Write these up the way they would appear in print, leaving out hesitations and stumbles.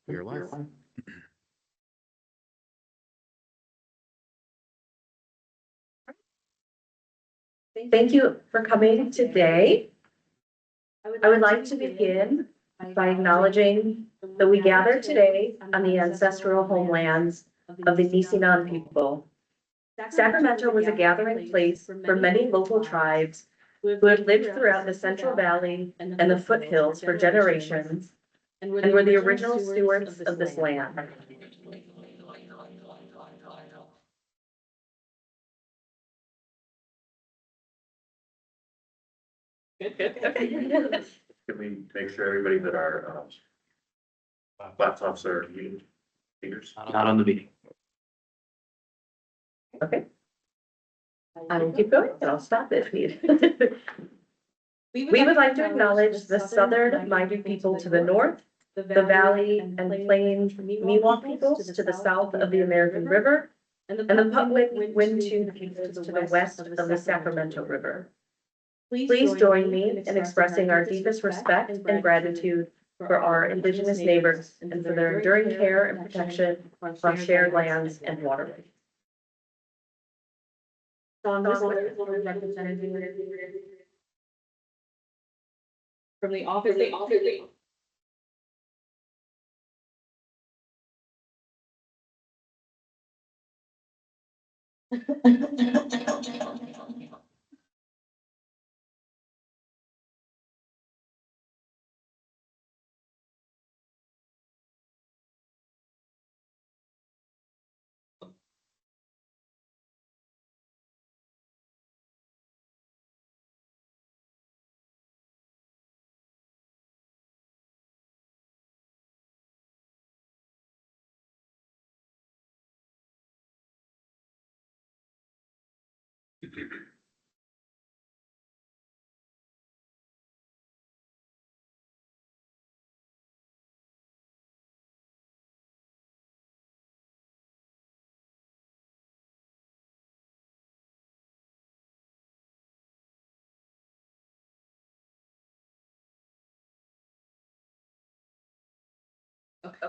You're live. Thank you for coming today. I would like to begin by acknowledging that we gather today on the ancestral homelands of the Nisenan people. Sacramento was a gathering place for many local tribes who had lived throughout the Central Valley and the foothills for generations and were the original stewards of this land. Can we make sure everybody that our laptops are muted? Fingers? Not on the meeting. Okay. I will keep going and I'll stop if needed. We would like to acknowledge the southern-minded people to the north, the valley and plains Miwok peoples to the south of the American River, and the Putwick Wintune peoples to the west of the Sacramento River. Please join me in expressing our deepest respect and gratitude for our Indigenous neighbors and for their enduring care and protection of our shared lands and waterways. From the office. Okay.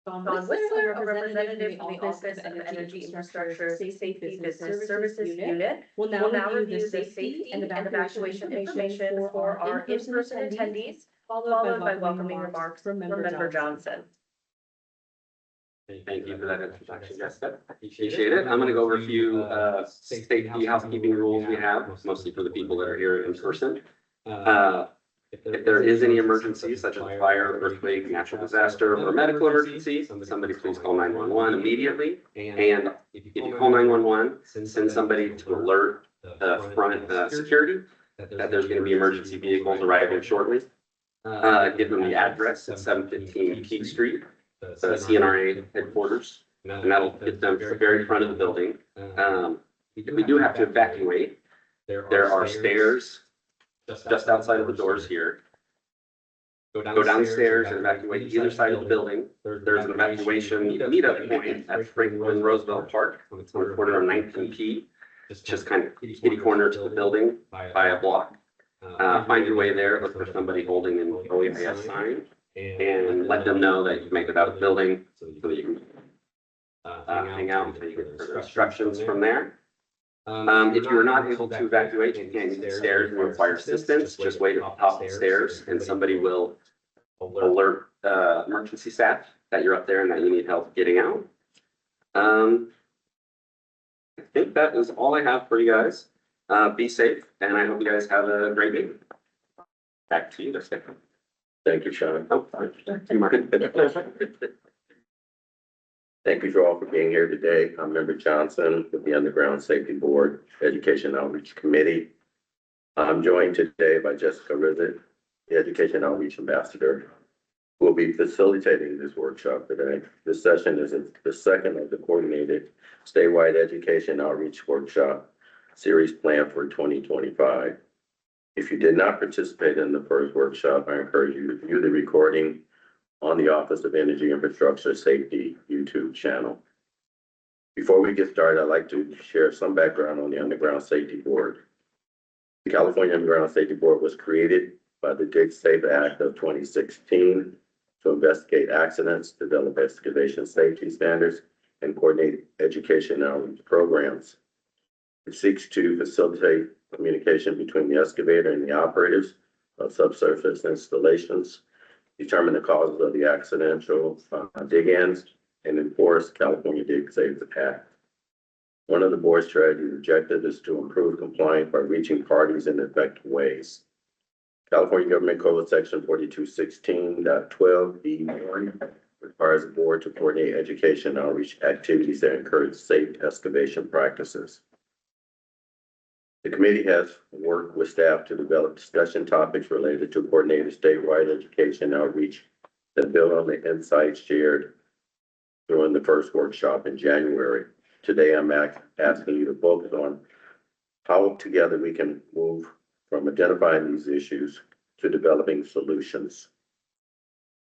Don Whistler, a representative from the Office of Energy Infrastructure Safety Business Services Unit, will now review the safety and evacuation information for our in-person attendees, followed by welcoming remarks from Member Johnson. Thank you for that introduction, Jessica. Appreciate it. I'm going to go over a few safety housekeeping rules we have, mostly for the people that are here in person. If there is any emergency, such as a fire, earthquake, natural disaster, or medical emergency, somebody please call 911 immediately. And if you call 911, send somebody to alert the front security that there's going to be emergency vehicles arriving shortly. Give them the address at 715 Peak Street, the CNRA headquarters, and that'll get them to the very front of the building. If we do have to evacuate, there are stairs just outside of the doors here. Go downstairs and evacuate either side of the building. There's an evacuation meetup point at Franklin Roosevelt Park on the corner of 19P. Just kind of kitty corner to the building by a block. Find your way there, look for somebody holding an OEIS sign and let them know that you've made it out of the building so that you can hang out until you get further instructions from there. If you are not able to evacuate, you can't use the stairs and require assistance, just wait at the top of the stairs and somebody will alert emergency staff that you're up there and that you need help getting out. I think that is all I have for you guys. Be safe, and I hope you guys have a great meeting. Back to you, Jessica. Thank you, Sean. Oh, sorry. Thank you all for being here today. I'm Member Johnson with the Underground Safety Board Education Outreach Committee. I'm joined today by Jessica Rizzett, the Education Outreach Ambassador, who will be facilitating this workshop today. This session is the second of the coordinated statewide education outreach workshop series planned for 2025. If you did not participate in the first workshop, I encourage you to view the recording on the Office of Energy Infrastructure Safety YouTube channel. Before we get started, I'd like to share some background on the Underground Safety Board. The California Underground Safety Board was created by the Dig Safe Act of 2016 to investigate accidents, develop excavation safety standards, and coordinate education and outreach programs. It seeks to facilitate communication between the excavator and the operators of subsurface installations, determine the causes of the accidental dig-ins, and enforce California Dig Safe Act. One of the board's strategy objectives is to improve compliance by reaching parties in effective ways. California Government Code Section 4216.12B1 requires the board to coordinate education and outreach activities that encourage safe excavation practices. The committee has worked with staff to develop discussion topics related to coordinated statewide education outreach that build on the insights shared during the first workshop in January. Today, I'm asking you to focus on how together we can move from identifying these issues to developing solutions.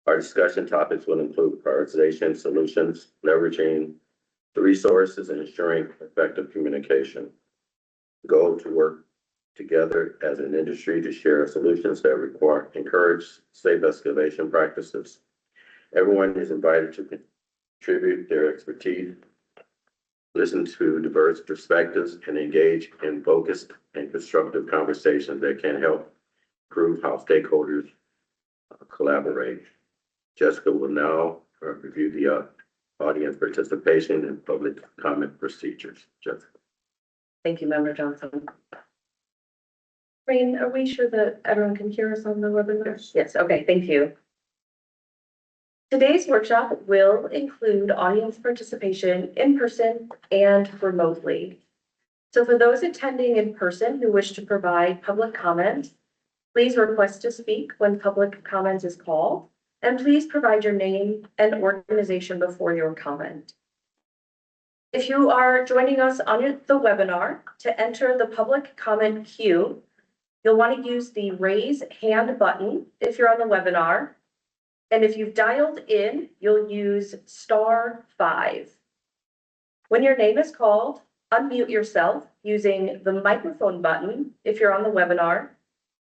Our discussion topics will include prioritization solutions, leveraging the resources, and ensuring effective communication. The goal to work together as an industry to share solutions that encourage safe excavation practices. Everyone is invited to contribute their expertise, listen to diverse perspectives, and engage in focused and constructive conversations that can help improve how stakeholders collaborate. Jessica will now review the audience participation and public comment procedures. Jessica. Thank you, Member Johnson. Rain, are we sure that everyone can hear us on the webinar? Yes, okay, thank you. Today's workshop will include audience participation in person and remotely. So for those attending in person who wish to provide public comment, please request to speak when public comment is called, and please provide your name and organization before your comment. If you are joining us on the webinar, to enter the public comment queue, you'll want to use the raise hand button if you're on the webinar. And if you've dialed in, you'll use *5. When your name is called, unmute yourself using the microphone button if you're on the webinar,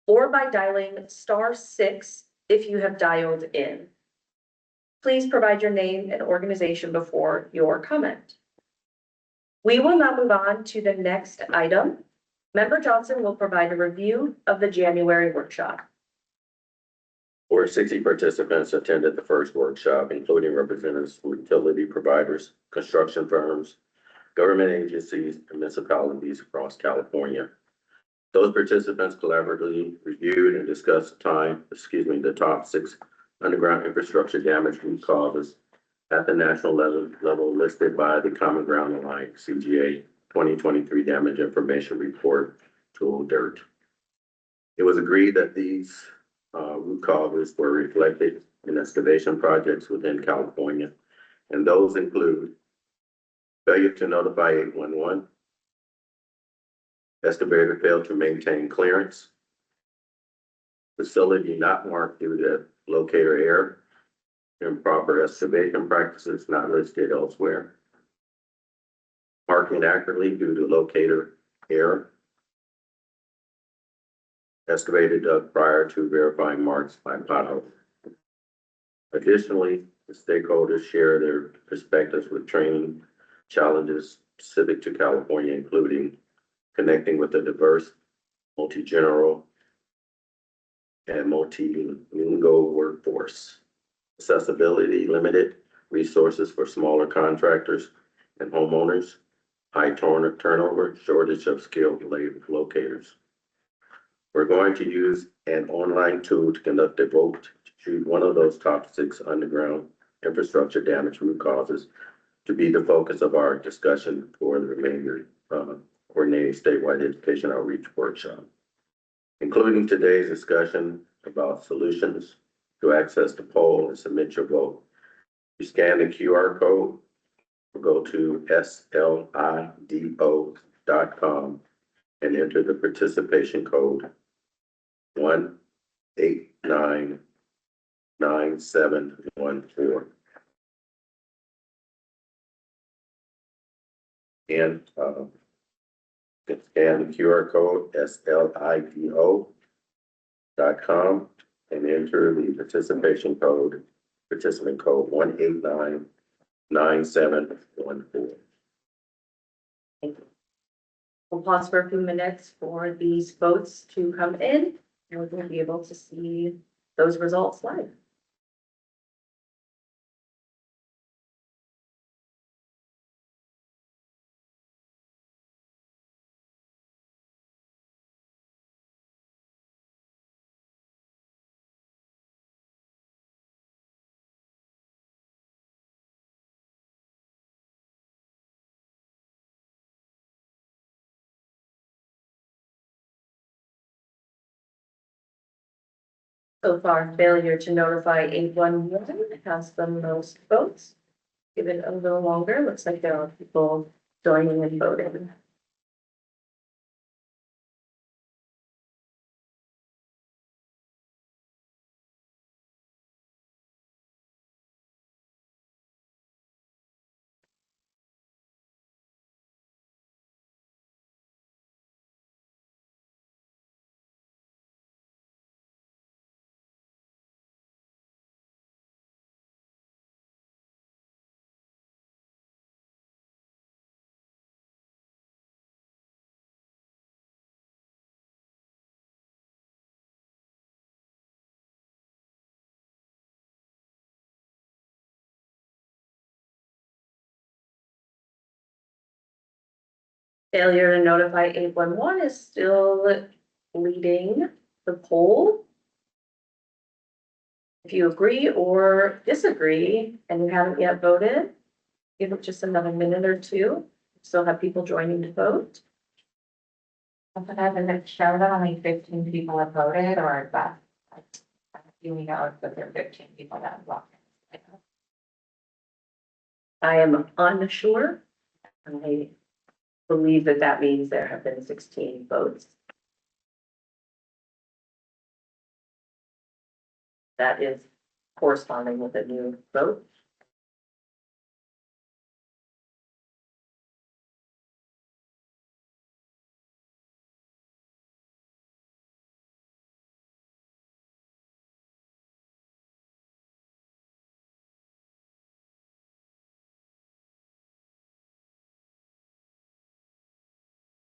or by dialing *6 if you have dialed in. Please provide your name and organization before your comment. We will now move on to the next item. Member Johnson will provide a review of the January workshop. Over 60 participants attended the first workshop, including representatives from utility providers, construction firms, government agencies, and municipalities across California. Those participants collaboratively reviewed and discussed the top 6 underground infrastructure damage root causes at the national level listed by the Common Ground Alliance CGA 2023 Damage Information Report Tool DIRT. It was agreed that these root causes were reflected in excavation projects within California, and those include failure to notify 811, excavator failed to maintain clearance, facility not marked due to locator error, improper excavation practices not listed elsewhere, marking accurately due to locator error, excavator dug prior to verifying marks by pothole. Additionally, the stakeholders share their perspectives with training challenges specific to California, including connecting with a diverse, multi-general, and multilingual workforce, accessibility limited, resources for smaller contractors and homeowners, high turnover, shortage of skilled locators. We're going to use an online tool to conduct a vote to choose one of those top 6 underground infrastructure damage root causes to be the focus of our discussion for the remainder coordinated statewide education outreach workshop, including today's discussion about solutions to access the poll and submit your vote. You scan the QR code or go to slido.com and enter the participation code 1899714. And You can scan the QR code SLIDO.com and enter the participant code 1899714. We'll pause for a few minutes for these votes to come in, and we'll be able to see those results live. So far, failure to notify 811 has the most votes. Give it a little longer. Looks like there are people joining and voting. Failure to notify 811 is still leading the poll. If you agree or disagree and you haven't yet voted, give it just another minute or two. Still have people joining to vote. Does it show that only 15 people have voted, or is that, do we know that there are 15 people that have blocked? I am unsure. I believe that that means there have been 16 votes. That is corresponding with a new vote.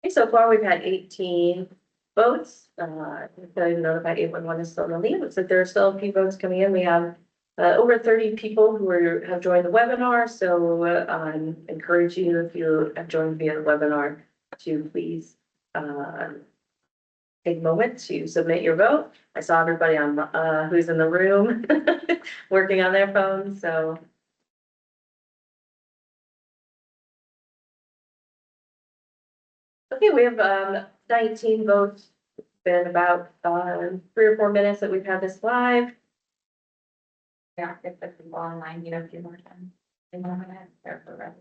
Okay, so far we've had 18 votes. Failure to notify 811 is still in the lead. Looks like there are still a few votes coming in. We have over 30 people who have joined the webinar. So encourage you, if you have joined via the webinar, to please take a moment to submit your vote. I saw everybody on who's in the room working on their phones. So okay, we have 19 votes. It's been about 3 or 4 minutes that we've had this live. Yeah, if the people online need a few more time. In 1 minute, they're ready.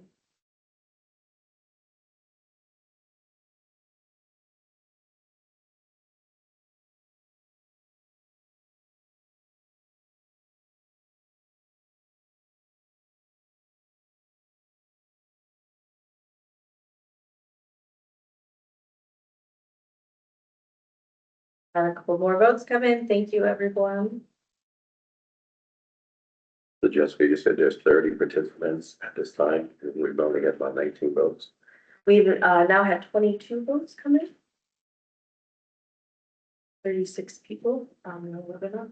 Had a couple more votes come in. Thank you, everyone. So Jessica, you said there's 30 participants at this time, and we've only got about 19 votes. We've now had 22 votes come in. 36 people on the webinar.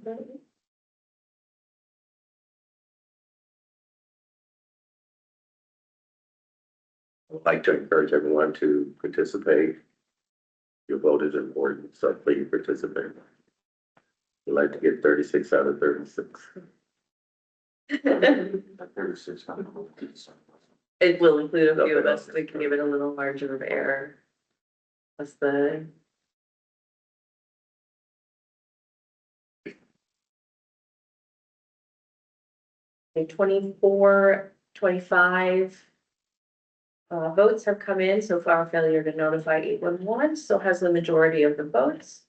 I'd like to encourage everyone to participate. Your vote is important, so please participate. We'd like to get 36 out of 36. 36 out of 36. It will include a few of us. We can give it a little margin of error. That's the. Okay, 24, 25 votes have come in. So far, failure to notify 811 still has the majority of the votes.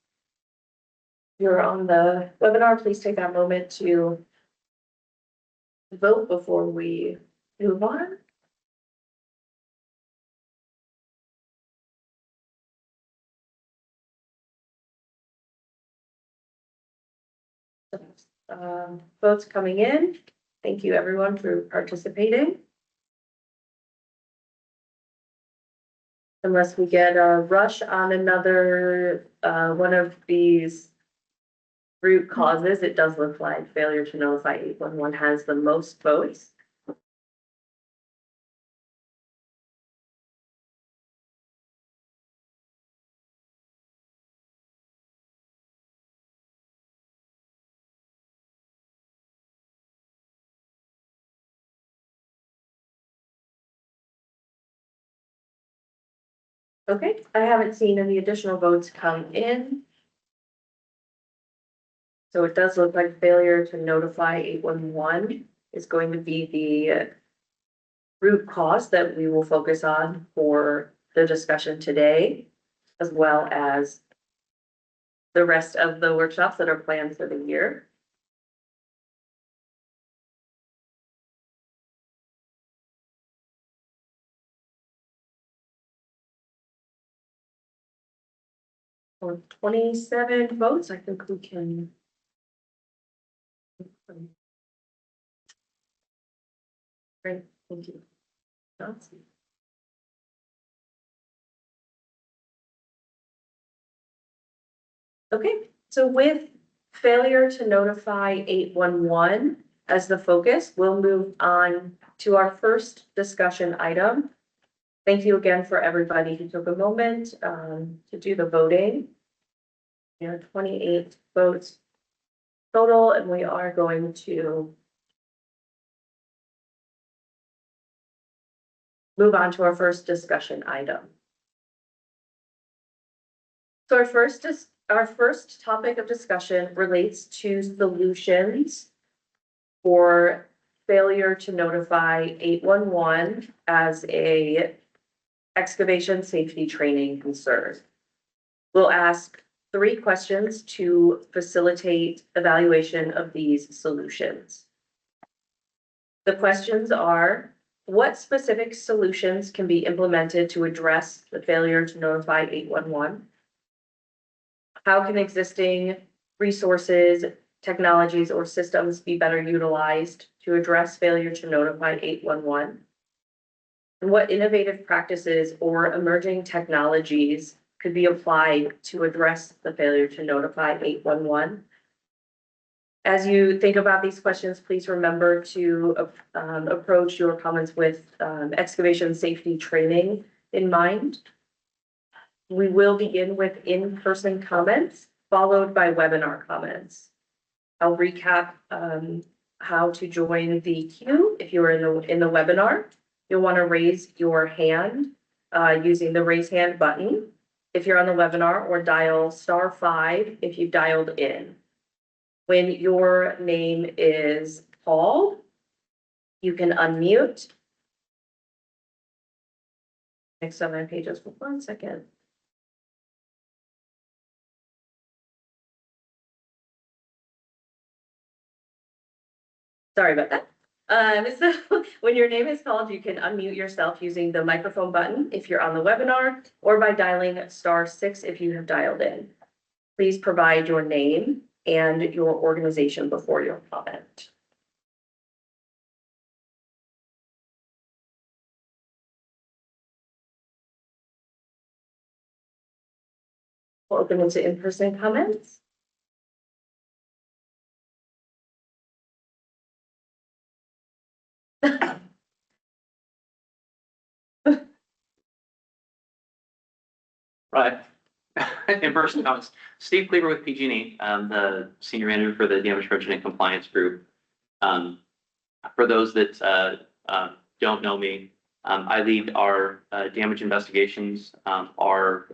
If you're on the webinar, please take that moment to vote before we move on. Votes coming in. Thank you everyone for participating. Unless we get a rush on another, one of these root causes, it does look like failure to notify 811 has the most votes. Okay, I haven't seen any additional votes come in. So it does look like failure to notify 811 is going to be the root cause that we will focus on for the discussion today, as well as the rest of the workshops that are planned for the year. For 27 votes, I think we can. Great, thank you. Johnson. Okay, so with failure to notify 811 as the focus, we'll move on to our first discussion item. Thank you again for everybody who took a moment to do the voting. There are 28 votes total, and we are going to move on to our first discussion item. So our first topic of discussion relates to solutions for failure to notify 811 as a excavation safety training concern. We'll ask 3 questions to facilitate evaluation of these solutions. The questions are, what specific solutions can be implemented to address the failure to notify 811? How can existing resources, technologies, or systems be better utilized to address failure to notify 811? And what innovative practices or emerging technologies could be applied to address the failure to notify 811? As you think about these questions, please remember to approach your comments with excavation safety training in mind. We will begin with in-person comments, followed by webinar comments. I'll recap how to join the queue. If you're in the webinar, you'll want to raise your hand using the raise hand button if you're on the webinar, or dial *5 if you've dialed in. When your name is called, you can unmute. Next on my pages for 1 second. Sorry about that. So when your name is called, you can unmute yourself using the microphone button if you're on the webinar, or by dialing *6 if you have dialed in. Please provide your name and your organization before your comment. We'll open it to in-person comments. Right. In-person comments. Steve Cleaver with PG&E, the senior manager for the damage prevention and compliance group. For those that don't know me, I lead our damage investigations, our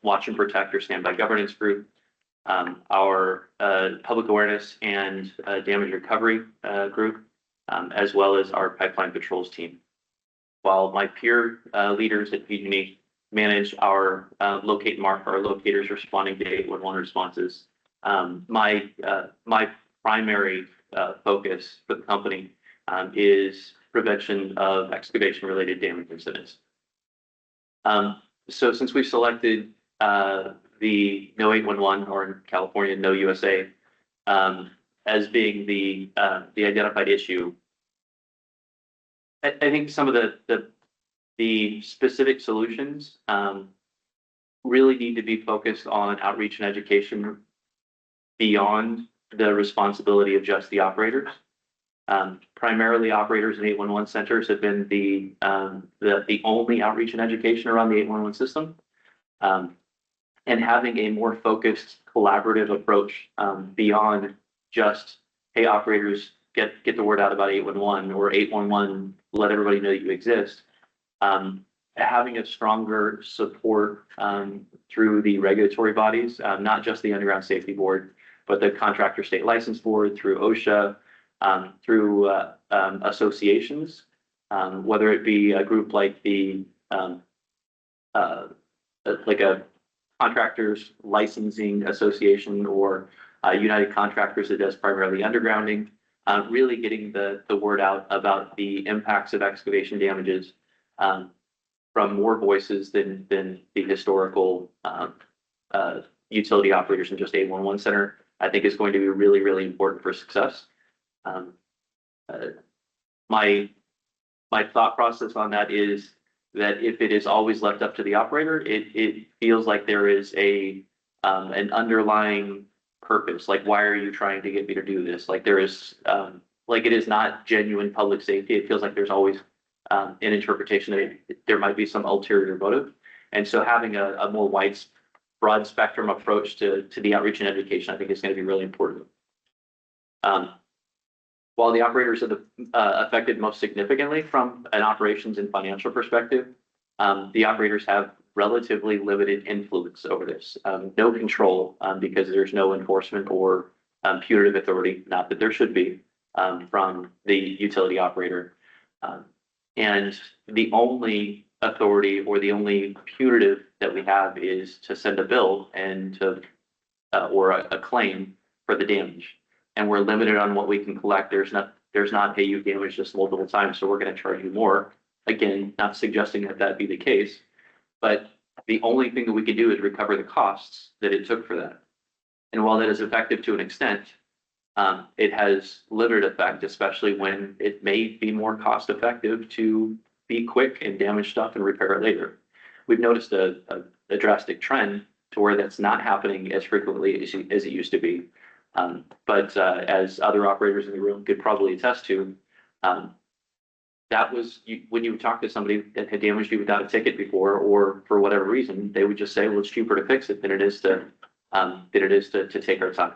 watch and protect or standby governance group, our public awareness and damage recovery group, as well as our pipeline patrols team. While my peer leaders at PG&E manage our locate and mark, our locators responding to 811 responses. My primary focus for the company is prevention of excavation related damage incidents. So since we've selected the No 811, or in California, No USA, as being the identified issue. I think some of the specific solutions, really need to be focused on outreach and education beyond the responsibility of just the operators. Primarily operators and 811 centers have been the only outreach and education around the 811 system. And having a more focused collaborative approach, beyond just, hey, operators, get the word out about 811, or 811, let everybody know that you exist. Having a stronger support through the regulatory bodies, not just the Underground Safety Board, but the Contractor State License Board, through OSHA, through associations, whether it be a group like like a contractors licensing association, or United Contractors that does primarily undergrounding, really getting the word out about the impacts of excavation damages from more voices than the historical utility operators in just 811 center, I think is going to be really, really important for success. My thought process on that is that if it is always left up to the operator, it feels like there is an underlying purpose. Like, why are you trying to get me to do this? Like, there is like, it is not genuine public safety. It feels like there's always an interpretation that there might be some ulterior motive. And so having a more broad spectrum approach to the outreach and education, I think, is going to be really important. While the operators are affected most significantly from an operations and financial perspective, the operators have relatively limited influence over this. No control, because there's no enforcement or punitive authority, not that there should be, from the utility operator. And the only authority or the only punitive that we have is to send a bill and to or a claim for the damage. And we're limited on what we can collect. There's not, hey, you damaged us multiple times, so we're going to charge you more. Again, not suggesting that that be the case, but the only thing that we can do is recover the costs that it took for that. And while that is effective to an extent, it has limited effect, especially when it may be more cost effective to be quick and damage stuff and repair it later. We've noticed a drastic trend to where that's not happening as frequently as it used to be. But as other operators in the room could probably attest to, that was when you would talk to somebody that had damaged you without a ticket before, or for whatever reason, they would just say, well, it's cheaper to fix it than it is to take our time.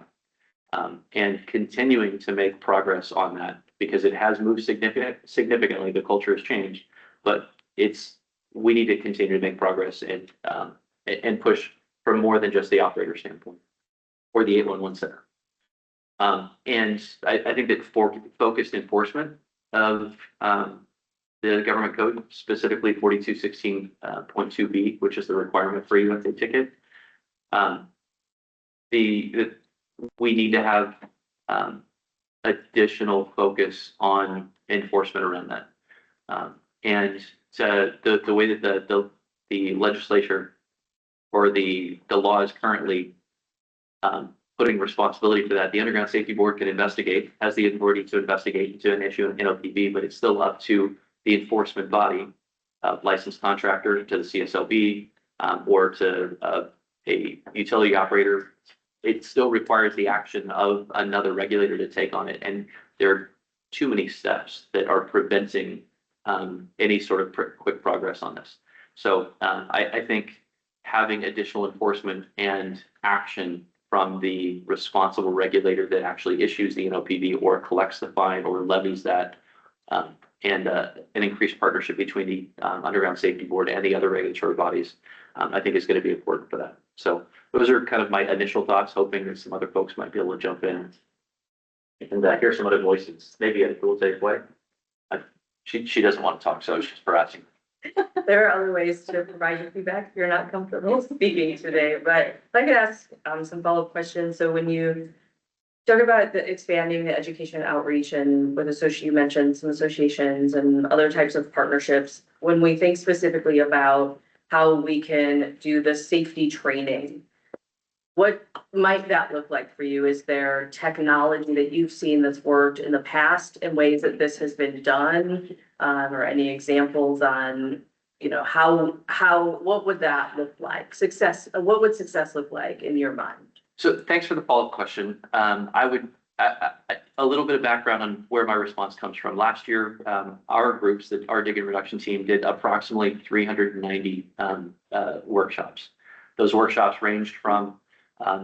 And continuing to make progress on that, because it has moved significantly, the culture has changed, but we need to continue to make progress and push for more than just the operator standpoint or the 811 center. And I think that for focused enforcement of the government code, specifically 4216.2B, which is the requirement for you with a ticket, we need to have additional focus on enforcement around that. And the way that the legislature or the law is currently putting responsibility for that, the Underground Safety Board can investigate, has the authority to investigate into an issue in NOPB, but it's still up to the enforcement body, licensed contractor, to the CSLB, or to a utility operator. It still requires the action of another regulator to take on it. And there are too many steps that are preventing any sort of quick progress on this. So I think having additional enforcement and action from the responsible regulator that actually issues the NOPB or collects the fine or levies that, and an increased partnership between the Underground Safety Board and the other regulatory bodies, I think is going to be important for that. So those are kind of my initial thoughts, hoping that some other folks might be able to jump in and hear some other voices. Maybe a little takeaway. She doesn't want to talk, so she's harassing. There are other ways to provide your feedback if you're not comfortable speaking today, but if I could ask some follow-up questions. So when you talk about expanding the education outreach, and with you mentioned some associations and other types of partnerships, when we think specifically about how we can do the safety training, What might that look like for you? Is there technology that you've seen that's worked in the past in ways that this has been done? Or any examples on, what would that look like? What would success look like in your mind? So thanks for the follow-up question. A little bit of background on where my response comes from. Last year, our dig and reduction team did approximately 390 workshops. Those workshops ranged from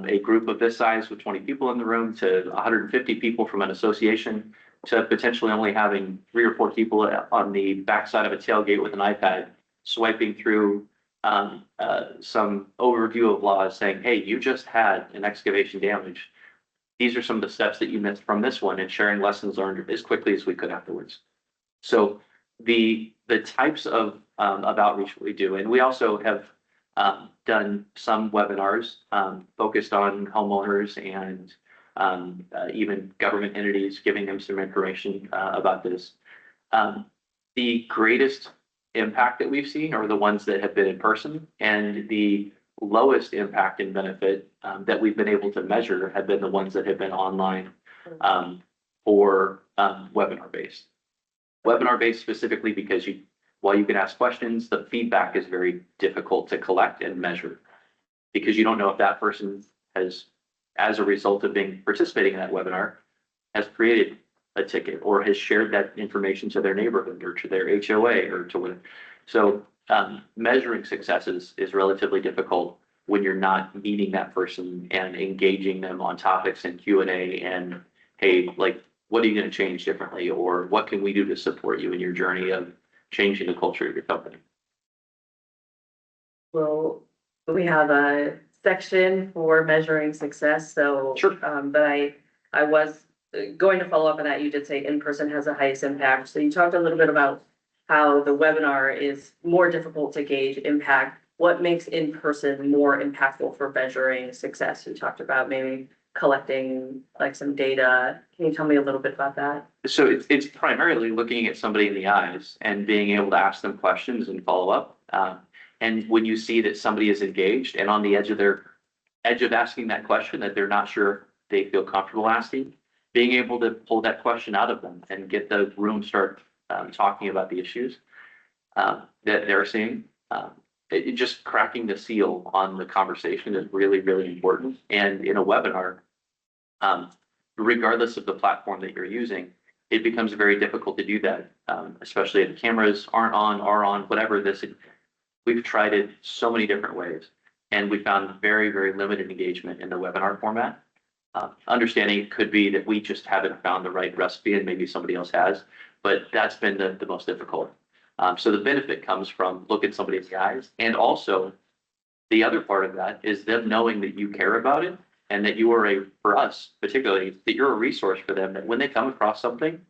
a group of this size with 20 people in the room to 150 people from an association to potentially only having 3 or 4 people on the backside of a tailgate with an iPad swiping through some overview of laws saying, hey, you just had an excavation damage. These are some of the steps that you missed from this one, and sharing lessons learned as quickly as we could afterwards. So the types of outreach we do, and we also have done some webinars focused on homeowners and even government entities, giving them some information about this. The greatest impact that we've seen are the ones that have been in person, and the lowest impact and benefit that we've been able to measure have been the ones that have been online or webinar based. Webinar based specifically because while you can ask questions, the feedback is very difficult to collect and measure because you don't know if that person has, as a result of participating in that webinar, has created a ticket or has shared that information to their neighborhood or to their HOA or to whatever. So measuring successes is relatively difficult when you're not meeting that person and engaging them on topics and Q&A and, hey, like, what are you going to change differently? Or what can we do to support you in your journey of changing the culture of your company? Well, we have a section for measuring success, so. Sure. But I was going to follow up on that. You did say in-person has the highest impact. So you talked a little bit about how the webinar is more difficult to gauge impact. What makes in-person more impactful for measuring success? You talked about maybe collecting like some data. Can you tell me a little bit about that? So it's primarily looking at somebody in the eyes and being able to ask them questions and follow up. And when you see that somebody is engaged and on the edge of asking that question that they're not sure they feel comfortable asking, being able to pull that question out of them and get the room start talking about the issues that they're seeing. Just cracking the seal on the conversation is really, really important. And in a webinar, regardless of the platform that you're using, it becomes very difficult to do that, especially if the cameras aren't on, are on, whatever this. We've tried it so many different ways, and we found very, very limited engagement in the webinar format. Understanding it could be that we just haven't found the right recipe and maybe somebody else has, but that's been the most difficult. So the benefit comes from look at somebody's eyes, and also the other part of that is them knowing that you care about it and that you are for us particularly, that you're a resource for them, that when they come across something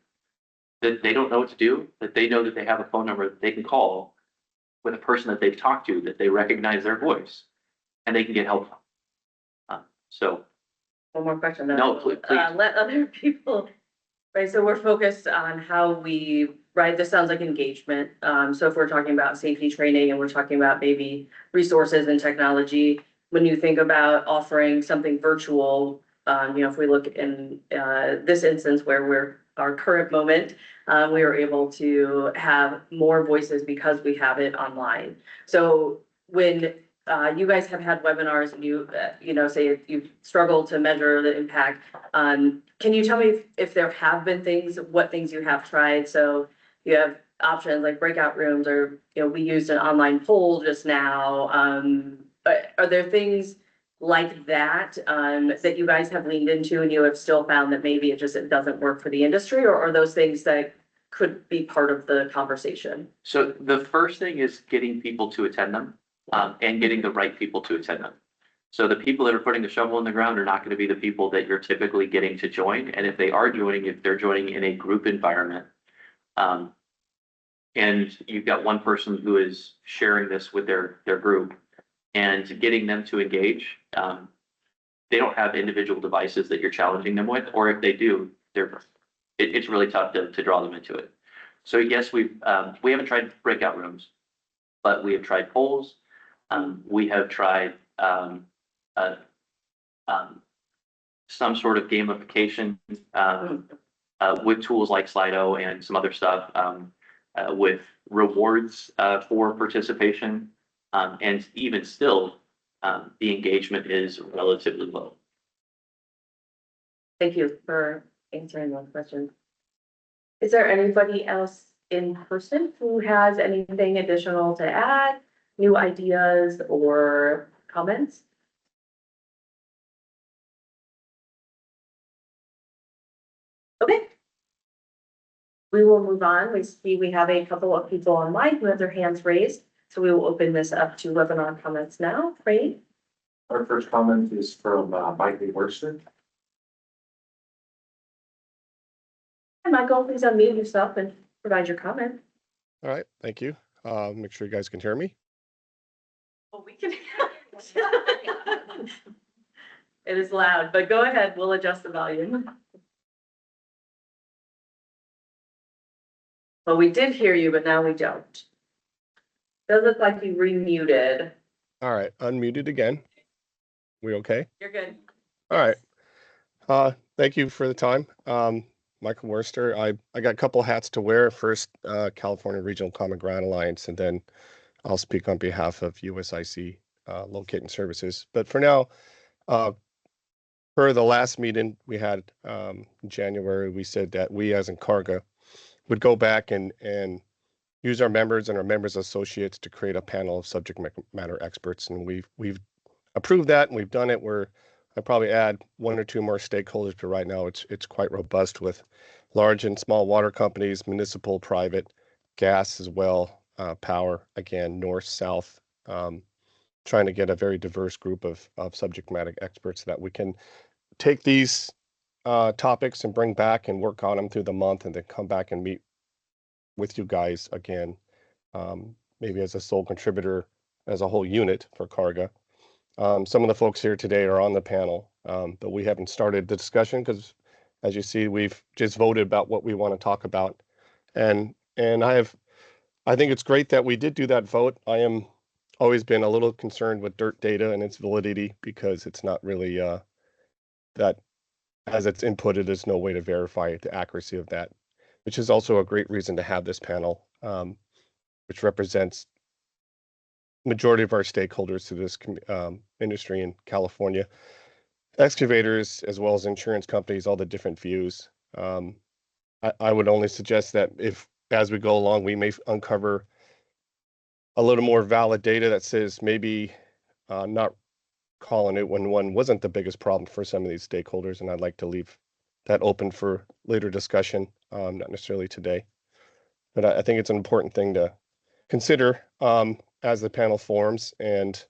that they don't know what to do, that they know that they have a phone number that they can call with a person that they've talked to, that they recognize their voice and they can get help from. So. One more question. Then No, please. Let other people, right? So we're focused on how right? This sounds like engagement. So if we're talking about safety training and we're talking about maybe resources and technology, when you think about offering something virtual, if we look in this instance where our current moment, we were able to have more voices because we have it online. So when you guys have had webinars and you say you've struggled to measure the impact, can you tell me if there have been what things you have tried? So you have options like breakout rooms, or we used an online poll just now. But are there things like that that you guys have leaned into and you have still found that maybe it doesn't work for the industry, or are those things that could be part of the conversation? So the first thing is getting people to attend them and getting the right people to attend them. So the people that are putting the shovel in the ground are not going to be the people that you're typically getting to join. And if they are joining, if they're joining in a group environment, and you've got one person who is sharing this with their group and getting them to engage, they don't have individual devices that you're challenging them with, or if they do, it's really tough to draw them into it. So yes, we haven't tried breakout rooms, but we have tried polls. We have tried some sort of gamification, with tools like Slido and some other stuff, with rewards, for participation. And even still, the engagement is relatively low. Thank you for answering those questions. Is there anybody else in person who has anything additional to add, new ideas or comments? Okay. We will move on. We see we have a couple of people online who have their hands raised. So we will open this up to webinar comments now. Great. Our first comment is from Michael Worcester. Hi, Michael, please unmute yourself and provide your comment. All right, thank you. Make sure you guys can hear me. Oh, we can. It is loud, but go ahead. We'll adjust the volume. Well, we did hear you, but now we don't. Does look like you remuted. All right, unmuted again. We okay? You're good. All right. Thank you for the time. Michael Worcester. I got a couple hats to wear. First, California Regional Common Ground Alliance, and then I'll speak on behalf of USIC Locating Services. But for now, per the last meeting we had in January, we said that we as in Carga would go back and use our members and our members associates to create a panel of subject matter experts. And we've approved that and we've done it. I probably add one or two more stakeholders, but right now it's quite robust with large and small water companies, municipal, private, gas as well, power, again, north, south, trying to get a very diverse group of subject matter experts that we can take these topics and bring back and work on them through the month and then come back and meet with you guys again, maybe as a sole contributor, as a whole unit for Carga. Some of the folks here today are on the panel, but we haven't started the discussion because, as you see, we've just voted about what we want to talk about. And I think it's great that we did do that vote. I am always been a little concerned with dirt data and its validity because it's not really that as it's inputted, there's no way to verify the accuracy of that, which is also a great reason to have this panel, which represents majority of our stakeholders to this industry in California, excavators, as well as insurance companies, all the different views. I would only suggest that if, as we go along, we may uncover a little more valid data that says maybe not calling it when one wasn't the biggest problem for some of these stakeholders. And I'd like to leave that open for later discussion, not necessarily today. But I think it's an important thing to consider as the panel forms and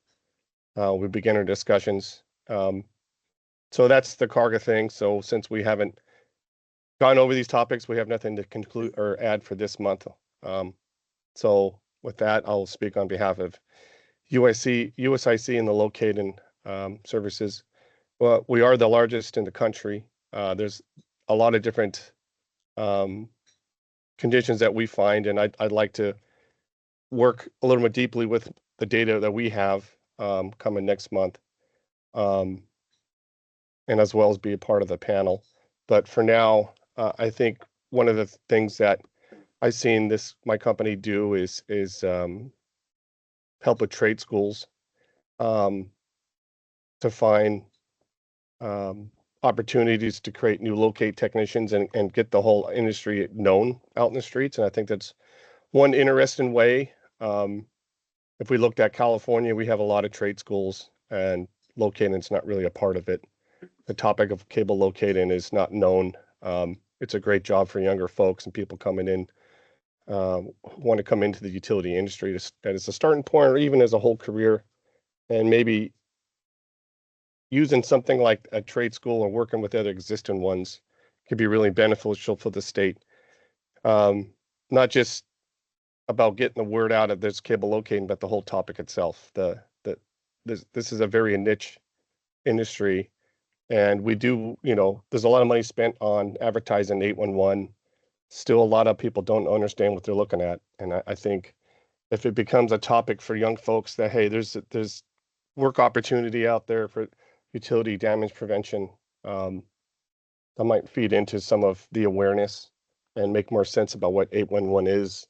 we begin our discussions. So that's the Carga thing. So since we haven't gone over these topics, we have nothing to conclude or add for this month. So with that, I'll speak on behalf of USIC and the locating services. Well, we are the largest in the country. There's a lot of different conditions that we find, and I'd like to work a little more deeply with the data that we have coming next month, and as well as be a part of the panel. But for now, I think one of the things that I've seen my company do is help with trade schools to find opportunities to create new locate technicians and get the whole industry known out in the streets. And I think that's one interesting way. If we looked at California, we have a lot of trade schools and locating is not really a part of it. The topic of cable locating is not known. It's a great job for younger folks and people coming in, want to come into the utility industry that is a starting point or even as a whole career, and maybe using something like a trade school or working with other existing ones could be really beneficial for the state. Not just about getting the word out of this cable locating, but the whole topic itself. This is a very niche industry, and we do, there's a lot of money spent on advertising 811. Still, a lot of people don't understand what they're looking at, and I think if it becomes a topic for young folks that, hey, there's work opportunity out there for utility damage prevention. That might feed into some of the awareness and make more sense about what 811 is.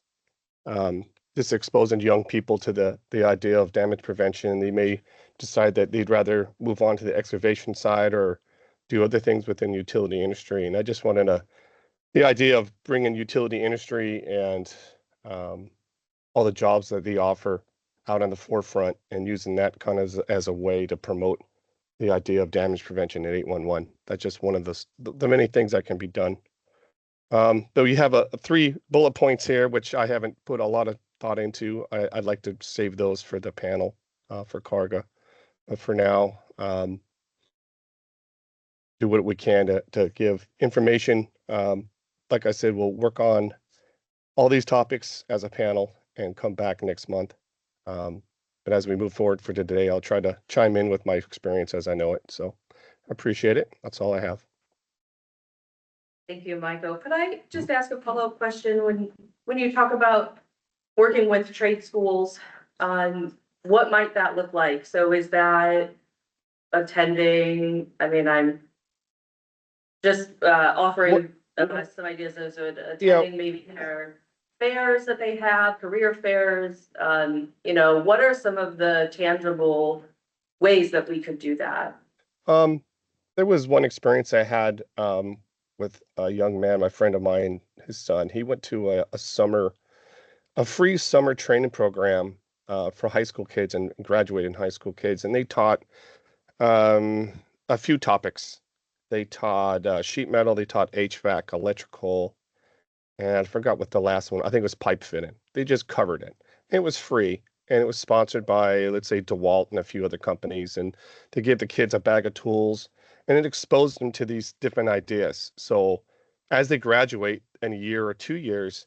Just exposing young people to the idea of damage prevention. They may decide that they'd rather move on to the excavation side or do other things within utility industry. And I just wanted the idea of bringing utility industry and all the jobs that they offer out on the forefront and using that kind of as a way to promote the idea of damage prevention at 811. That's just one of the many things that can be done. Though you have 3 bullet points here, which I haven't put a lot of thought into. I'd like to save those for the panel for Carga. But for now, do what we can to give information. Like I said, we'll work on all these topics as a panel and come back next month. But as we move forward for today, I'll try to chime in with my experience as I know it. So I appreciate it. That's all I have. Thank you, Michael. Could I just ask a follow-up question? When you talk about working with trade schools, what might that look like? So is that attending, I mean, I'm just offering some ideas as attending maybe their fairs that they have, career fairs, what are some of the tangible ways that we could do that? There was one experience I had with a young man, my friend of mine, his son. He went to a free summer training program for high school kids and graduating high school kids, and they taught a few topics. They taught sheet metal, they taught HVAC, electrical, and I forgot what the last one, I think it was pipe fitting. They just covered it. It was free, and it was sponsored by, let's say, DeWalt and a few other companies, and they gave the kids a bag of tools, and it exposed them to these different ideas. So as they graduate in a year or 2 years,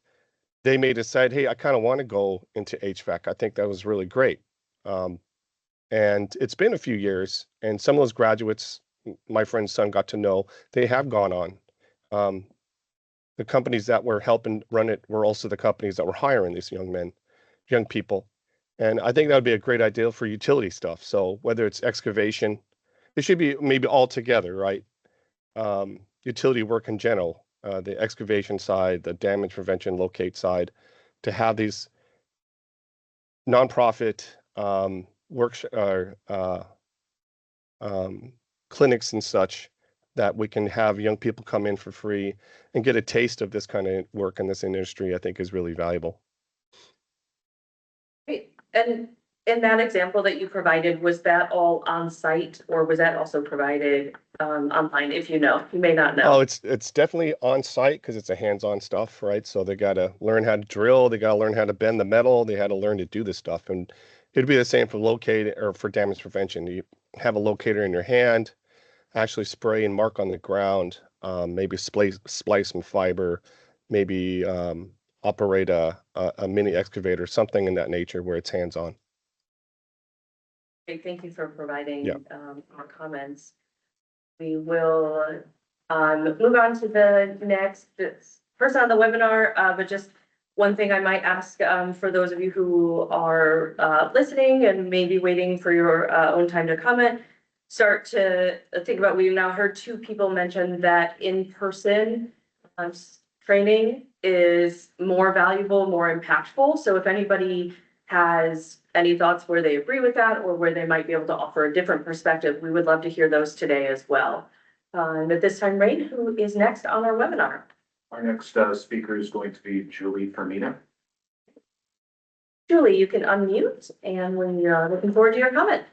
they may decide, hey, I kind of want to go into HVAC. I think that was really great. And it's been a few years, and some of those graduates, my friend's son got to know, they have gone on. The companies that were helping run it were also the companies that were hiring these young people. And I think that would be a great idea for utility stuff. So whether it's excavation, it should be maybe all together, right? Utility work in general, the excavation side, the damage prevention locate side, to have these nonprofit clinics and such that we can have young people come in for free and get a taste of this kind of work in this industry, I think is really valuable. Great. And in that example that you provided, was that all on site or was that also provided online? If you know, you may not know. Oh, it's definitely on site because it's a hands-on stuff, right? So they got to learn how to drill, they got to learn how to bend the metal, they had to learn to do this stuff. And it'd be the same for locate or for damage prevention. You have a locator in your hand, actually spray and mark on the ground, maybe splice some fiber, maybe operate a mini excavator, something in that nature where it's hands-on. Okay, thank you for providing Yeah. more comments. We will move on to the next person on the webinar, but just one thing I might ask for those of you who are listening and maybe waiting for your own time to comment, start to think about, we've now heard 2 people mention that in-person training is more valuable, more impactful. So if anybody has any thoughts where they agree with that or where they might be able to offer a different perspective, we would love to hear those today as well. And at this time, Rain, who is next on our webinar? Our next speaker is going to be Julie Fermina. Julie, you can unmute and we're looking forward to your comment.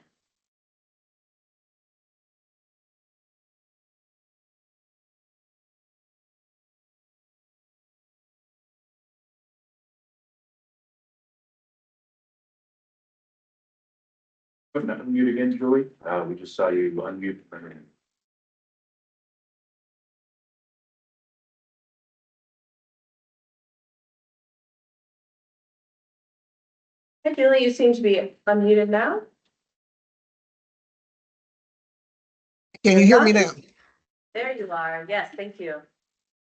Unmute again, Julie. We just saw you unmute. Hey, Julie, you seem to be unmuted now. Can you hear me now? There you are. Yes, thank you.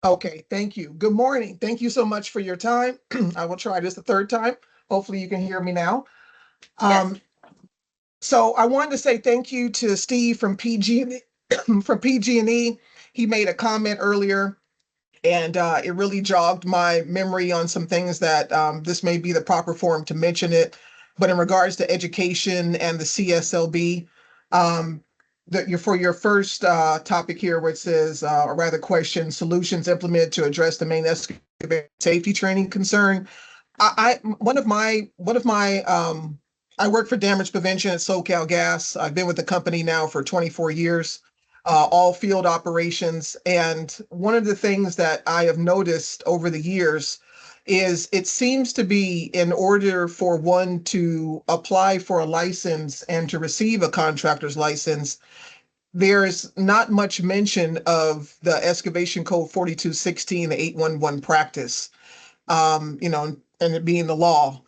Okay, thank you. Good morning. Thank you so much for your time. I will try this the 3rd time. Hopefully you can hear me now. Yes. So I wanted to say thank you to Steve from PG from PG&E. He made a comment earlier, and it really jogged my memory on some things that this may be the proper forum to mention it. But in regards to education and the CSLB, um, for your first topic here, where it says, or rather question, solutions implemented to address the main excavator safety training concern. One of my I work for damage prevention at SoCal Gas. I've been with the company now for 24 years, all field operations. And one of the things that I have noticed over the years is it seems to be in order for one to apply for a license and to receive a contractor's license, there's not much mention of the excavation code 4216, the 811 practice, and it being the law.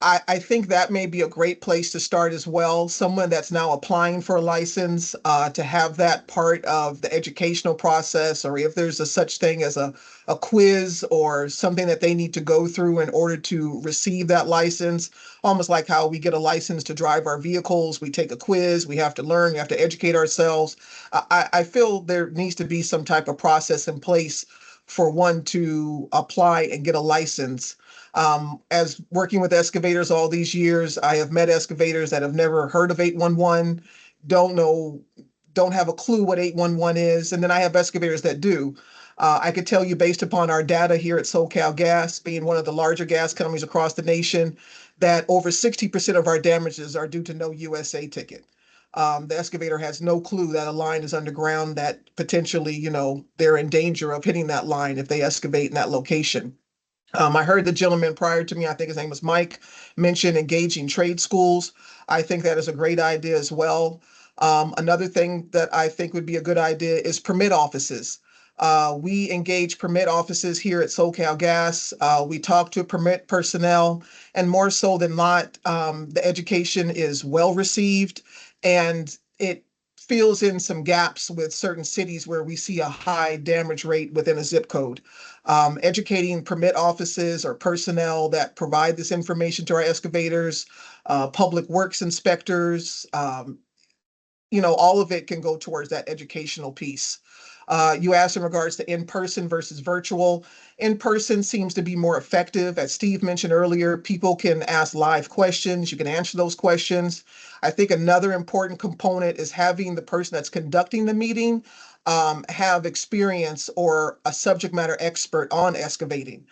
I think that may be a great place to start as well. Someone that's now applying for a license, to have that part of the educational process, or if there's a such thing as a quiz or something that they need to go through in order to receive that license, almost like how we get a license to drive our vehicles. We take a quiz, we have to learn, we have to educate ourselves. I feel there needs to be some type of process in place for one to apply and get a license. As working with excavators all these years, I have met excavators that have never heard of 811, don't know, don't have a clue what 811 is. And then I have excavators that do. I could tell you based upon our data here at SoCal Gas, being one of the larger gas companies across the nation, that over 60% of our damages are due to no USA ticket. The excavator has no clue that a line is underground, that potentially, they're in danger of hitting that line if they excavate in that location. I heard the gentleman prior to me, I think his name was Mike, mention engaging trade schools. I think that is a great idea as well. Another thing that I think would be a good idea is permit offices. We engage permit offices here at SoCal Gas. We talk to permit personnel, and more so than not, the education is well received, and it fills in some gaps with certain cities where we see a high damage rate within a zip code. Educating permit offices or personnel that provide this information to our excavators, public works inspectors, all of it can go towards that educational piece. You asked in regards to in-person versus virtual. In-person seems to be more effective. As Steve mentioned earlier, people can ask live questions. You can answer those questions. I think another important component is having the person that's conducting the meeting have experience or a subject matter expert on excavating.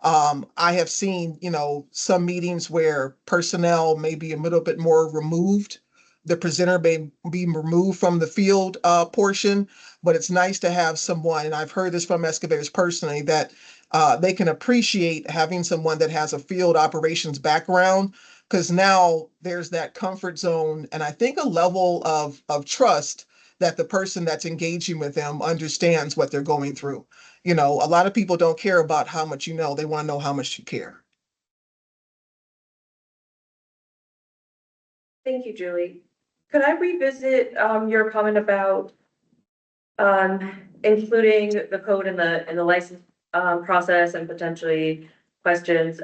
I have seen, some meetings where personnel may be a little bit more removed. The presenter may be removed from the field portion, but it's nice to have someone, and I've heard this from excavators personally, that they can appreciate having someone that has a field operations background, because now there's that comfort zone and I think a level of trust that the person that's engaging with them understands what they're going through. A lot of people don't care about how much you know, they want to know how much you care. Thank you, Julie. Could I revisit your comment about including the code in the license process and potentially questions?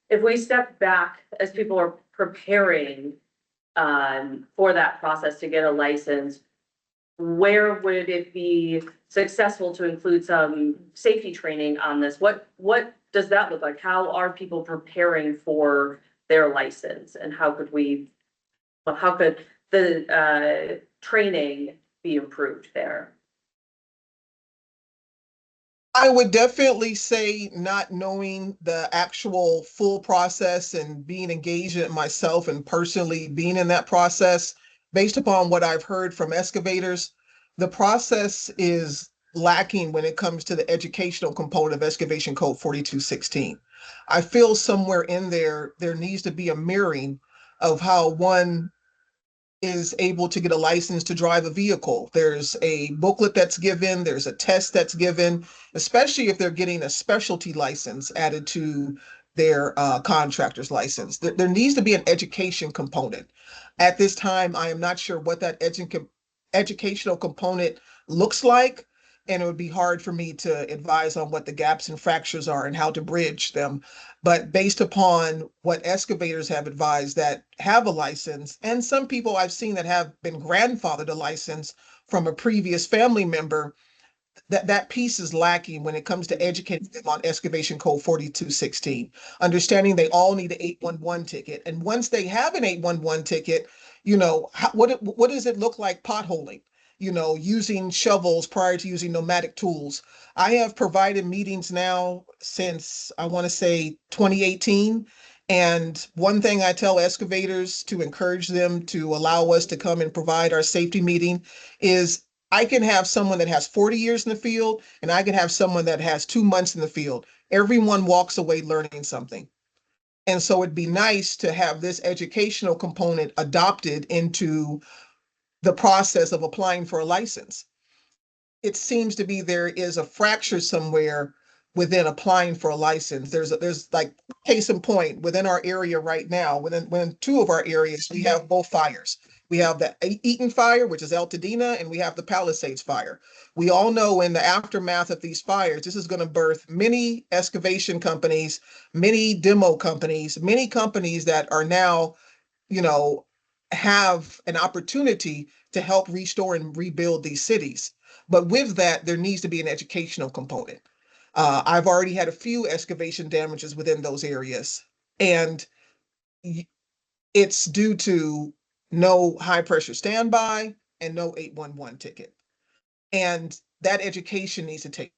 If we step back as people are preparing for that process to get a license, where would it be successful to include some safety training on this? What does that look like? How are people preparing for their license, and how could the training be improved there? I would definitely say not knowing the actual full process and being engaged in it myself and personally being in that process, based upon what I've heard from excavators, the process is lacking when it comes to the educational component of excavation code 4216. I feel somewhere in there needs to be a mirroring of how one is able to get a license to drive a vehicle. There's a booklet that's given, there's a test that's given, especially if they're getting a specialty license added to their contractor's license. There needs to be an education component. At this time, I am not sure what that educational component looks like. and it would be hard for me to advise on what the gaps and fractures are and how to bridge them. But based upon what excavators have advised that have a license, and some people I've seen that have been grandfathered a license from a previous family member, that piece is lacking when it comes to educating them on excavation code 4216, understanding they all need an 811 ticket. And once they have an 811 ticket, what does it look like potholing? Using shovels prior to using pneumatic tools. I have provided meetings now since I want to say 2018. And one thing I tell excavators to encourage them to allow us to come and provide our safety meeting is I can have someone that has 40 years in the field, and I can have someone that has 2 months in the field. Everyone walks away learning something. And so it'd be nice to have this educational component adopted into the process of applying for a license. It seems to be there is a fracture somewhere within applying for a license. There's like case in point within our area right now, within two of our areas, we have both fires. We have the Eaton fire, which is El Tadena, and we have the Palisades fire. We all know in the aftermath of these fires, this is going to birth many excavation companies, many demo companies, many companies that are now, you know, have an opportunity to help restore and rebuild these cities. But with that, there needs to be an educational component. I've already had a few excavation damages within those areas, and it's due to no high pressure standby and no 811 ticket. And that education needs to take.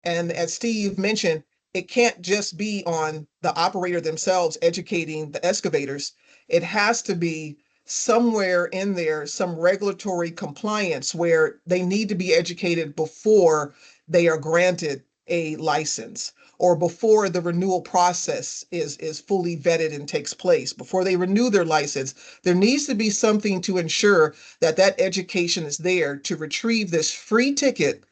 And as Steve mentioned, it can't just be on the operator themselves educating the excavators. It has to be somewhere in there, some regulatory compliance where they need to be educated before they are granted a license or before the renewal process is fully vetted and takes place. Before they renew their license, there needs to be something to ensure that that education is there to retrieve this free ticket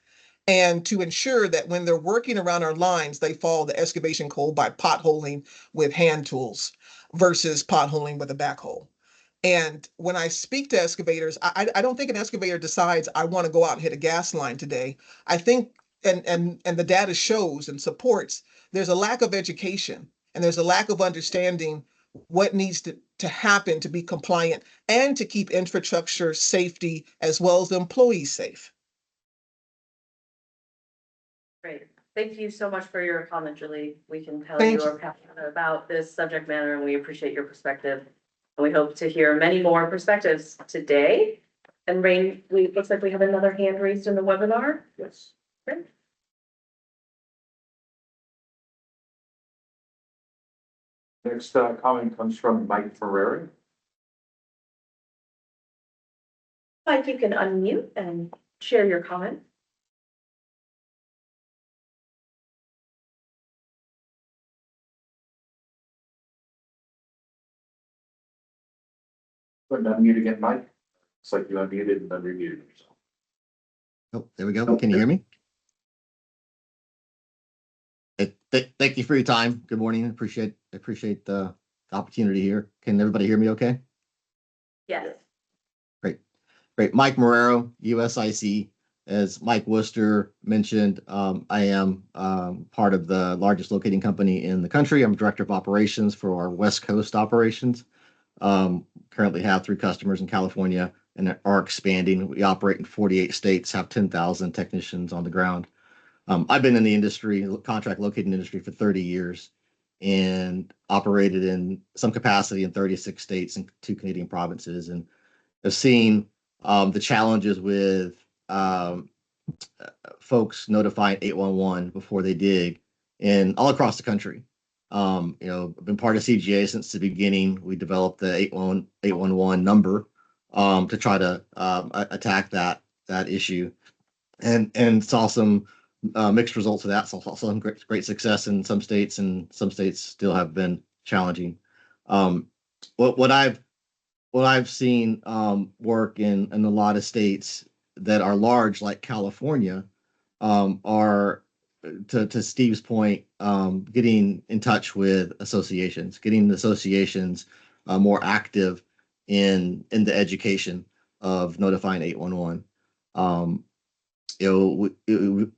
and to ensure that when they're working around our lines, they follow the excavation code by potholing with hand tools versus potholing with a backhoe. And when I speak to excavators, I don't think an excavator decides I want to go out and hit a gas line today. I think, and the data shows and supports, there's a lack of education and there's a lack of understanding what needs to happen to be compliant and to keep infrastructure safety as well as the employees safe. Great. Thank you so much for your comment, Julie. We can tell Thank you are passionate about this subject matter and we appreciate your perspective. And we hope to hear many more perspectives today. And Rain, looks like we have another hand raised in the webinar. Yes. Great. Next comment comes from Mike Ferrari. Mike, you can unmute and share your comment. Go ahead and unmute again, Mike. It's like you unmuted and then remuted yourself. Oh, there we go. Can you hear me? Thank you for your time. Good morning. Appreciate the opportunity here. Can everybody hear me okay? Yes. Great. Mike Marrero, USIC. As Mike Worcester mentioned, I am part of the largest locating company in the country. I'm director of operations for our West Coast operations. Currently have 3 customers in California and are expanding. We operate in 48 states, have 10,000 technicians on the ground. I've been in the industry, contract locating industry for 30 years and operated in some capacity in 36 states and 2 Canadian provinces, and have seen the challenges with folks notifying 811 before they dig and all across the country. I've been part of CGA since the beginning. We developed the 811 number to try to attack that issue, and saw some mixed results of that. Saw some great success in some states, and some states still have been challenging. What I've seen work in a lot of states that are large, like California, are to Steve's point, getting in touch with associations, getting the associations more active in the education of notifying 811. In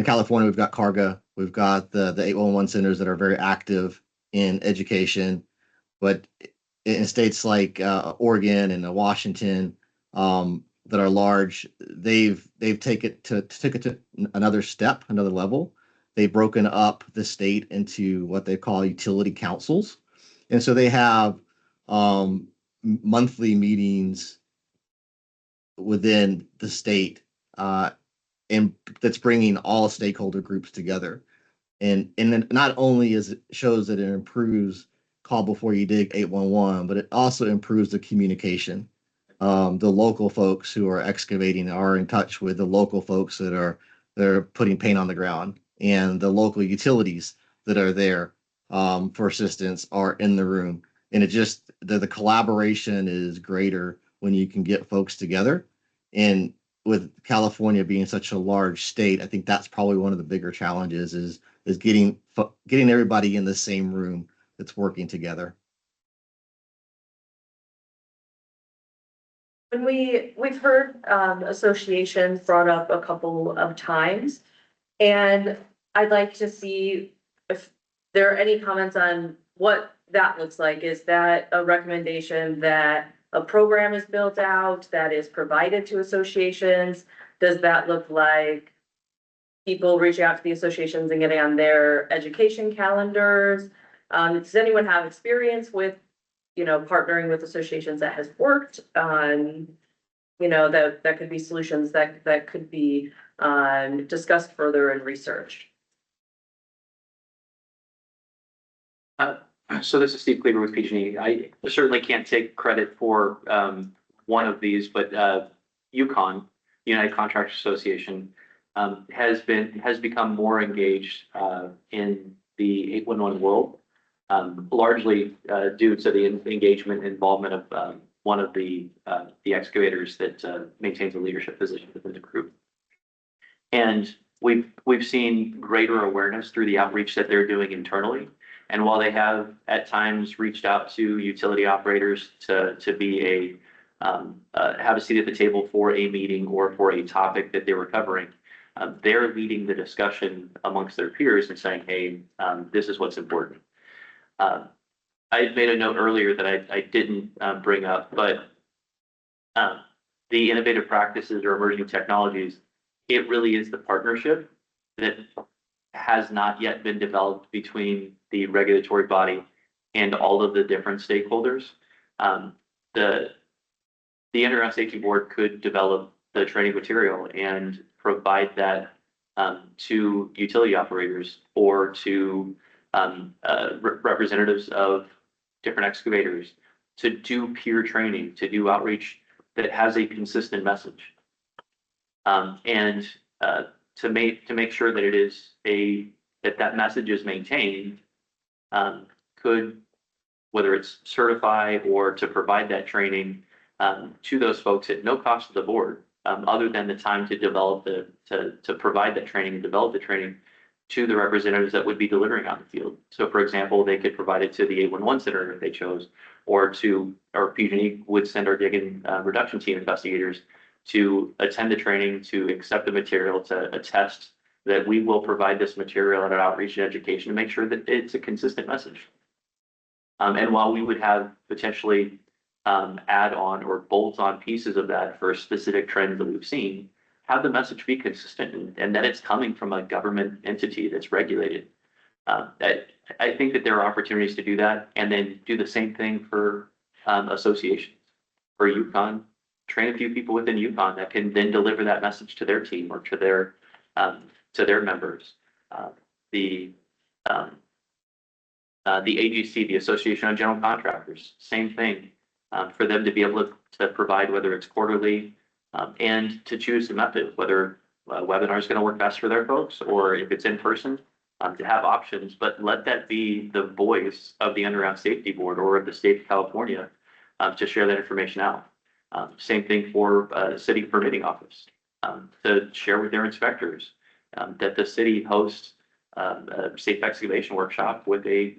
California, we've got Carga, we've got the 811 centers that are very active in education, but in states like Oregon and Washington that are large, they've taken it to another step, another level. They've broken up the state into what they call utility councils, and so they have monthly meetings within the state, and that's bringing all stakeholder groups together. And it not only shows that it improves call before you dig 811, but it also improves the communication. The local folks who are excavating are in touch with the local folks that are putting paint on the ground, and the local utilities that are there for assistance are in the room. And it just the collaboration is greater when you can get folks together. And with California being such a large state, I think that's probably one of the bigger challenges is getting everybody in the same room that's working together. When we've heard associations brought up a couple of times, and I'd like to see if there are any comments on what that looks like. Is that a recommendation that a program is built out that is provided to associations? Does that look like people reaching out to the associations and getting on their education calendars? Does anyone have experience with, partnering with associations that has worked on, that could be solutions that could be discussed further and researched? So this is Steve Cleaver with PG&E. I certainly can't take credit for one of these, but UConn, United Contractors Association, has become more engaged in the 811 world, largely due to the engagement and involvement of one of the excavators that maintains a leadership position within the group. And we've seen greater awareness through the outreach that they're doing internally. And while they have at times reached out to utility operators to be have a seat at the table for a meeting or for a topic that they were covering, they're leading the discussion amongst their peers and saying, hey, this is what's important. I made a note earlier that I didn't bring up, but the innovative practices or emerging technologies, it really is the partnership that has not yet been developed between the regulatory body and all of the different stakeholders. The Underground Safety Board could develop the training material and provide that to utility operators or to representatives of different excavators to do peer training, to do outreach that has a consistent message. And to make sure that it is that message is maintained, could, whether it's certify or to provide that training to those folks at no cost to the board, other than the time to develop to provide that training and develop the training to the representatives that would be delivering out in the field. So for example, they could provide it to the 811 center if they chose, or PG&E would send our dig and reduction team investigators to attend the training, to accept the material, to attest that we will provide this material at an outreach and education to make sure that it's a consistent message. And while we would have potentially add-on or bolt-on pieces of that for specific trends that we've seen, have the message be consistent and that it's coming from a government entity that's regulated. I think that there are opportunities to do that, and then do the same thing for associations. For UConn, train a few people within UConn that can then deliver that message to their team or to their members. The AGC, the Association of General Contractors, same thing. For them to be able to provide, whether it's quarterly, and to choose the method, whether a webinar is going to work best for their folks, or if it's in person, to have options, but let that be the voice of the Underground Safety Board or of the state of California to share that information out. Same thing for the city permitting office, to share with their inspectors that the city hosts a safe excavation workshop with a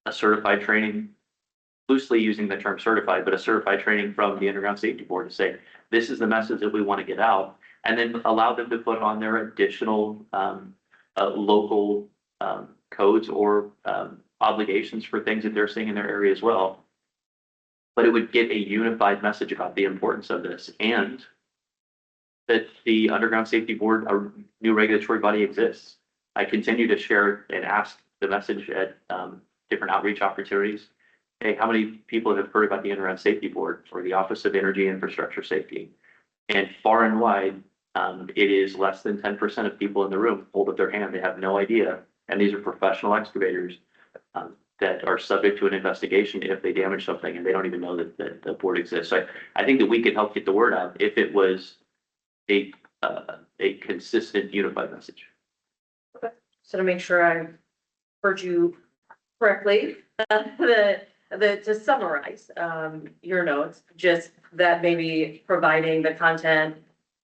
certified training, loosely using the term certified, but a certified training from the Underground Safety Board to say, this is the message that we want to get out. and then allow them to put on their additional local codes or obligations for things that they're seeing in their area as well. But it would get a unified message about the importance of this, and that the Underground Safety Board, a new regulatory body, exists. I continue to share and ask the message at different outreach opportunities. Hey, how many people have heard about the Underground Safety Board or the Office of Energy Infrastructure Safety? And far and wide, it is less than 10% of people in the room hold up their hand. They have no idea. And these are professional excavators that are subject to an investigation if they damage something, and they don't even know that the board exists. So I think that we could help get the word out if it was a consistent, unified message. So to make sure I heard you correctly, to summarize, your notes, just that maybe providing the content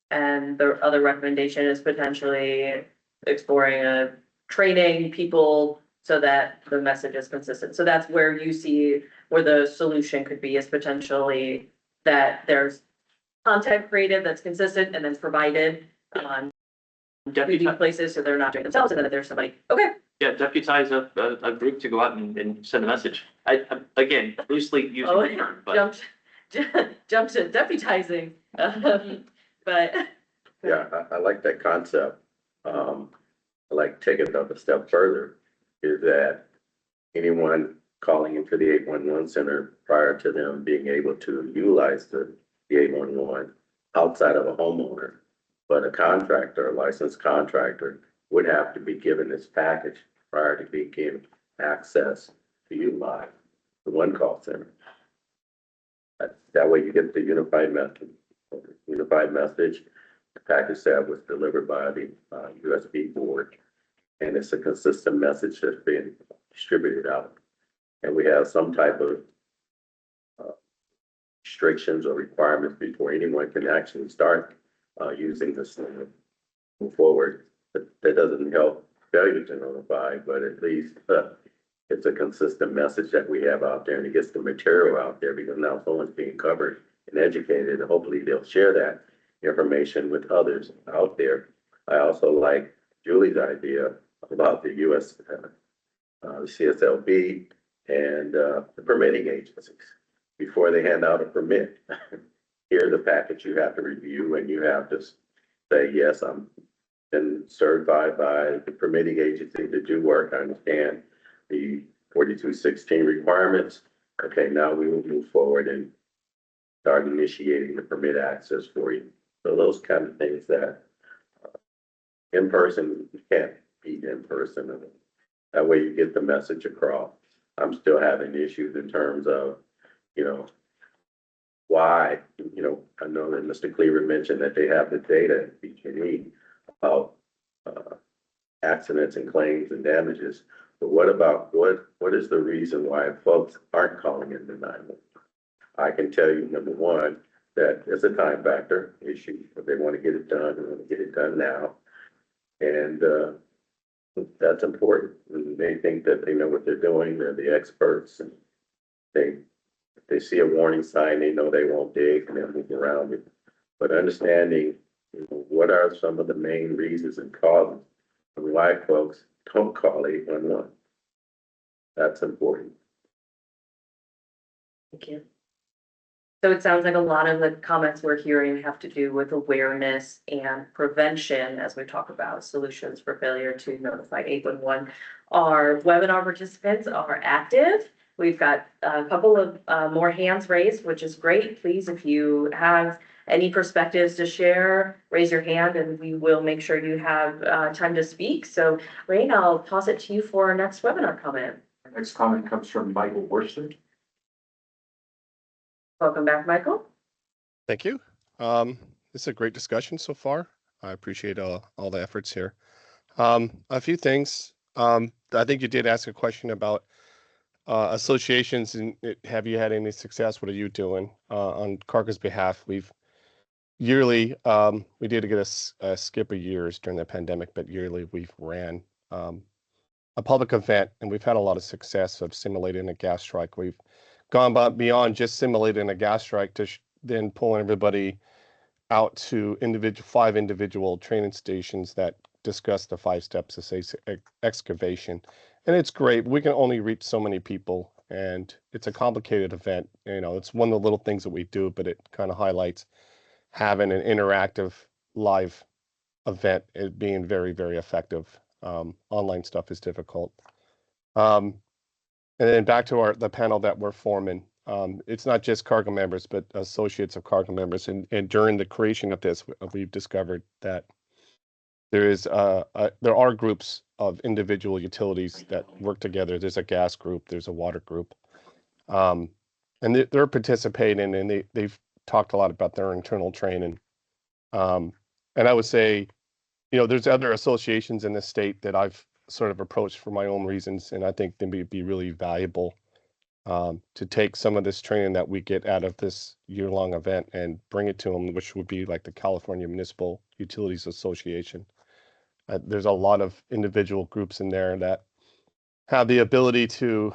and the other recommendation is potentially exploring training people so that the message is consistent. So that's where you see where the solution could be, is potentially that there's content created that's consistent and then provided on deputy places, so they're not doing themselves, and then if there's somebody, okay. Yeah, deputize a group to go out and send a message. I again, loosely using the term, but Jump to deputizing, but. Yeah, I like that concept. I like to take it up a step further, is that anyone calling into the 811 center prior to them being able to utilize the 811 outside of a homeowner, but a contractor, a licensed contractor, would have to be given this package prior to being given access to utilize the one call center. That way you get the unified message. The package that was delivered by the USB board, and it's a consistent message that's being distributed out. And we have some type of restrictions or requirements before anyone can actually start using this thing move forward. But that doesn't help failure to notify, but at least it's a consistent message that we have out there, and it gets the material out there, because now someone's being covered and educated, and hopefully they'll share that information with others out there. I also like Julie's idea about the US CSLB and the permitting agencies. Before they hand out a permit, here's the package you have to review, and you have to say, yes, I'm been certified by the permitting agency to do work. I understand the 4216 requirements. Okay, now we will move forward and start initiating the permit access for you. So those kind of things that in person, you can't be in person. That way you get the message across. I'm still having issues in terms of, why, I know that Mr. Cleaver mentioned that they have the data at PG&E about accidents and claims and damages. But what about, what is the reason why folks aren't calling in the 911? I can tell you, number one, that it's a time factor issue. If they want to get it done, they want to get it done now. And that's important. And they think that they know what they're doing. They're the experts. And if they see a warning sign, they know they won't dig and they'll move around it. But understanding what are some of the main reasons and causes of why folks don't call 811. That's important. Thank you. So it sounds like a lot of the comments we're hearing have to do with awareness and prevention as we talk about solutions for failure to notify 811. Our webinar participants are active. We've got a couple of more hands raised, which is great. Please, if you have any perspectives to share, raise your hand and we will make sure you have time to speak. So Rain, I'll toss it to you for our next webinar comment. Our next comment comes from Michael Worcester. Welcome back, Michael. Thank you. This is a great discussion so far. I appreciate all the efforts here. A few things. I think you did ask a question about associations and have you had any success? What are you doing? On Carca's behalf, we've yearly, we did get a skip of years during the pandemic, but yearly we've ran a public event, and we've had a lot of success of simulating a gas strike. We've gone beyond just simulating a gas strike to then pulling everybody out to five individual training stations that discuss the 5 steps of excavation. And it's great. We can only reach so many people, and it's a complicated event. It's one of the little things that we do, but it kind of highlights having an interactive live event as being very, very effective. Online stuff is difficult. And then back to the panel that we're forming. It's not just cargo members, but associates of cargo members. And during the creation of this, we've discovered that there are groups of individual utilities that work together. There's a gas group, there's a water group, and they're participating, and they've talked a lot about their internal training. And I would say, there's other associations in the state that I've sort of approached for my own reasons, and I think they may be really valuable to take some of this training that we get out of this year-long event and bring it to them, which would be like the California Municipal Utilities Association. There's a lot of individual groups in there that have the ability to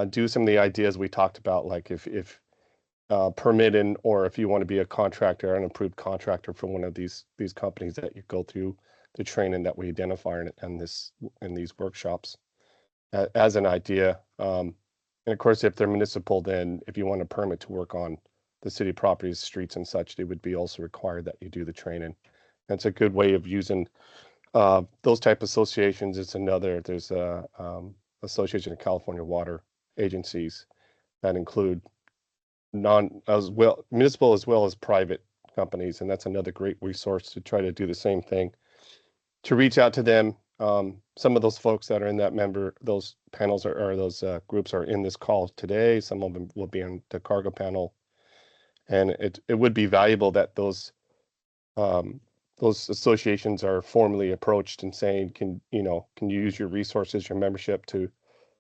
do some of the ideas we talked about, like if permitting, or if you want to be a contractor, an approved contractor for one of these companies, that you go through the training that we identify in these workshops as an idea. And of course, if they're municipal, then if you want a permit to work on the city properties, streets and such, they would be also required that you do the training. That's a good way of using those type of associations. There's a Association of California Water Agencies that include municipal as well as private companies, and that's another great resource to try to do the same thing, to reach out to them. Some of those folks that are in those panels or those groups are in this call today. Some of them will be on the cargo panel, and it would be valuable that those associations are formally approached and saying, can you use your resources, your membership, to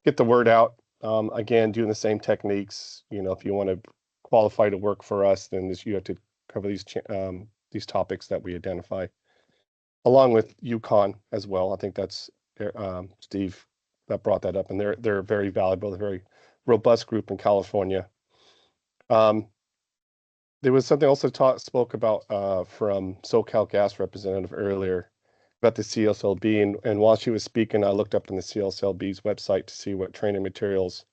get the word out. Again, doing the same techniques. If you want to qualify to work for us, then you have to cover these topics that we identify, along with UConn as well. I think that's Steve that brought that up, and they're very valuable. They're a very robust group in California. There was something also spoke about from SoCal Gas representative earlier about the CSLB, and while she was speaking, I looked up on the CSLB's website to see what training materials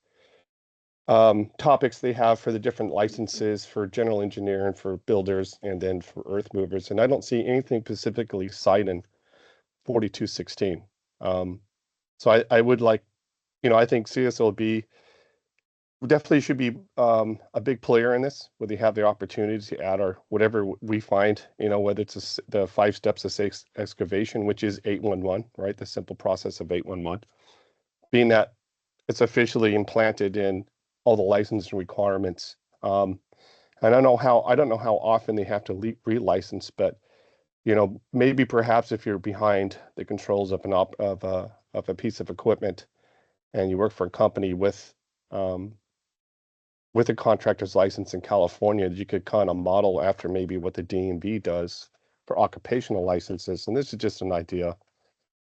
topics they have for the different licenses for general engineering, for builders, and then for earth movers. And I don't see anything specifically citing 4216. So I would like, I think CSLB definitely should be a big player in this, where they have the opportunity to add whatever we find, whether it's the 5 steps of safe excavation, which is 811, right? The simple process of 811, being that it's officially implanted in all the licensing requirements. And I don't know how often they have to relicense, but maybe perhaps if you're behind the controls of a piece of equipment, and you work for a company with a contractor's license in California, you could kind of model after maybe what the DMV does for occupational licenses. And this is just an idea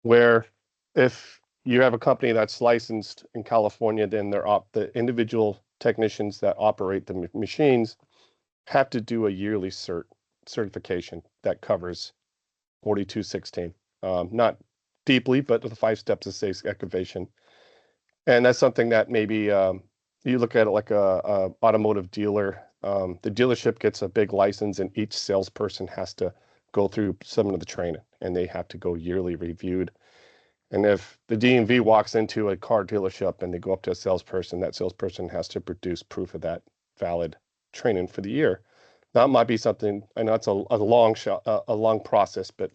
where if you have a company that's licensed in California, then the individual technicians that operate the machines have to do a yearly certification that covers 4216. Not deeply, but the 5 steps of safe excavation. And that's something that maybe you look at it like a automotive dealer. The dealership gets a big license, and each salesperson has to go through some of the training, and they have to go yearly reviewed. And if the DMV walks into a car dealership and they go up to a salesperson, that salesperson has to produce proof of that valid training for the year. That might be something, I know it's a long process, but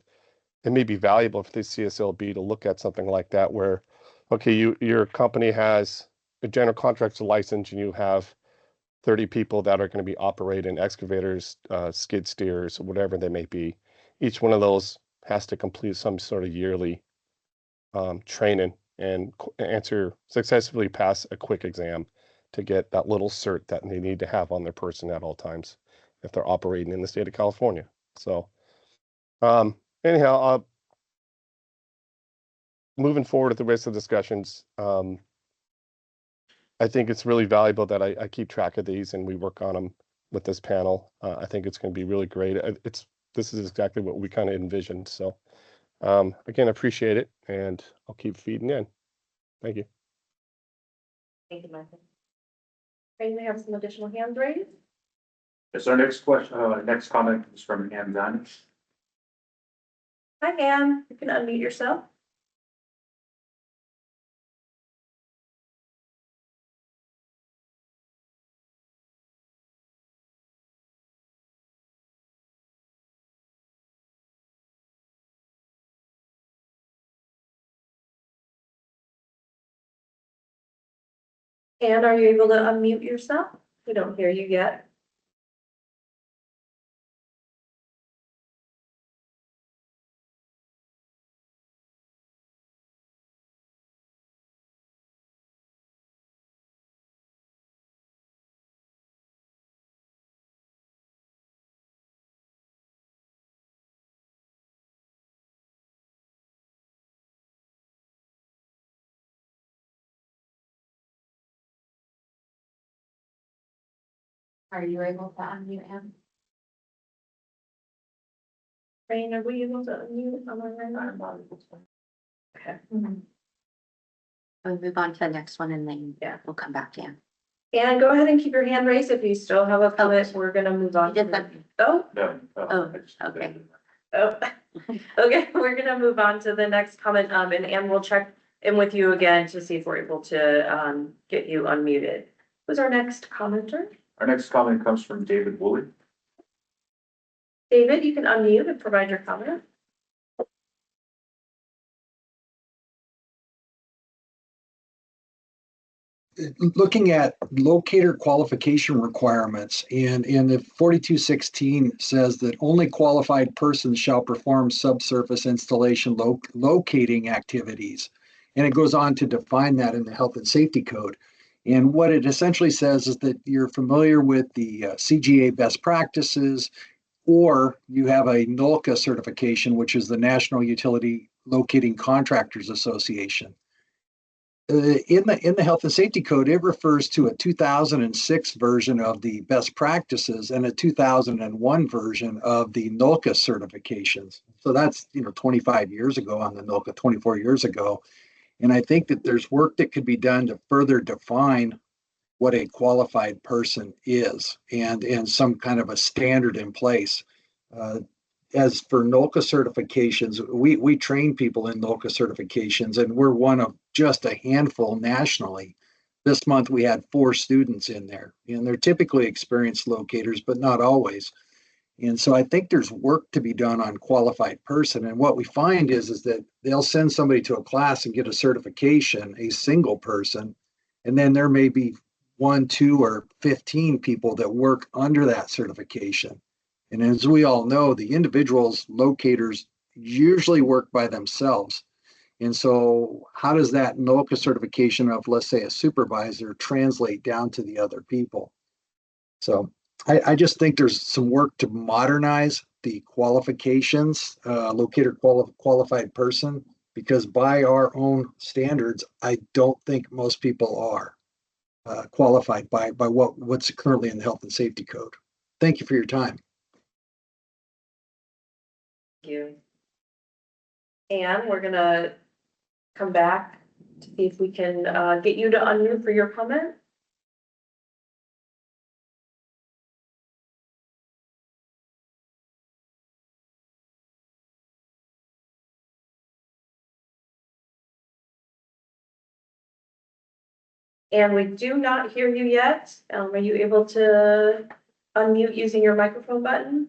it may be valuable for the CSLB to look at something like that, where, okay, your company has a general contractor license, and you have 30 people that are going to be operating excavators, skid steers, whatever they may be. Each one of those has to complete some sort of yearly training and successfully pass a quick exam to get that little cert that they need to have on their person at all times if they're operating in the state of California. So anyhow, moving forward with the rest of the discussions, I think it's really valuable that I keep track of these and we work on them with this panel. I think it's going to be really great. It's this is exactly what we kind of envisioned. So again, appreciate it, and I'll keep feeding in. Thank you. Thank you, Michael. Okay, we have some additional hands raised. Yes, our next question, next comment is from Ann Dunn. Hi, Anne. You can unmute yourself. Anne, are you able to unmute yourself? We don't hear you yet. Are you able to unmute him? Rain, are we able to unmute on our end? Okay. We'll move on to the next one and then Yeah. we'll come back to you. And go ahead and keep your hand raised if you still have a comment. We're gonna move on. You did that. Oh, No. Oh, I just- okay. oh. Okay, we're gonna move on to the next comment, and Anne will check in with you again to see if we're able to, get you unmuted. Who's our next commenter? Our next comment comes from David Woolley. David, you can unmute and provide your comment. Looking at locator qualification requirements, and in the 4216 says that only qualified persons shall perform subsurface installation locating activities. And it goes on to define that in the health and safety code. And what it essentially says is that you're familiar with the CGA best practices, or you have a NOLCA certification, which is the National Utility Locating Contractors Association. In the health and safety code, it refers to a 2006 version of the best practices and a 2001 version of the NOLCA certifications. So that's 25 years ago on the NOLCA, 24 years ago. And I think that there's work that could be done to further define what a qualified person is, and some kind of a standard in place. As for NOLCA certifications, we train people in NOLCA certifications, and we're one of just a handful nationally. This month we had 4 students in there, and they're typically experienced locators, but not always. And so I think there's work to be done on qualified person. And what we find is that they'll send somebody to a class and get a certification, a single person, and then there may be 1, 2, or 15 people that work under that certification. And as we all know, the individuals, locators, usually work by themselves. And so how does that NOLCA certification of, let's say, a supervisor translate down to the other people? So I just think there's some work to modernize the qualifications, locator qualified person, because by our own standards, I don't think most people are qualified by what's currently in the health and safety code. Thank you for your time. Thank you. And we're gonna come back to see if we can get you to unmute for your comment. And we do not hear you yet. Are you able to unmute using your microphone button?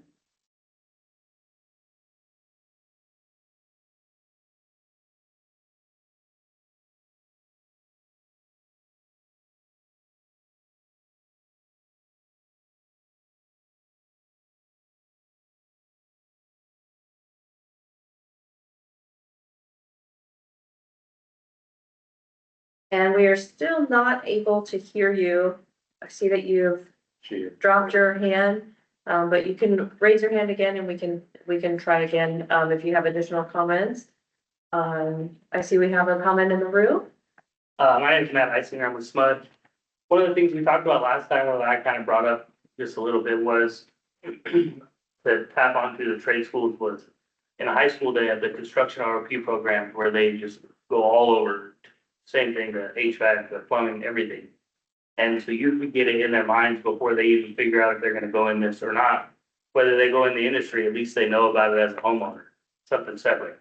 And we are still not able to hear you. I see that you've dropped your hand, but you can raise your hand again and we can try again, if you have additional comments. I see we have a comment in the room. My name is Matt Eisinger. I'm with SMUD. One of the things we talked about last time, or that I kind of brought up just a little bit, was to tap onto the trade schools was in a high school, they have the construction ROP program where they just go all over. Same thing, the HVAC, the plumbing, everything. And so you could get it in their minds before they even figure out if they're gonna go in this or not. Whether they go in the industry, at least they know about it as a homeowner, something separate.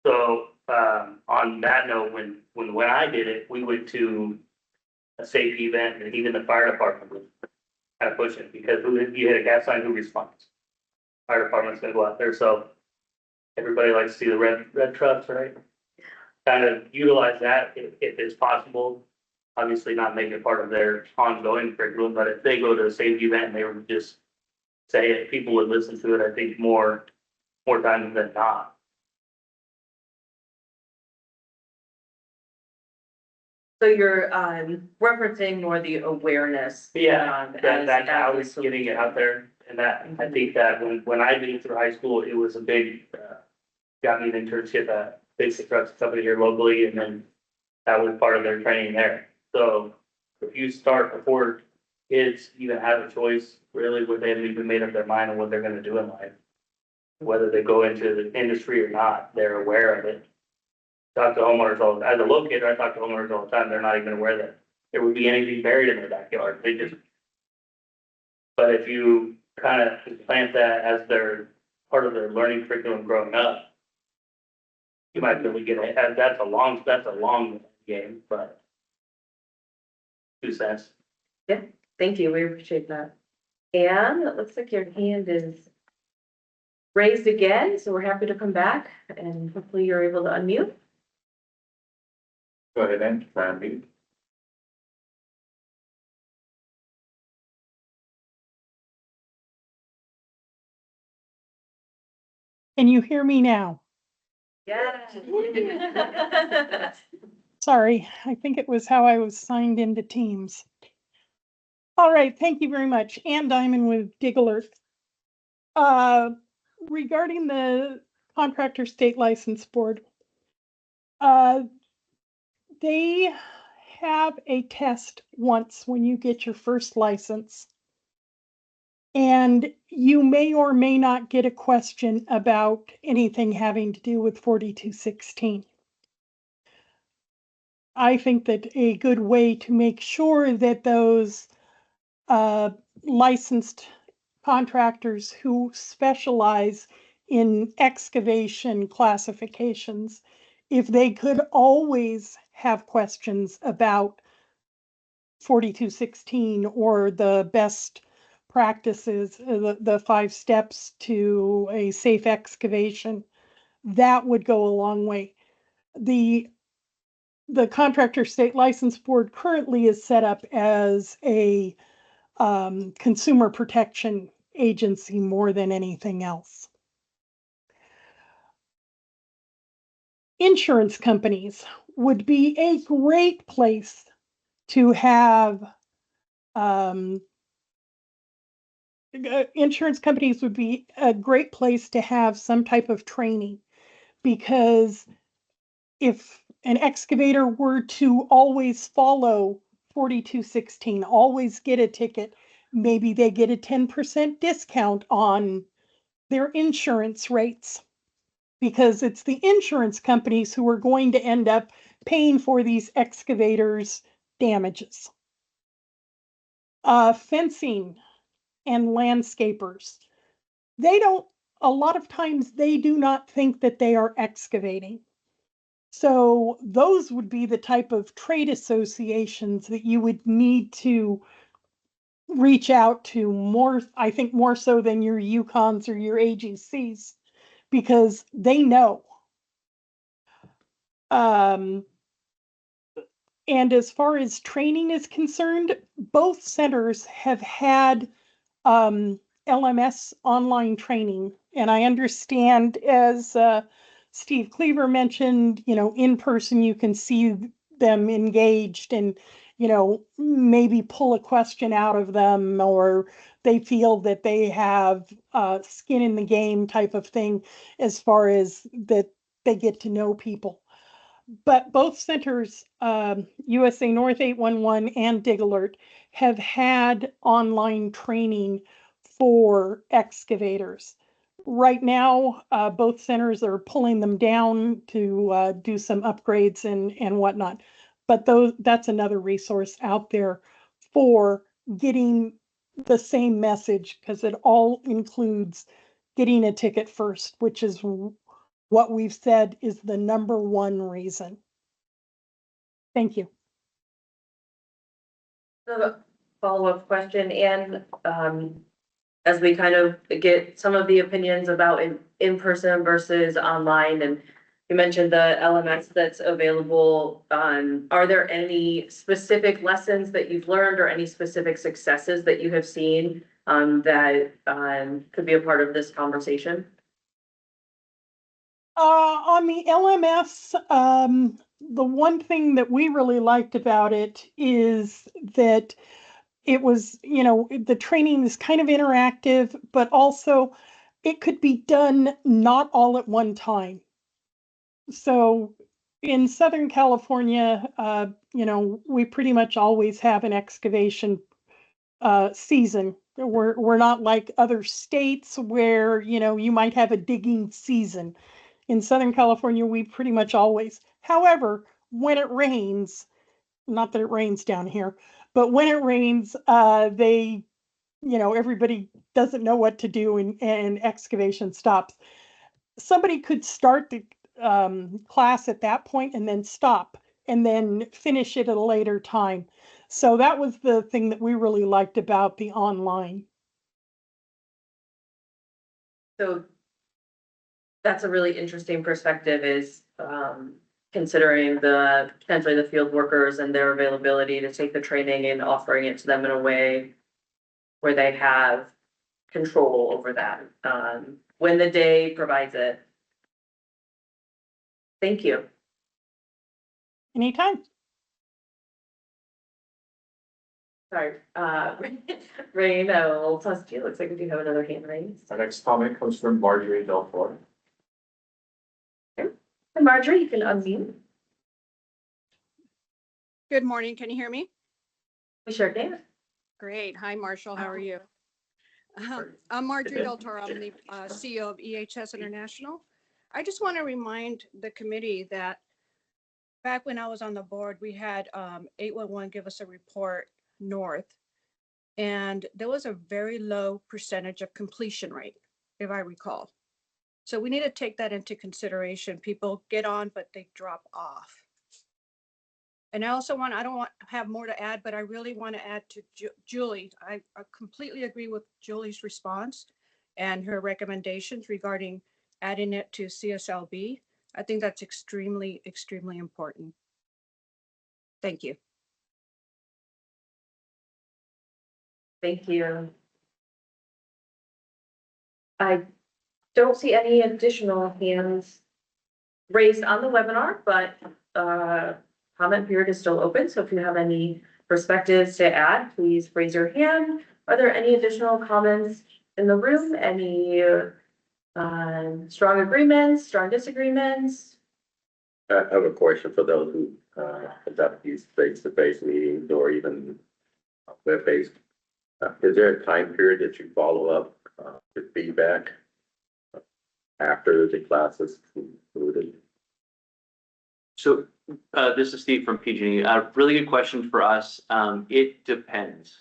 So, on that note, when I did it, we went to a safety event and even the fire department was kind of pushing because you hit a gas line, who responds? Fire department's gonna go out there, so everybody likes to see the red trucks, right? Kind of utilize that if it's possible. Obviously not make it part of their ongoing curriculum, but if they go to a safety event and they would just say it, people would listen to it, I think more times than not. So you're referencing more the awareness. Yeah, as that's how a it's getting it out there. And that, I think that when I did it through high school, it was a big, got me an internship at basic trucks company here locally, and then that was part of their training there. So if you start before kids even have a choice, really, what they haven't even made up their mind on what they're gonna do in life. Whether they go into the industry or not, they're aware of it. Talk to homeowners as a locator, I talk to homeowners all the time, they're not even aware that there would be anything buried in their backyard, they just. But if you kind of plant that as their, part of their learning curriculum growing up, you might be able to get it, that's a long game, but. 2 cents. Thank you, we appreciate that. And it looks like your hand is raised again, so we're happy to come back and hopefully you're able to unmute. Go ahead and try and mute. Can you hear me now? Yeah. Sorry, I think it was how I was signed into Teams. All right, thank you very much. Ann Diamond with Dig Alert. Regarding the Contractor State License Board, they have a test once when you get your first license. And you may or may not get a question about anything having to do with 4216. I think that a good way to make sure that those licensed contractors who specialize in excavation classifications, if they could always have questions about 4216 or the best practices, the 5 steps to a safe excavation, that would go a long way. The Contractor State License Board currently is set up as a consumer protection agency more than anything else. Insurance companies would be a great place to have insurance companies would be a great place to have some type of training, because if an excavator were to always follow 4216, always get a ticket, maybe they get a 10% discount on their insurance rates, because it's the insurance companies who are going to end up paying for these excavators' damages. Fencing and landscapers, a lot of times they do not think that they are excavating. So those would be the type of trade associations that you would need to reach out to more, I think more so than your Yukons or your AGCs, because they know. And as far as training is concerned, both centers have had LMS online training. And I understand, as Steve Cleaver mentioned, in person, you can see them engaged and, maybe pull a question out of them, or they feel that they have skin in the game type of thing, as far as that they get to know people. But both centers, USA North 811 and Dig Alert, have had online training for excavators. Right now, both centers are pulling them down to do some upgrades and whatnot. But that's another resource out there for getting the same message, because it all includes getting a ticket first, which is what we've said is the number one reason. Thank you. A follow-up question, and as we kind of get some of the opinions about in person versus online, and you mentioned the LMS that's available, are there any specific lessons that you've learned or any specific successes that you have seen that could be a part of this conversation? On the LMS, the one thing that we really liked about it is that it was, the training is kind of interactive, but also it could be done not all at one time. So in Southern California, we pretty much always have an excavation season. We're not like other states where, you might have a digging season. In Southern California, we pretty much always. However, when it rains, not that it rains down here, but when it rains, everybody doesn't know what to do, and excavation stops. Somebody could start the class at that point and then stop and then finish it at a later time. So that was the thing that we really liked about the online. So that's a really interesting perspective, is considering potentially the field workers and their availability to take the training and offering it to them in a way where they have control over that when the day provides it. Thank you. Anytime. Sorry, Rain, I'll toss to you. Looks like we do have another hand raised. Our next comment comes from Marjorie Del Flor. And Marjorie, you can unmute. Good morning. Can you hear me? We sure can. Great. Hi, Marshall. How are you? I'm Marjorie Del Toro. I'm the CEO of EHS International. I just want to remind the committee that back when I was on the board, we had 811 give us a report north, and there was a very low percentage of completion rate, if I recall. So we need to take that into consideration. People get on, but they drop off. And I also I don't want to have more to add, but I really want to add to Julie. I completely agree with Julie's response and her recommendations regarding adding it to CSLB. I think that's extremely, extremely important. Thank you. Thank you. I don't see any additional hands raised on the webinar, but comment period is still open. So if you have any perspectives to add, please raise your hand. Are there any additional comments in the room? Any strong agreements, strong disagreements? I have a question for those who conduct these face-to-face meetings or even web-based. Is there a time period that you follow up with feedback after the class is concluded? So this is Steve from PG&E. A really good question for us. It depends.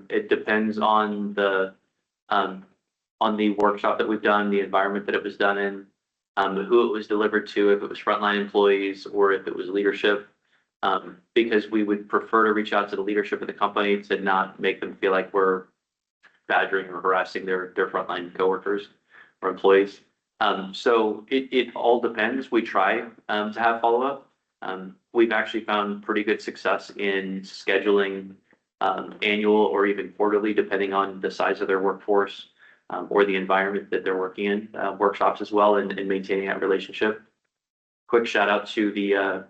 It depends on the workshop that we've done, the environment that it was done in, who it was delivered to, if it was frontline employees or if it was leadership. Because we would prefer to reach out to the leadership of the company to not make them feel like we're badgering or harassing their frontline coworkers or employees. So it all depends. We try to have follow-up. We've actually found pretty good success in scheduling annual or even quarterly, depending on the size of their workforce or the environment that they're working in, workshops as well, and maintaining that relationship. Quick shout out to the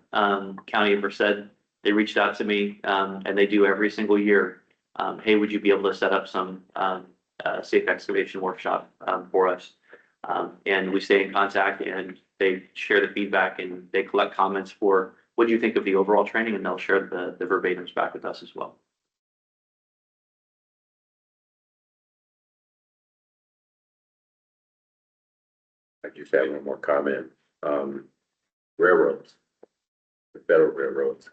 County of Merced. They reached out to me and they do every single year. Hey, would you be able to set up some safe excavation workshop for us? And we stay in contact and they share the feedback and they collect comments for what do you think of the overall training, and they'll share the verbatims back with us as well. I just have one more comment. Railroads, the federal railroads,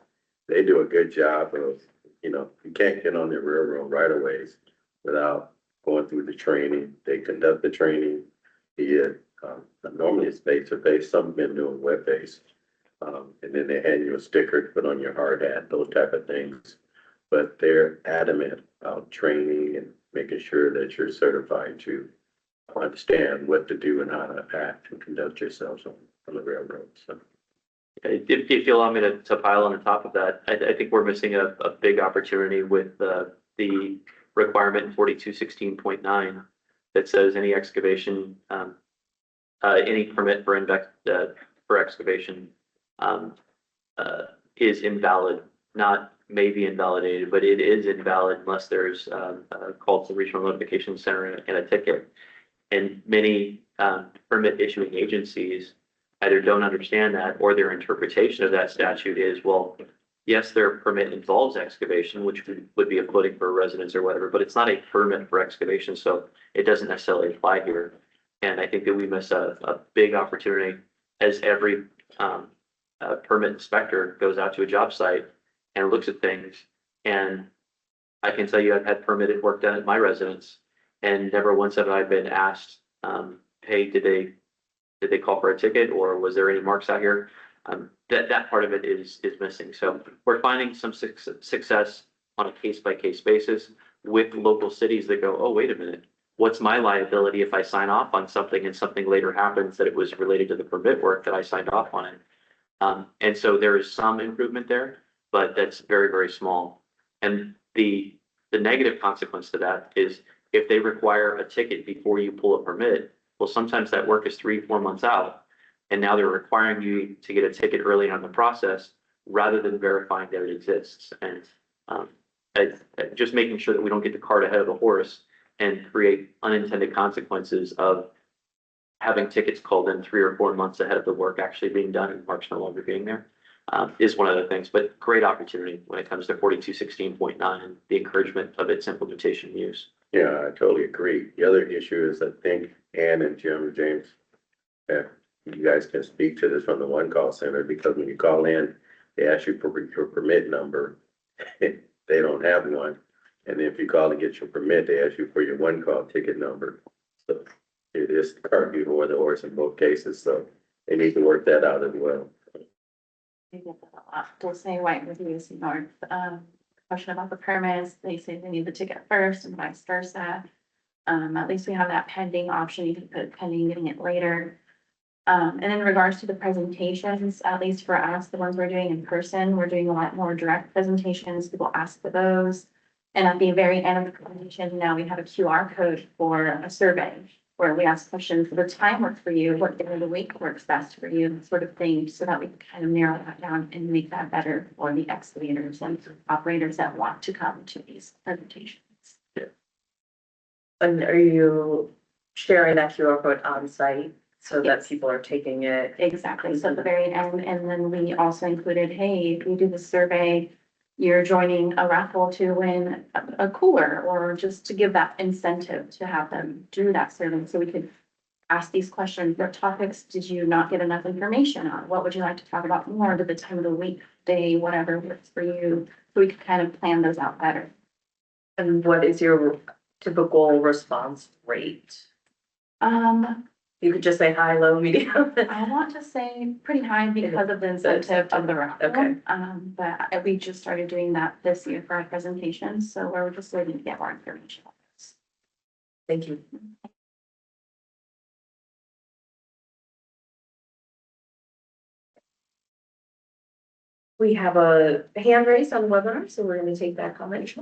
they do a good job of, you can't get on the railroad right of ways without going through the training. They conduct the training, be it, normally it's face-to-face, some been doing web-based. And then they hand you a sticker to put on your hard hat, those type of things. But they're adamant about training and making sure that you're certified to understand what to do and how to act and conduct yourselves on the railroad. So. If you allow me to pile on the top of that, I think we're missing a big opportunity with the requirement in 4216.9 that says any excavation, any permit for excavation is invalid, not maybe invalidated, but it is invalid unless there's a call to the Regional Notification Center and a ticket. And many permit issuing agencies either don't understand that, or their interpretation of that statute is, well, yes, their permit involves excavation, which would be a footing for residents or whatever, but it's not a permit for excavation, so it doesn't necessarily apply here. And I think that we miss a big opportunity as every permit inspector goes out to a job site and looks at things. And I can tell you, I've had permitted work done at my residence, and never once have I been asked, hey, did they call for a ticket, or was there any marks out here? That part of it is missing. So we're finding some success on a case-by-case basis with local cities that go, oh, wait a minute, what's my liability if I sign off on something and something later happens that it was related to the permit work that I signed off on it? And so there is some improvement there, but that's very, very small. And the negative consequence to that is if they require a ticket before you pull a permit, well, sometimes that work is 3-4 months out, and now they're requiring you to get a ticket early on in the process rather than verifying that it exists. And just making sure that we don't get the cart ahead of the horse and create unintended consequences of having tickets called in 3 or 4 months ahead of the work actually being done and marks no longer being there is one of the things. But great opportunity when it comes to 4216.9 and the encouragement of its implementation and use. Yeah, I totally agree. The other issue is, I think Ann and Jim, James, you guys can speak to this from the one call center, because when you call in, they ask you for your permit number. They don't have one. And if you call to get your permit, they ask you for your one call ticket number. So it is the cart before the horse in both cases. So they need to work that out as well. We get that a lot. We'll say white reviews north. Question about the permits, they say they need the ticket first and vice versa. At least we have that pending option. You can put pending, getting it later. And in regards to the presentations, at least for us, the ones we're doing in person, we're doing a lot more direct presentations. People ask for those. And at the very end of the presentation, now we have a QR code for a survey where we ask questions. The time works for you, what day of the week works best for you, sort of thing, so that we can kind of narrow that down and make that better for the excavators and operators that want to come to these presentations. And are you sharing that QR code on site so that people are taking it? Exactly. So at the very end, and then we also included, hey, if we do the survey, you're joining a raffle to win a cooler, or just to give that incentive to have them do that survey. So we could ask these questions. What topics did you not get enough information on? What would you like to talk about more? Did the time of the week, day, whatever works for you? So we could kind of plan those out better. And what is your typical response rate? You could just say high, low, medium. I want to say pretty high because of the incentive of the raffle. Okay. But we just started doing that this year for our presentations, so we're just waiting to get more information on this. Thank you. We have a hand raised on the webinar, so we're going to take that comment.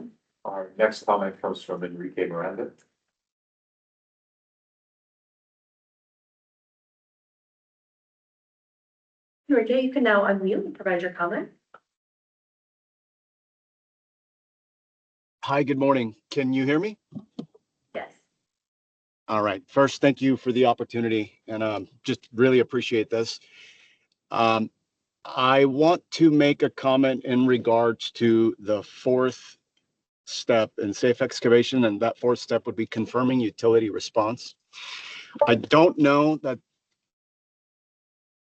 Our next comment comes from Enrique Miranda. Enrique, you can now unmute and provide your comment. Hi, good morning. Can you hear me? Yes. All right. First, thank you for the opportunity, and just really appreciate this. I want to make a comment in regards to the fourth step in safe excavation, and that fourth step would be confirming utility response. I don't know that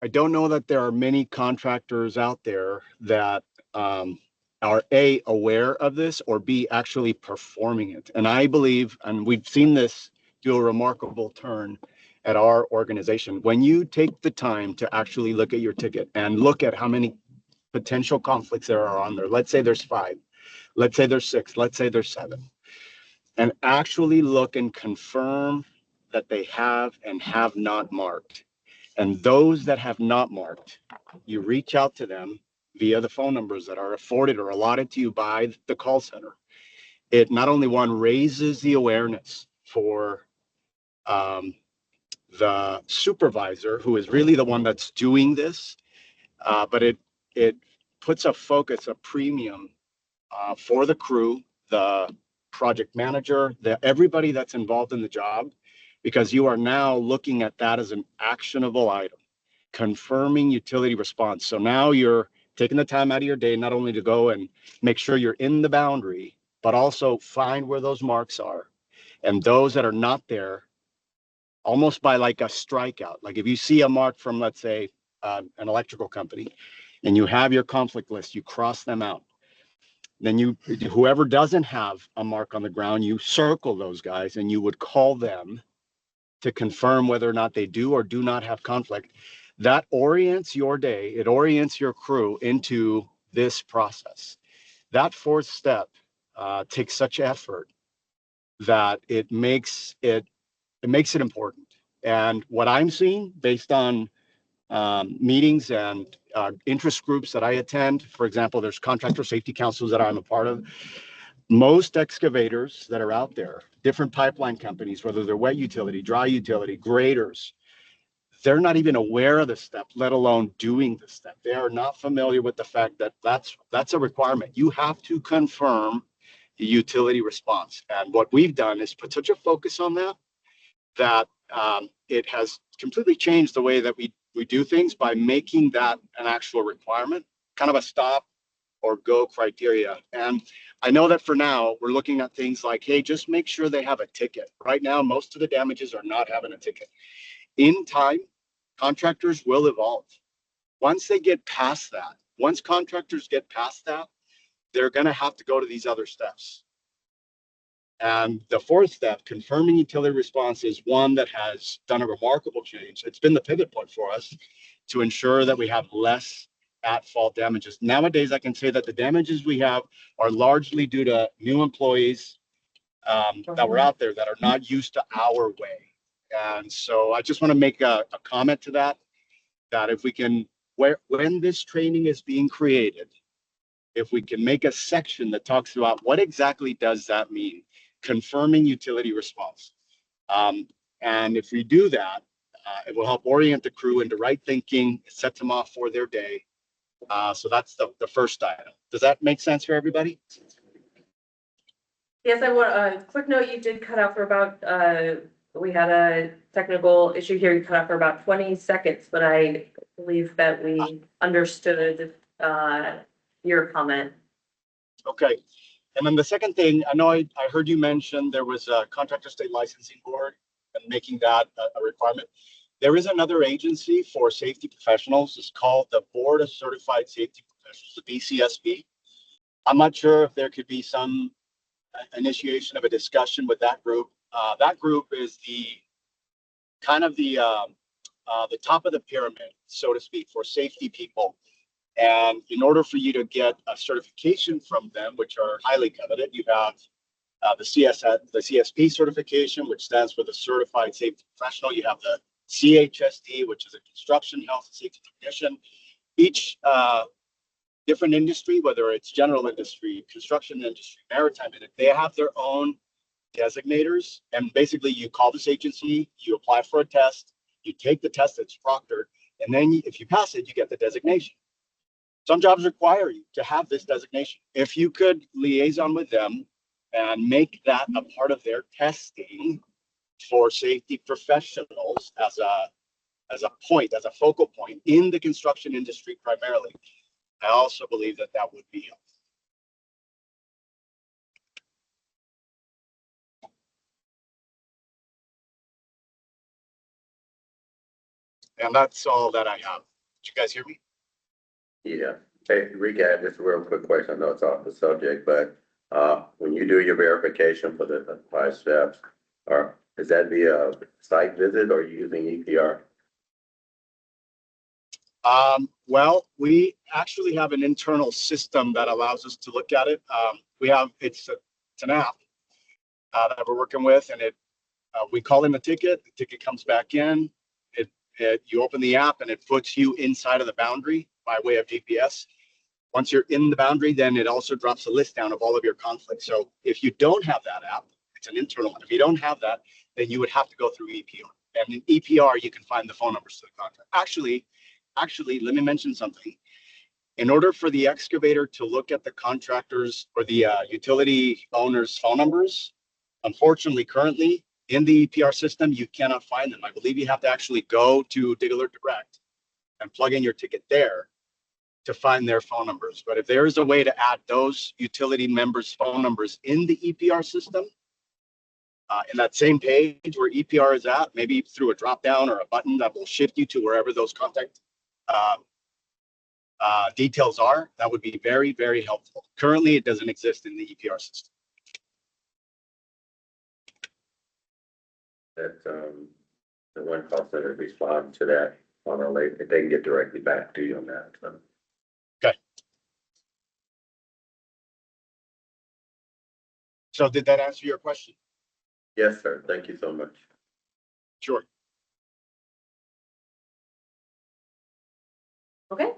I don't know that there are many contractors out there that are A, aware of this, or B, actually performing it. And I believe, and we've seen this do a remarkable turn at our organization. When you take the time to actually look at your ticket and look at how many potential conflicts there are on there, let's say there's 5, let's say there's 6, let's say there's 7, and actually look and confirm that they have and have not marked. And those that have not marked, you reach out to them via the phone numbers that are afforded or allotted to you by the call center. It not only one raises the awareness for the supervisor, who is really the one that's doing this, but it puts a focus, a premium for the crew, the project manager, everybody that's involved in the job, because you are now looking at that as an actionable item, confirming utility response. So now you're taking the time out of your day, not only to go and make sure you're in the boundary, but also find where those marks are. And those that are not there, almost by like a strikeout. Like if you see a mark from, let's say, an electrical company, and you have your conflict list, you cross them out. Then whoever doesn't have a mark on the ground, you circle those guys and you would call them to confirm whether or not they do or do not have conflict. That orients your day. It orients your crew into this process. That 4th step takes such effort that it makes it important. And what I'm seeing based on meetings and interest groups that I attend, for example, there's contractor safety councils that I'm a part of. Most excavators that are out there, different pipeline companies, whether they're wet utility, dry utility, graders, they're not even aware of the step, let alone doing the step. They are not familiar with the fact that that's a requirement. You have to confirm the utility response. And what we've done is put such a focus on that it has completely changed the way that we do things by making that an actual requirement, kind of a stop or go criteria. And I know that for now, we're looking at things like, hey, just make sure they have a ticket. Right now, most of the damages are not having a ticket. In time, contractors will evolve. Once they get past that, once contractors get past that, they're going to have to go to these other steps. And the 4th step, confirming utility response, is one that has done a remarkable change. It's been the pivot point for us to ensure that we have less at-fault damages. Nowadays, I can say that the damages we have are largely due to new employees that were out there that are not used to our way. And so I just want to make a comment to that if we can, when this training is being created, if we can make a section that talks about what exactly does that mean, confirming utility response. And if we do that, it will help orient the crew into right thinking, set them off for their day. So that's the 1st item. Does that make sense for everybody? Yes, I want a quick note. You did cut out for about, we had a technical issue here. You cut out for about 20 seconds, but I believe that we understood your comment. Okay. And then the second thing, I know I heard you mention there was a contractor state licensing board and making that a requirement. There is another agency for safety professionals. It's called the Board of Certified Safety Professionals, the BCSP. I'm not sure if there could be some initiation of a discussion with that group. That group is the kind of the top of the pyramid, so to speak, for safety people. And in order for you to get a certification from them, which are highly coveted, you have the CSP certification, which stands for the Certified Safety Professional. You have the CHSD, which is a Construction Health and Safety Technician. Each different industry, whether it's general industry, construction industry, maritime industry, they have their own designators. And basically, you call this agency, you apply for a test, you take the test that's proctored, and then if you pass it, you get the designation. Some jobs require you to have this designation. If you could liaison with them and make that a part of their testing for safety professionals as a point, as a focal point in the construction industry primarily, I also believe that that would be helpful. And that's all that I have. you guys hear me? Yeah. Hey, recap, just a real quick question. I know it's off the subject, but when you do your verification for the 5 steps, or is that via site visit or are you using EPR? Well, we actually have an internal system that allows us to look at it. It's an app that we're working with, and we call in the ticket. The ticket comes back in. You open the app, and it puts you inside of the boundary by way of GPS. Once you're in the boundary, then it also drops a list down of all of your conflicts. So if you don't have that app, it's an internal one. If you don't have that, then you would have to go through EPR. And in EPR, you can find the phone numbers to the contract. Actually, let me mention something. In order for the excavator to look at the contractors or the utility owner's phone numbers, unfortunately, currently in the EPR system, you cannot find them. I believe you have to actually go to Dig Alert Direct and plug in your ticket there to find their phone numbers. But if there is a way to add those utility members' phone numbers in the EPR system, in that same page where EPR is at, maybe through a drop down or a button that will shift you to wherever those contact details are, that would be very, very helpful. Currently, it doesn't exist in the EPR system. That the one call center respond to that on our late, if they can get directly back to you on that. So. Okay. So did that answer your question? Yes, sir. Thank you so much. Sure. Okay.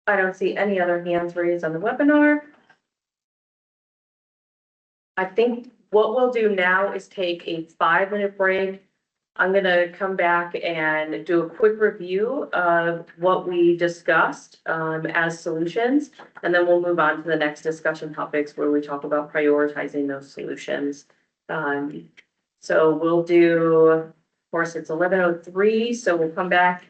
I don't see any other hands raised on the webinar. I think what we'll do now is take a 5-minute break. I'm gonna come back and do a quick review of what we discussed as solutions, and then we'll move on to the next discussion topics where we talk about prioritizing those solutions. So we'll do, of course, it's 11:03, so we'll come back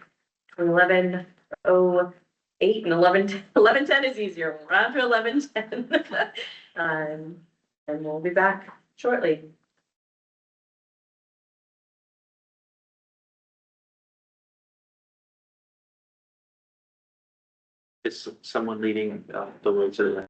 from 11:08 and 11:10 is easier. We'll round to 11:10. And we'll be back shortly. Is someone leading the way to the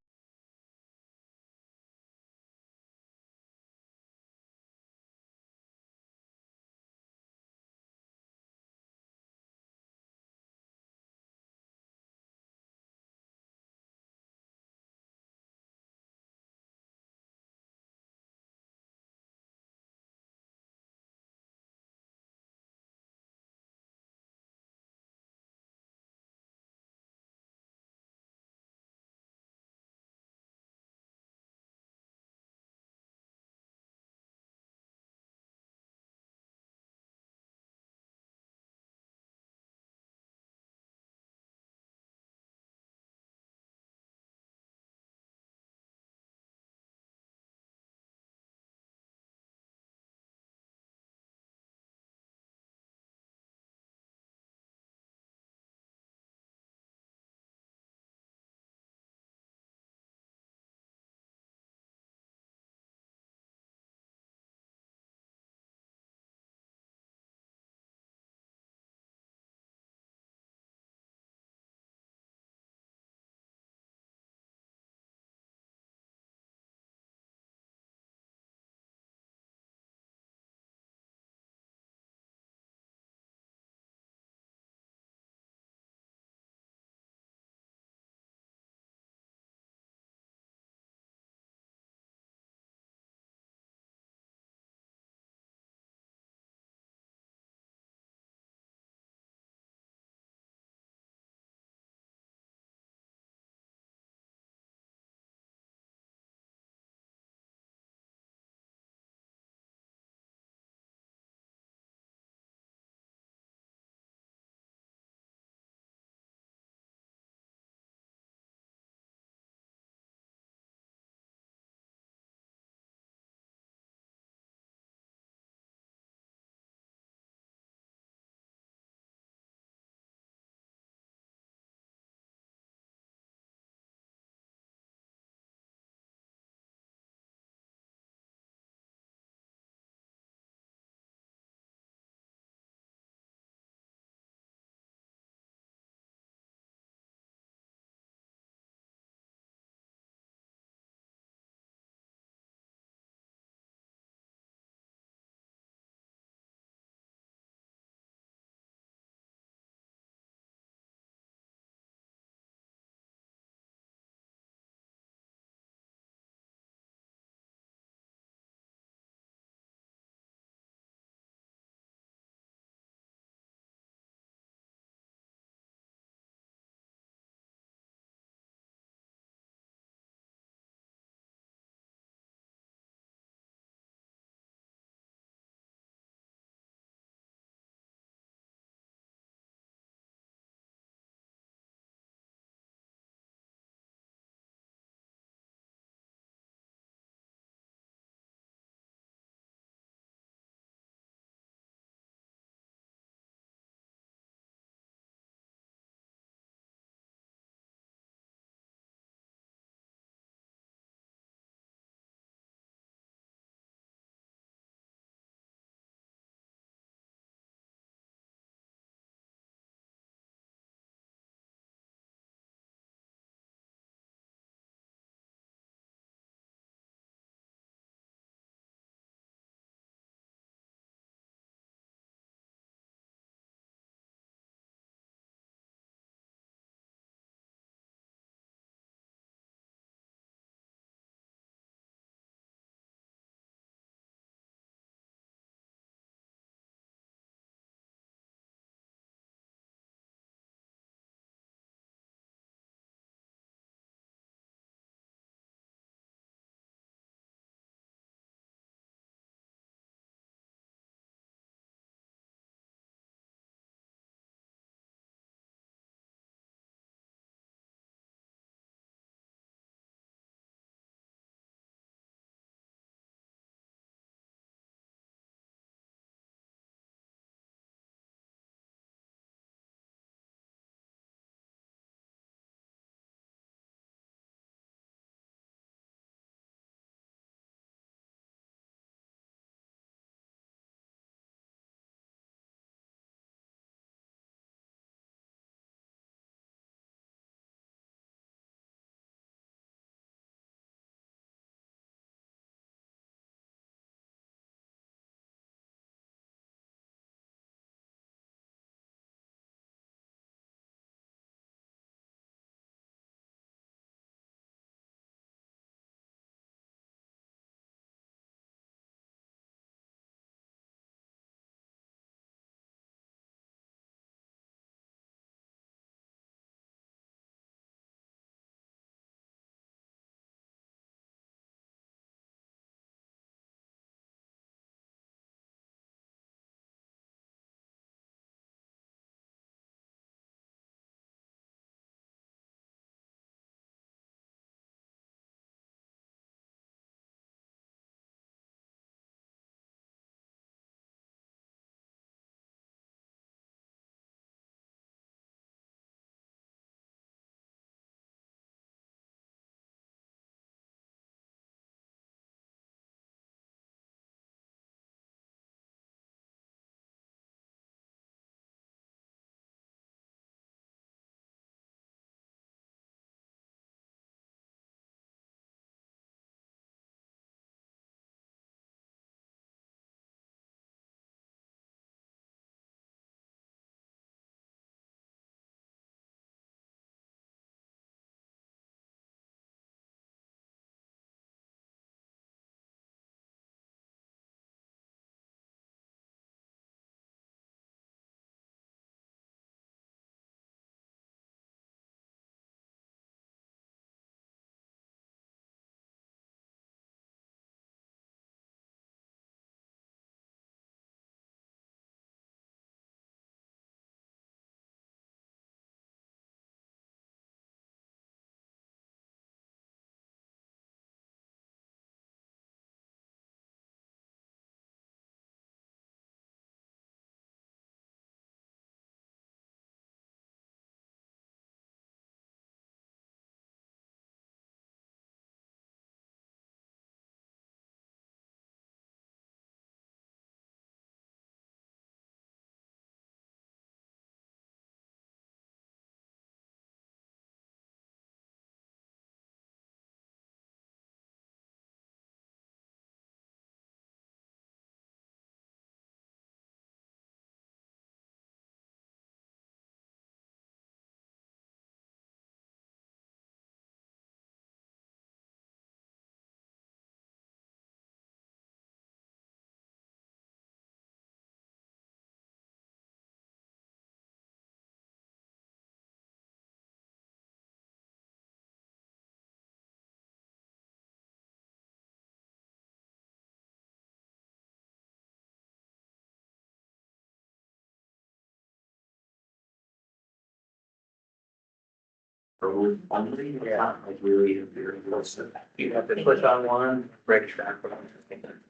Only, yeah, like really, you have to push on one, break it back.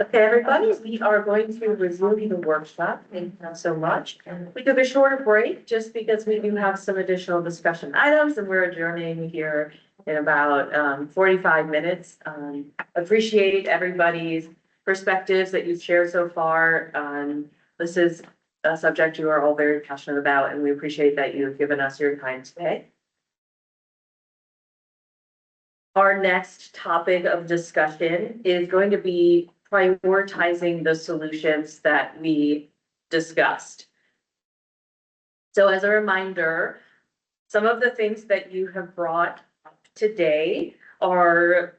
Okay, everybody, we are going to resume the workshop. Thank you so much. We took a shorter break just because we do have some additional discussion items and we're adjourning here in about 45 minutes. Appreciate everybody's perspectives that you've shared so far. This is a subject you are all very passionate about, and we appreciate that you've given us your time today. Our next topic of discussion is going to be prioritizing the solutions that we discussed. So as a reminder, some of the things that you have brought up today are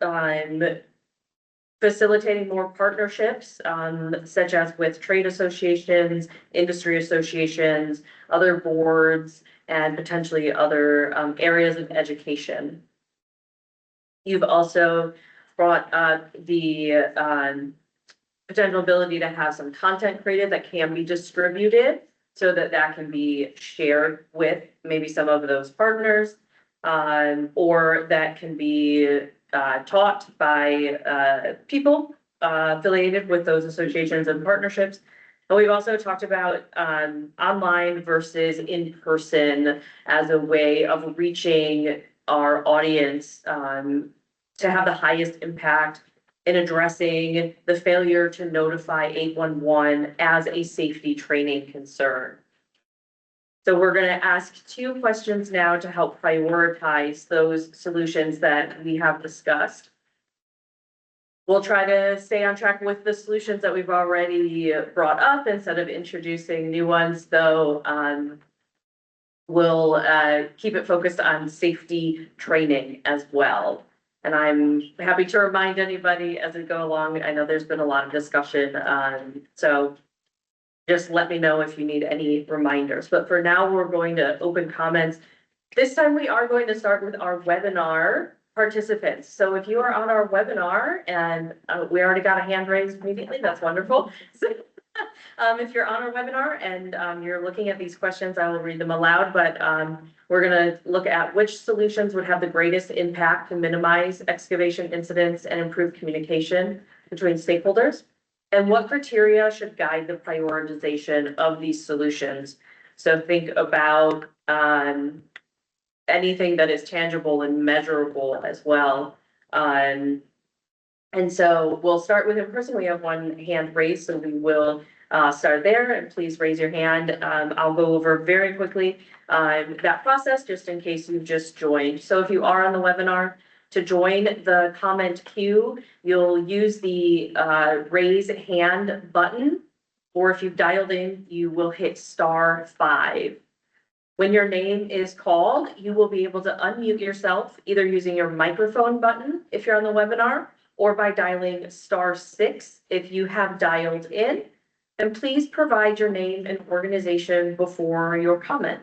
facilitating more partnerships, such as with trade associations, industry associations, other boards, and potentially other areas of education. You've also brought up the potential ability to have some content created that can be distributed so that that can be shared with maybe some of those partners, or that can be taught by people affiliated with those associations and partnerships. And we've also talked about online versus in person as a way of reaching our audience to have the highest impact in addressing the failure to notify 811 as a safety training concern. So we're going to ask 2 questions now to help prioritize those solutions that we have discussed. We'll try to stay on track with the solutions that we've already brought up instead of introducing new ones, though. We'll keep it focused on safety training as well. And I'm happy to remind anybody as we go along. I know there's been a lot of discussion, so just let me know if you need any reminders. But for now, we're going to open comments. This time we are going to start with our webinar participants. So if you are on our webinar, and we already got a hand raised immediately, that's wonderful. So, if you're on our webinar and you're looking at these questions, I will read them aloud, but we're going to look at which solutions would have the greatest impact to minimize excavation incidents and improve communication between stakeholders, and what criteria should guide the prioritization of these solutions. So think about anything that is tangible and measurable as well. And so we'll start with in person. We have one hand raised, so we will start there, and please raise your hand. I'll go over very quickly that process just in case you've just joined. So if you are on the webinar, to join the comment queue, you'll use the raise hand button, or if you've dialed in, you will hit *5. When your name is called, you will be able to unmute yourself either using your microphone button if you're on the webinar, or by dialing *6 if you have dialed in. And please provide your name and organization before your comment.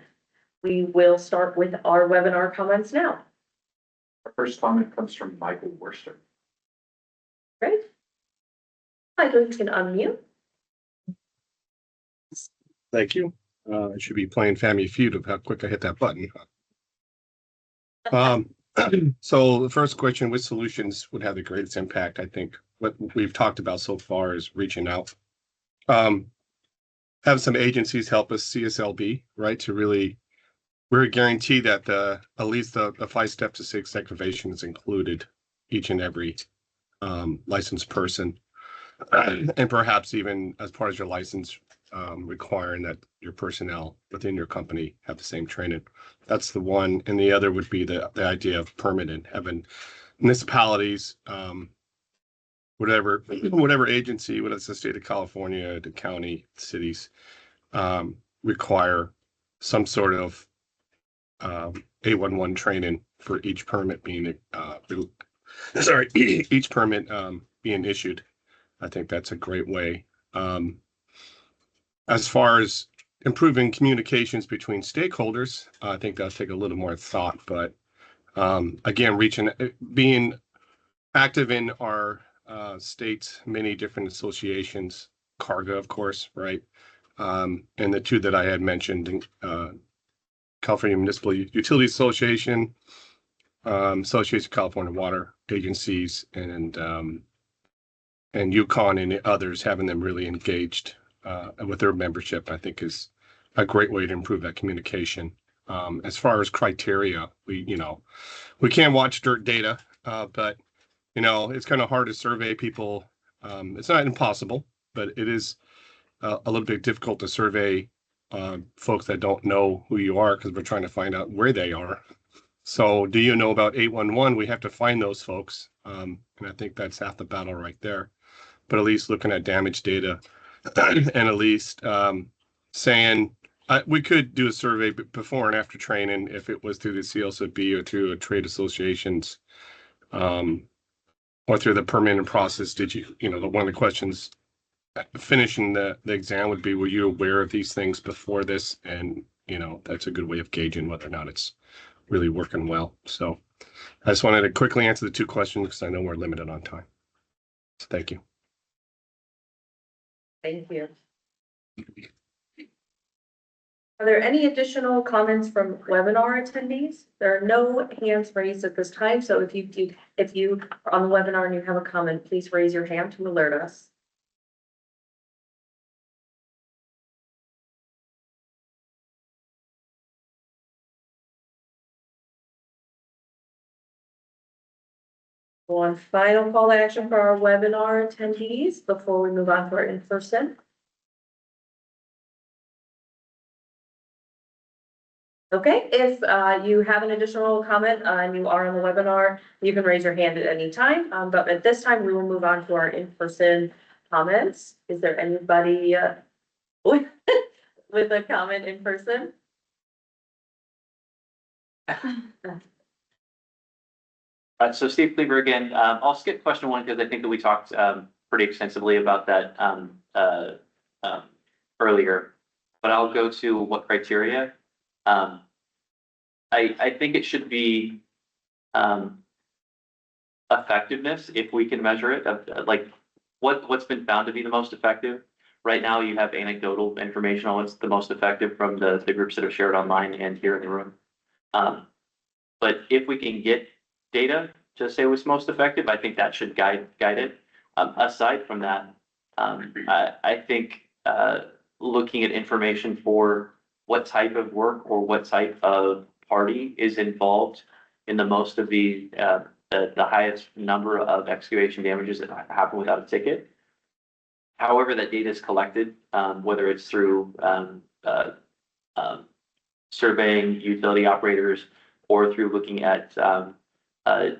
We will start with our webinar comments now. Our first comment comes from Michael Worster. Great. Michael, you can unmute. Thank you. I should be playing Family Feud of how quick I hit that button. So the first question, which solutions would have the greatest impact? I think what we've talked about so far is reaching out. Have some agencies help us, CSLB, right, to really guarantee that at least the 5 steps to 6 excavation is included each and every licensed person, and perhaps even as part of your license, requiring that your personnel within your company have the same training. That's the one, and the other would be the idea of permitting, having municipalities, whatever agency, whether it's the state of California, the county, cities, require some sort of 811 training for each permit being each permit being issued. I think that's a great way. As far as improving communications between stakeholders, I think that'll take a little more thought, but again, being active in our state's many different associations, CARGA, of course, right? And the 2 that I had mentioned, California Municipal Utility Association Association of California Water Agencies and Yukon and others, having them really engaged with their membership, I think is a great way to improve that communication. As far as criteria, we can't watch dirt data, but it's kind of hard to survey people. It's not impossible, but it is a little bit difficult to survey folks that don't know who you are, because we're trying to find out where they are. So do you know about 811? We have to find those folks. And I think that's half the battle right there. But at least looking at damage data and at least saying we could do a survey before and after training, if it was through the CLCB or through a trade associations or through the permanent process. Did you, one of the questions finishing the exam would be, were you aware of these things before this? And, that's a good way of gauging whether or not it's really working well. So I just wanted to quickly answer the two questions because I know we're limited on time. So thank you. Thank you. Are there any additional comments from webinar attendees? There are no hands raised at this time, so if you are on the webinar and you have a comment, please raise your hand to alert us. One final call to action for our webinar attendees before we move on to our in-person. Okay, if you have an additional comment and you are on the webinar, you can raise your hand at any time. But at this time, we will move on to our in-person comments. Is there anybody with a comment in person? So Steve Cleaver again. I'll skip question one because I think that we talked pretty extensively about that earlier. But I'll go to what criteria. I think it should be effectiveness, if we can measure it. Like what's been found to be the most effective. Right now, you have anecdotal information on what's the most effective from the groups that have shared online and here in the room. But if we can get data to say what's most effective, I think that should guide it. Aside from that, I think looking at information for what type of work or what type of party is involved in the most of the highest number of excavation damages that happen without a ticket. However, that data is collected, whether it's through surveying utility operators or through looking at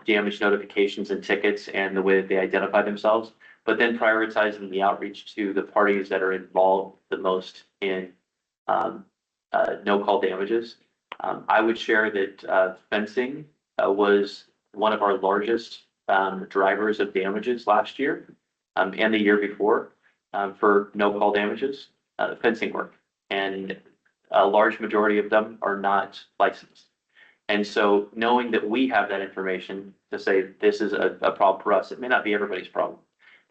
damage notifications and tickets and the way that they identify themselves, but then prioritizing the outreach to the parties that are involved the most in no-call damages. I would share that fencing was one of our largest drivers of damages last year and the year before for no-call damages, fencing work. And a large majority of them are not licensed. And so knowing that we have that information to say this is a problem for us, it may not be everybody's problem,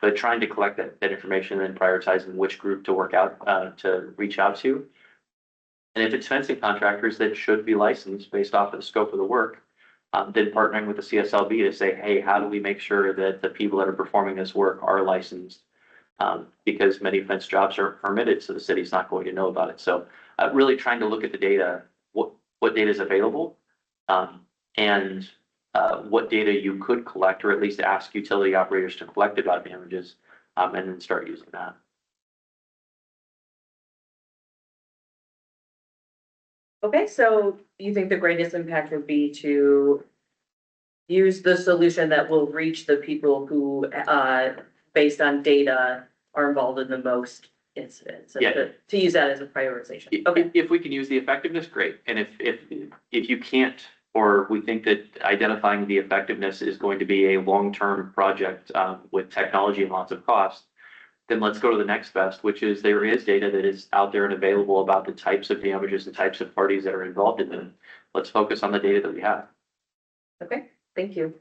but trying to collect that information and then prioritizing which group to work out, to reach out to. And if it's fencing contractors that should be licensed based off of the scope of the work, then partnering with the CSLB to say, hey, how do we make sure that the people that are performing this work are licensed? Because many fence jobs are permitted, so the city's not going to know about it. So really trying to look at the data, what data is available, and what data you could collect, or at least ask utility operators to collect about damages, and then start using that. Okay, so you think the greatest impact would be to use the solution that will reach the people who, based on data, are involved in the most incidents? Yeah. To use that as a prioritization. Okay. If we can use the effectiveness, great. And if you can't, or we think that identifying the effectiveness is going to be a long-term project with technology and lots of cost, then let's go to the next best, which is there is data that is out there and available about the types of damages and types of parties that are involved in them. Let's focus on the data that we have. Okay, thank you.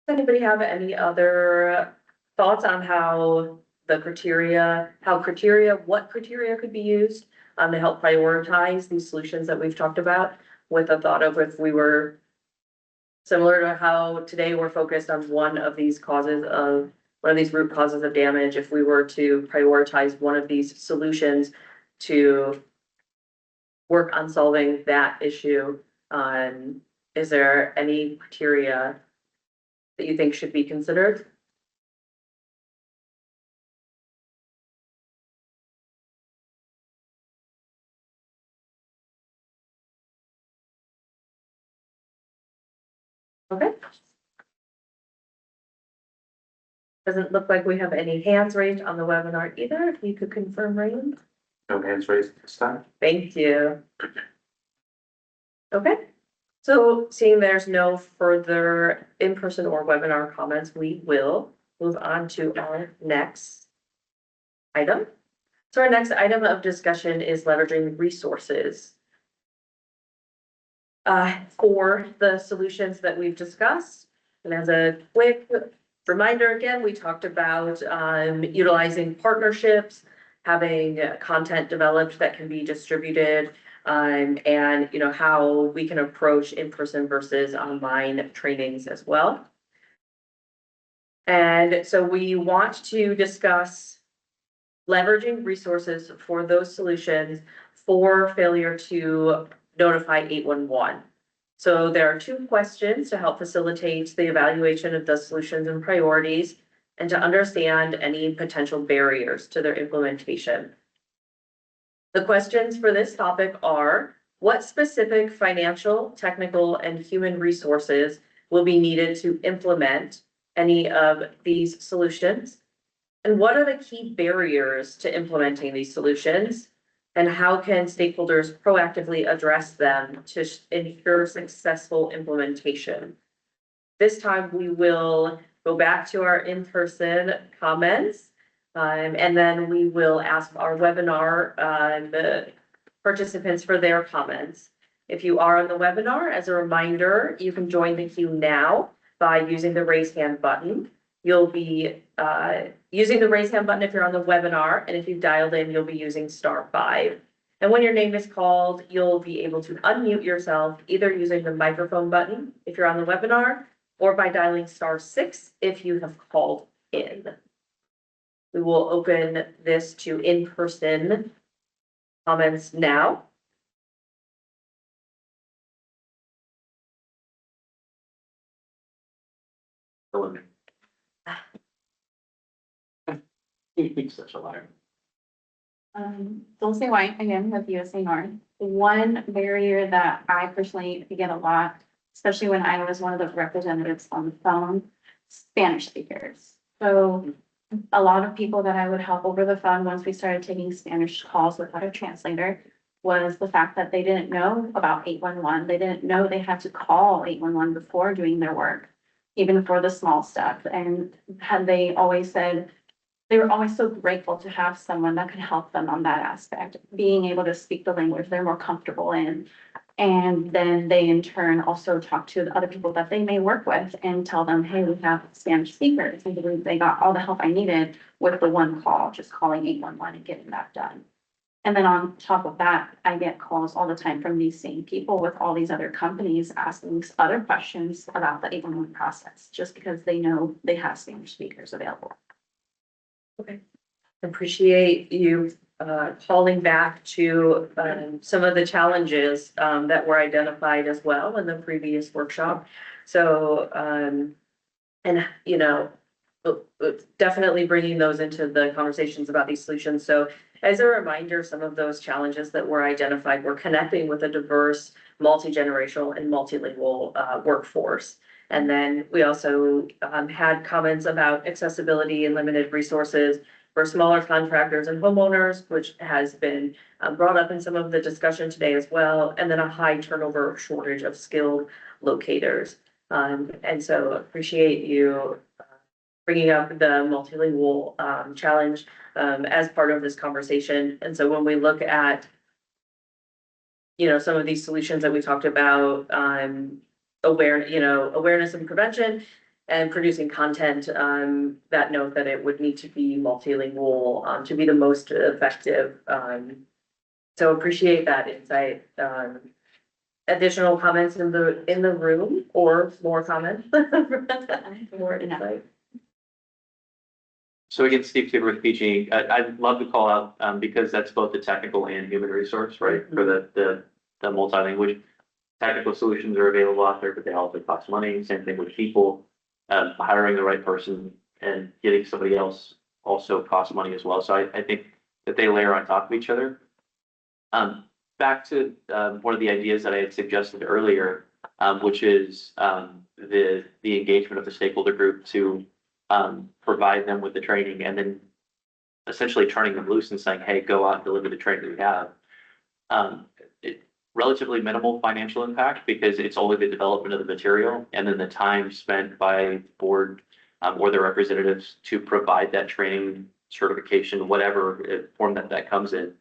Does anybody have any other thoughts on what criteria could be used to help prioritize these solutions that we've talked about? with the thought of if we were similar to how today we're focused on one of these root causes of damage, if we were to prioritize one of these solutions to work on solving that issue, is there any criteria that you think should be considered? Okay. Doesn't look like we have any hands raised on the webinar either. If you could confirm, Raymond. No hands raised this time. Thank you. Okay, so seeing there's no further in-person or webinar comments, we will move on to our next item. So our next item of discussion is leveraging resources for the solutions that we've discussed. And as a quick reminder, again, we talked about utilizing partnerships, having content developed that can be distributed, and how we can approach in-person versus online trainings as well. And so we want to discuss leveraging resources for those solutions for failure to notify 811. So there are 2 questions to help facilitate the evaluation of the solutions and priorities and to understand any potential barriers to their implementation. The questions for this topic are: what specific financial, technical, and human resources will be needed to implement any of these solutions? And what are the key barriers to implementing these solutions? And how can stakeholders proactively address them to ensure successful implementation? This time we will go back to our in-person comments, and then we will ask our webinar the participants for their comments. If you are on the webinar, as a reminder, you can join the queue now by using the raise hand button. You'll be using the raise hand button if you're on the webinar, and if you've dialed in, you'll be using *5. And when your name is called, you'll be able to unmute yourself either using the microphone button if you're on the webinar, or by dialing *6 if you have called in. We will open this to in-person comments now. He's such a liar. Dulce White, again, with USA North. One barrier that I personally get a lot, especially when I was one of the representatives on the phone, Spanish speakers. So a lot of people that I would help over the phone once we started taking Spanish calls without a translator was the fact that they didn't know about 811. They didn't know they had to call 811 before doing their work, even for the small stuff. And they always said, they were always so grateful to have someone that could help them on that aspect, being able to speak the language they're more comfortable in. And then they in turn also talk to the other people that they may work with and tell them, hey, we have Spanish speakers. I believe they got all the help I needed with the one call, just calling 811 and getting that done. And then on top of that, I get calls all the time from these same people with all these other companies asking other questions about the 811 process, just because they know they have Spanish speakers available. Okay, appreciate you calling back to some of the challenges that were identified as well in the previous workshop. So, and definitely bringing those into the conversations about these solutions. So as a reminder, some of those challenges that were identified were connecting with a diverse, multi-generational and multilingual workforce. And then we also had comments about accessibility and limited resources for smaller contractors and homeowners, which has been brought up in some of the discussion today as well. And then a high turnover shortage of skilled locators. And so appreciate you bringing up the multilingual challenge as part of this conversation. And so when we look at, some of these solutions that we talked about, awareness and prevention and producing content that note that it would need to be multilingual to be the most effective. So appreciate that insight. additional comments in the room or more comments? More insight. So again, Steve Tabor with PG. I'd love to call out, because that's both the technical and human resource, right? For the multi-language. Technical solutions are available out there, but they also cost money. Same thing with people. Hiring the right person and getting somebody else also costs money as well. So I think that they layer on top of each other. Back to one of the ideas that I had suggested earlier, which is the engagement of the stakeholder group to provide them with the training and then essentially turning them loose and saying, hey, go out and deliver the training that we have. Relatively minimal financial impact because it's only the development of the material and then the time spent by the board or their representatives to provide that training, certification, whatever form that comes in.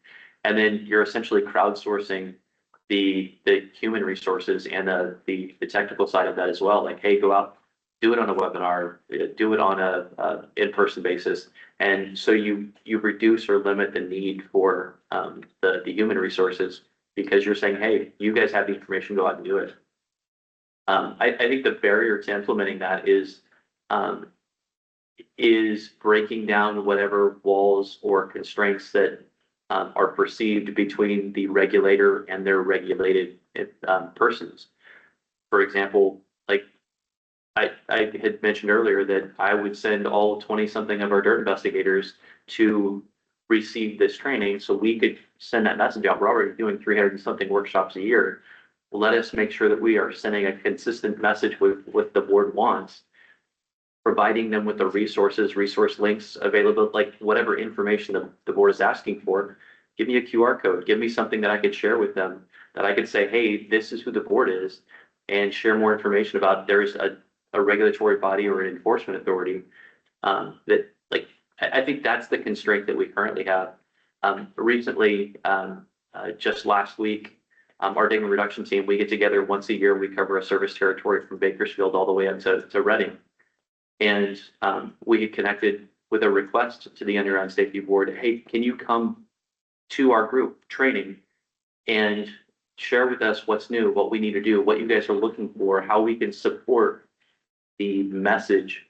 And then you're essentially crowdsourcing the human resources and the technical side of that as well. Like, hey, go out, do it on a webinar, do it on a in-person basis. And so you reduce or limit the need for the human resources because you're saying, hey, you guys have the information, go out and do it. I think the barrier to implementing that is breaking down whatever walls or constraints that are perceived between the regulator and their regulated persons. For example, like I had mentioned earlier that I would send all 20 something of our dirt investigators to receive this training so we could send that message out. We're already doing 300 and something workshops a year. Let us make sure that we are sending a consistent message with what the board wants, providing them with the resources, resource links available, like whatever information the board is asking for. Give me a QR code, give me something that I could share with them, that I could say, hey, this is who the board is, and share more information about there's a regulatory body or an enforcement authority that, like, I think that's the constraint that we currently have. Recently, just last week, our dingman reduction team, we get together once a year. We cover a service territory from Bakersfield all the way up to Reading. And we had connected with a request to the Underground Safety Board. Hey, can you come to our group training and share with us what's new, what we need to do, what you guys are looking for, how we can support the message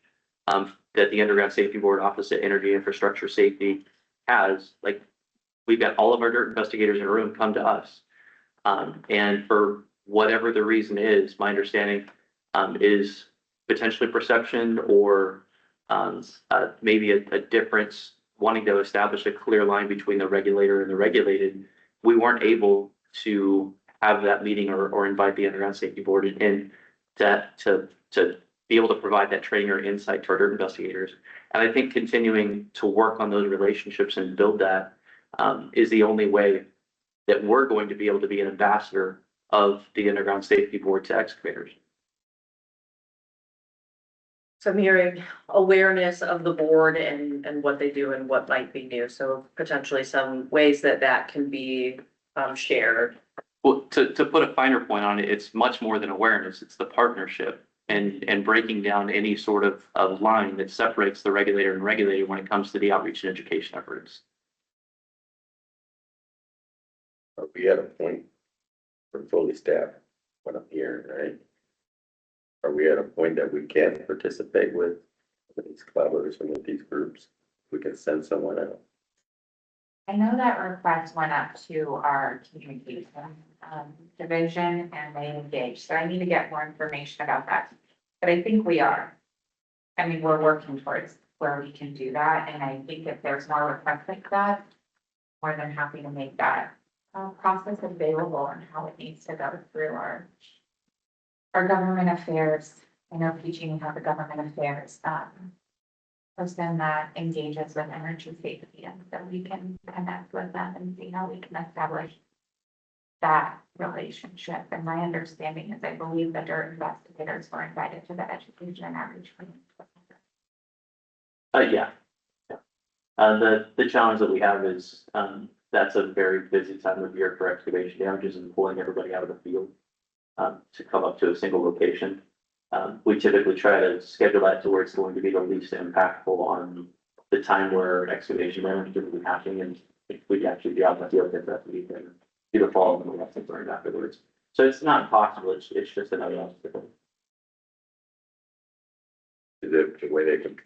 that the Underground Safety Board Office of Energy Infrastructure Safety has. Like, we've got all of our dirt investigators in a room come to us. And for whatever the reason is, my understanding is potentially perception or maybe a difference, wanting to establish a clear line between the regulator and the regulated. We weren't able to have that meeting or invite the Underground Safety Board in to be able to provide that training or insight to our dirt investigators. And I think continuing to work on those relationships and build that is the only way that we're going to be able to be an ambassador of the Underground Safety Board to excavators. So I'm hearing awareness of the board and what they do and what might be new. So potentially some ways that can be shared. Well, to put a finer point on it, it's much more than awareness. It's the partnership and breaking down any sort of line that separates the regulator and regulated when it comes to the outreach and education efforts. Are we at a point for fully staffed, what I'm hearing, right? Are we at a point that we can participate with these clubbers and with these groups? We can send someone out. I know that request went up to our communication division and they engaged, so I need to get more information about that. But I think we are. I mean, we're working towards where we can do that, and I think if there's more requests like that, more than happy to make that process available and how it needs to go through our government affairs. I know PG&E have a government affairs person that engages with energy safety, and so we can connect with them and see how we can establish that relationship. And my understanding is, I believe the dirt investigators were invited to the education and outreach meeting. Yeah. The challenge that we have is that's a very busy time of year for excavation damages and pulling everybody out of the field to come up to a single location. We typically try to schedule that to where it's going to be the least impactful on the time where excavation damage is happening, and we can actually be out in the field at that week and do the fall and the lessons learned afterwards. So it's not possible, it's just another obstacle. The way they can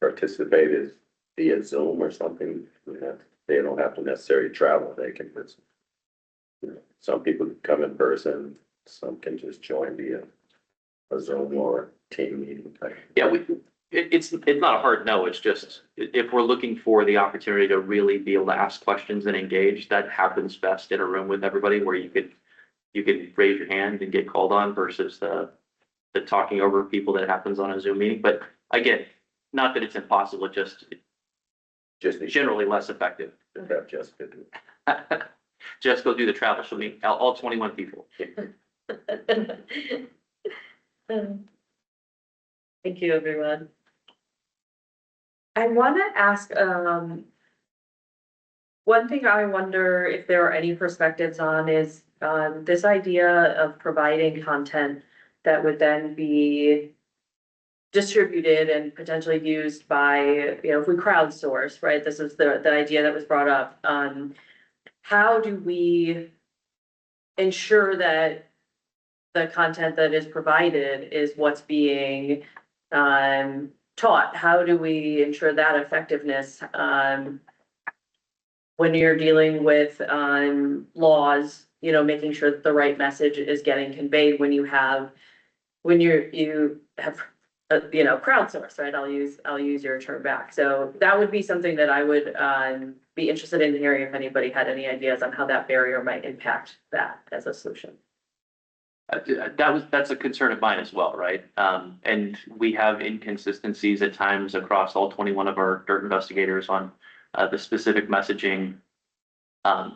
participate is via Zoom or something, you know, they don't have to necessarily travel, they can just. You know, some people can come in person, some can just join via a Zoom or team meeting type. Yeah, it's not a hard no, it's just, if we're looking for the opportunity to really be able to ask questions and engage, that happens best in a room with everybody where you could raise your hand and get called on versus the talking over people that happens on a Zoom meeting. But again, not that it's impossible, just generally less effective. Have Jessica do Just go do the travel, she'll meet all 21 people. Thank you, everyone. I want to ask, one thing I wonder if there are any perspectives on is, this idea of providing content that would then be distributed and potentially used by, you know, if we crowdsource, right? This is the idea that was brought up. How do we ensure that the content that is provided is what's being taught? How do we ensure that effectiveness when you're dealing with laws, you know, making sure that the right message is getting conveyed when you have you know, crowdsource, right? I'll use your term back. So that would be something that I would be interested in hearing if anybody had any ideas on how that barrier might impact that as a solution. That's a concern of mine as well, right? And we have inconsistencies at times across all 21 of our DIRT investigators on the specific messaging.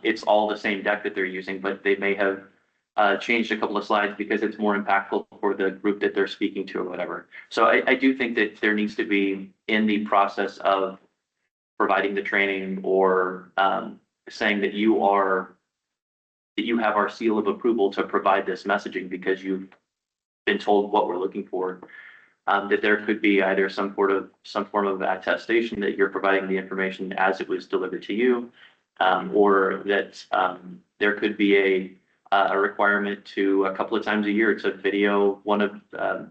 It's all the same deck that they're using, but they may have changed a couple of slides because it's more impactful for the group that they're speaking to or whatever. So I do think that there needs to be, in the process of providing the training or saying that you have our seal of approval to provide this messaging because you've been told what we're looking for, that there could be either some form of attestation that you're providing the information as it was delivered to you, or that there could be a requirement to a couple of times a year to video one of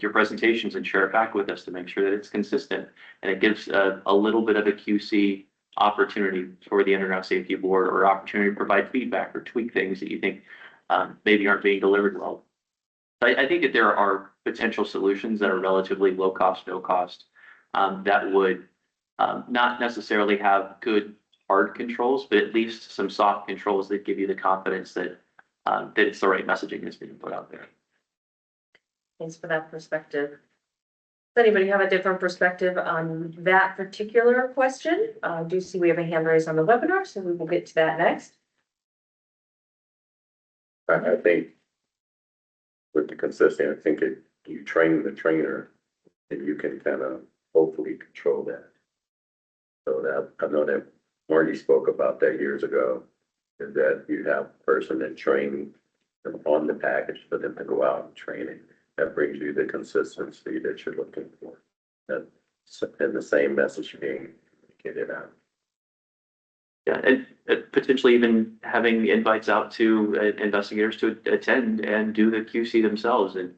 your presentations and share it back with us to make sure that it's consistent. And it gives a little bit of a QC opportunity for the Underground Safety Board, or opportunity to provide feedback or tweak things that you think maybe aren't being delivered well. I think that there are potential solutions that are relatively low cost, no cost, that would not necessarily have good hard controls, but at least some soft controls that give you the confidence that it's the right messaging that's being put out there. Thanks for that perspective. Does anybody have a different perspective on that particular question? I do see we have a hand raised on the webinar, so we will get to that next. I think with the consistency, I think you train the trainer and you can kind of hopefully control that. So that, I know that Marty spoke about that years ago, is that you have a person that train them on the package for them to go out and train it. That brings you the consistency that you're looking for. And the same message being communicated out. Yeah, and potentially even having invites out to investigators to attend and do the QC themselves, and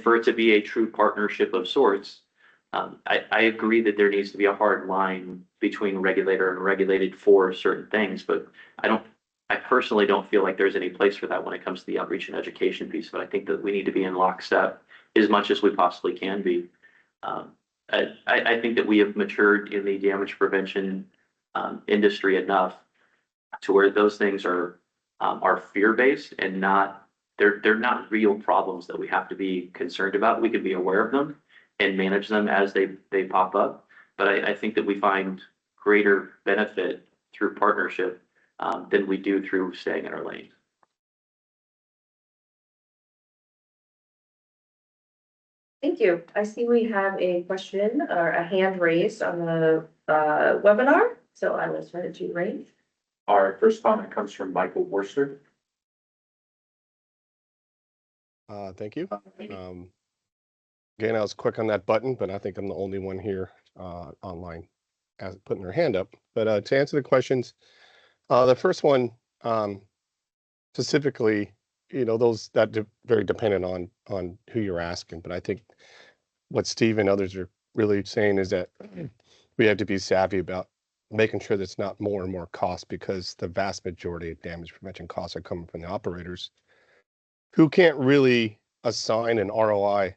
for it to be a true partnership of sorts. I agree that there needs to be a hard line between regulator and regulated for certain things, but I personally don't feel like there's any place for that when it comes to the outreach and education piece. But I think that we need to be in lockstep as much as we possibly can be. I think that we have matured in the damage prevention industry enough to where those things are fear-based and they're not real problems that we have to be concerned about. We can be aware of them and manage them as they pop up. But I think that we find greater benefit through partnership than we do through staying in our lane. Thank you. I see we have a question or a hand raised on the webinar, so I will turn it to Ray. Our first comment comes from Michael Worster. Thank you. Again, I was quick on that button, but I think I'm the only one here online as putting their hand up. But to answer the questions, the first one specifically those that very dependent on who you're asking. But I think what Steve and others are really saying is that we have to be savvy about making sure that's not more and more cost, because the vast majority of damage prevention costs are coming from the operators who can't really assign an ROI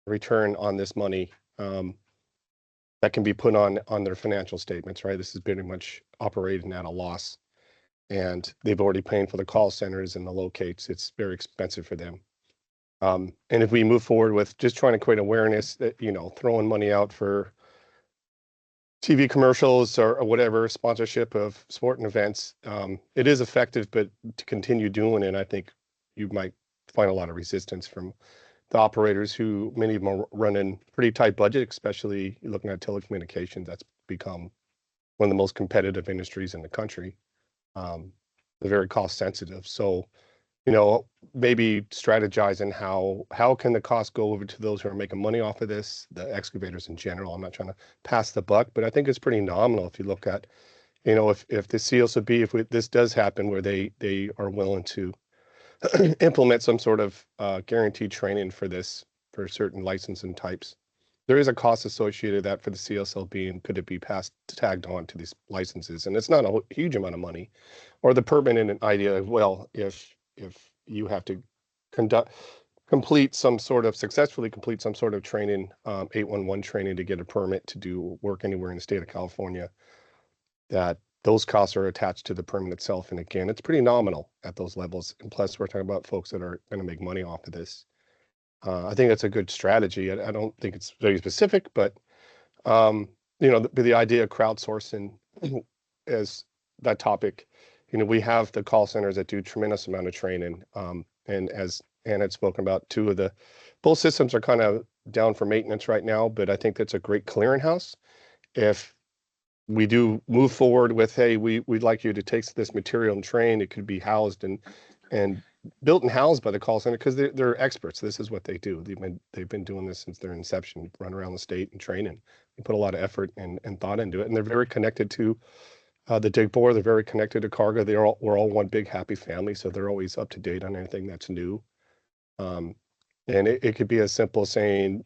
return on this money that can be put on their financial statements, right? This is pretty much operating at a loss, and they've already paying for the call centers and the locates. It's very expensive for them. And if we move forward with just trying to create awareness that, throwing money out for TV commercials or whatever, sponsorship of sporting events, it is effective, but to continue doing it, I think you might find a lot of resistance from the operators, who many of them are running pretty tight budget, especially looking at telecommunications. That's become one of the most competitive industries in the country. They're very cost sensitive. So, maybe strategizing how can the cost go over to those who are making money off of this, the excavators in general. I'm not trying to pass the buck, but I think it's pretty nominal if you look at, if the CSOB, if this does happen where they are willing to implement some sort of guaranteed training for this, for certain licensing types. There is a cost associated with that for the CSLB, and could it be tagged on to these licenses? And it's not a huge amount of money. Or the permanent idea of, well, if you have to successfully complete some sort of training, 811 training, to get a permit to do work anywhere in the state of California, that those costs are attached to the permit itself. And again, it's pretty nominal at those levels. And plus, we're talking about folks that are going to make money off of this. I think that's a good strategy. I don't think it's very specific, but the idea of crowdsourcing as that topic, we have the call centers that do tremendous amount of training. And as Ann had spoken about, both systems are kind of down for maintenance right now, but I think that's a great clearinghouse. If we do move forward with, hey, we'd like you to take this material and train, it could be housed and built and housed by the call center, because they're experts. This is what they do. They've been doing this since their inception, run around the state and training. They put a lot of effort and thought into it, and they're very connected to the dig board. They're very connected to Cargo. We're all one big happy family, so they're always up to date on anything that's new. And it could be as simple as saying,